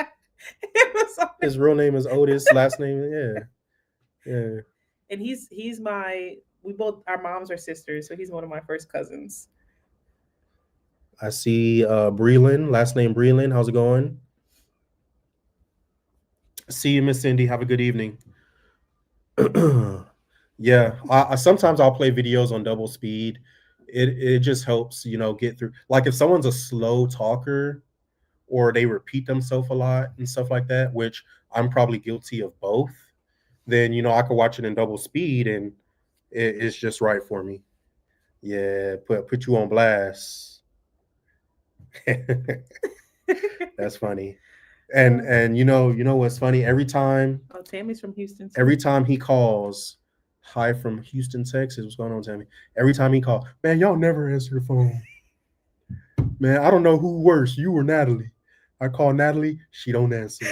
His real name is Otis. Last name, yeah. And he's my. We both, our moms are sisters, so he's one of my first cousins. I see Breland, last name Breland. How's it going? See you, Miss Cindy. Have a good evening. Yeah, I sometimes I'll play videos on double speed. It just helps, get through. Like if someone's a slow talker or they repeat themselves a lot and stuff like that, which I'm probably guilty of both, then, I could watch it in double speed and it's just right for me. Yeah, put you on blast. That's funny. And you know what's funny? Every time Tammy's from Houston too. Every time he calls, hi from Houston, Texas. What's going on, Tammy? Every time he calls, man, y'all never answer the phone. Man, I don't know who worse, you or Natalie. I call Natalie, she don't answer.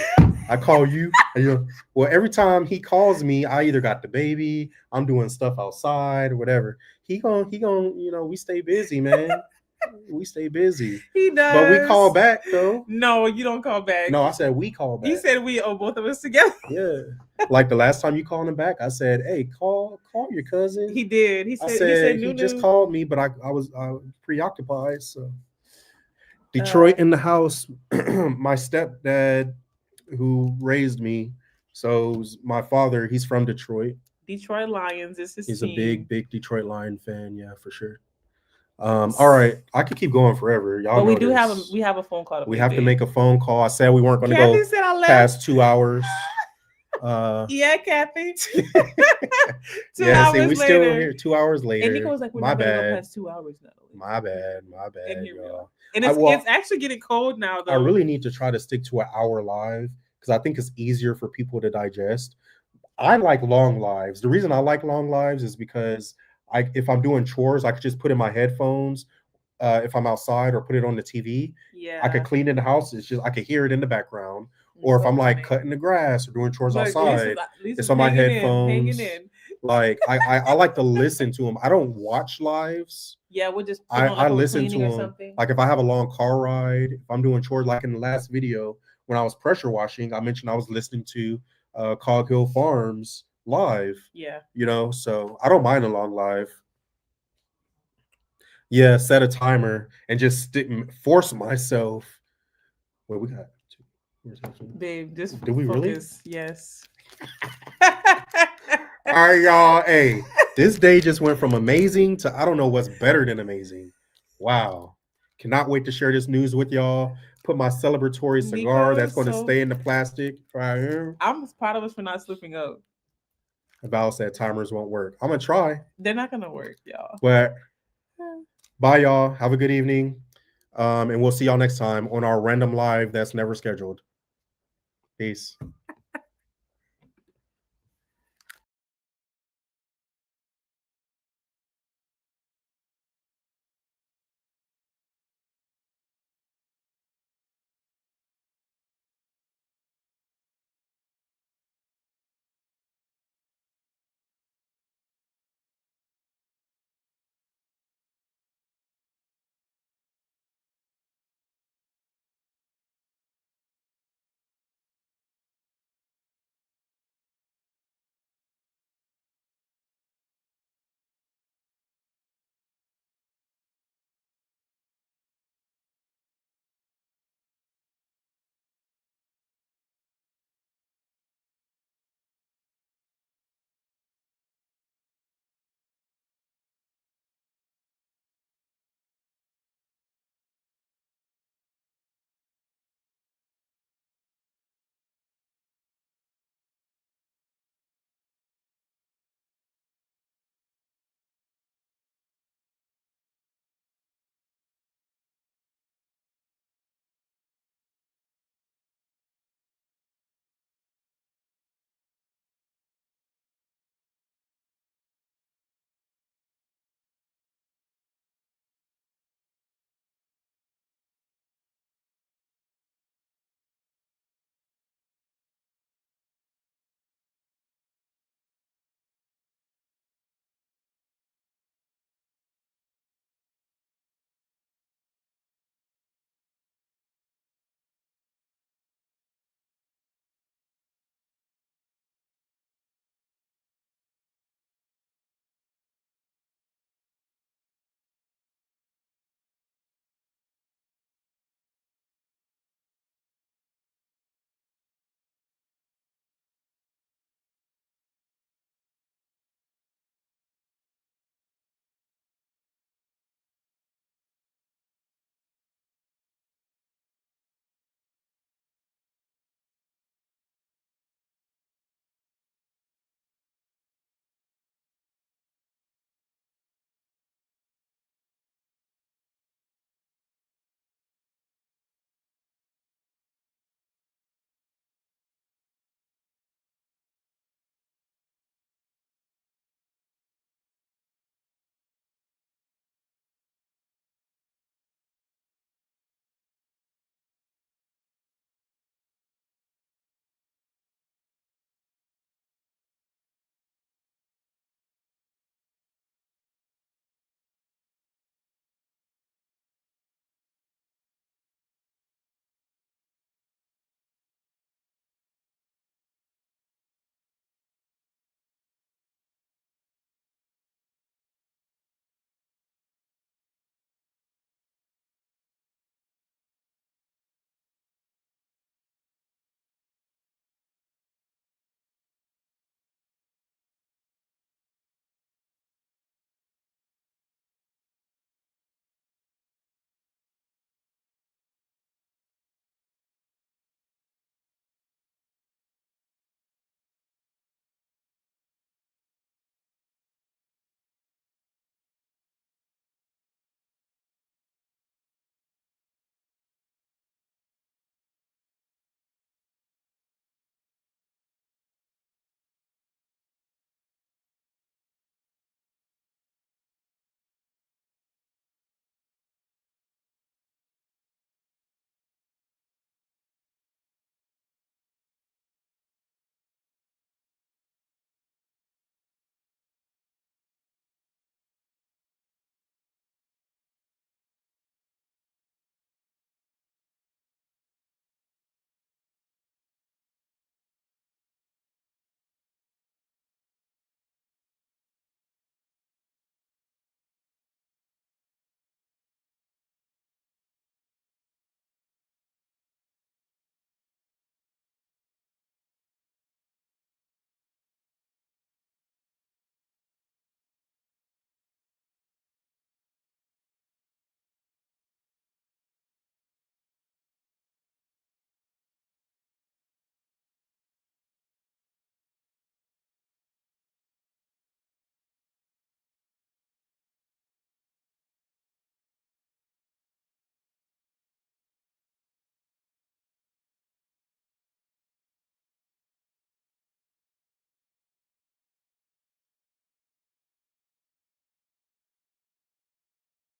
I call you, and well, every time he calls me, I either got the baby, I'm doing stuff outside or whatever. He gon', we stay busy, man. We stay busy. He does. But we call back, though. No, you don't call back. No, I said we call back. You said we owe both of us together. Yeah. Like the last time you called him back, I said, hey, call your cousin. He did. He said he just called me, but I was preoccupied. So Detroit in the house. My stepdad who raised me. So my father, he's from Detroit. Detroit Lions is his He's team. A big Detroit Lion fan. Yeah, for sure. All right, I could keep going forever. Y'all, but we have a phone call. We have to make a phone call. I said we weren't going to go past 2 hours. Yeah, Kathy. 2 hours later. Still here 2 hours later. And Nico was like, we're not going to go past 2 hours now. My bad, y'all. And it's actually getting cold now, though. I really need to try to stick to an hour live because I think it's easier for people to digest. I like long lives. The reason I like long lives is because if I'm doing chores, I could just put in my headphones if I'm outside or put it on the TV. Yeah. I could clean in the house. It's just I could hear it in the background. Or if I'm like cutting the grass or doing chores outside, it's on my headphones. Like I like to listen to them. I don't watch lives. Yeah, we'll just I listen to them. Like if I have a long car ride, if I'm doing chores, like in the last video when I was pressure washing, I mentioned I was listening to Cog Hill Farms live. Yeah. So I don't mind a long live. Yeah, set a timer and just force myself. Wait, we got 2. Babe, just do we focus. Really? Yes. All right, y'all. Hey, this day just went from amazing to I don't know what's better than amazing. Wow. Cannot wait to share this news with y'all. Put my celebratory cigar Nico, that's going to so- stay in the plastic right here. I'm proud of us for not slipping up. Val said timers won't work. I'm going to try. They're not gonna work, y'all. But bye, y'all. Have a good evening. And we'll see y'all next time on our random live that's never scheduled. Peace.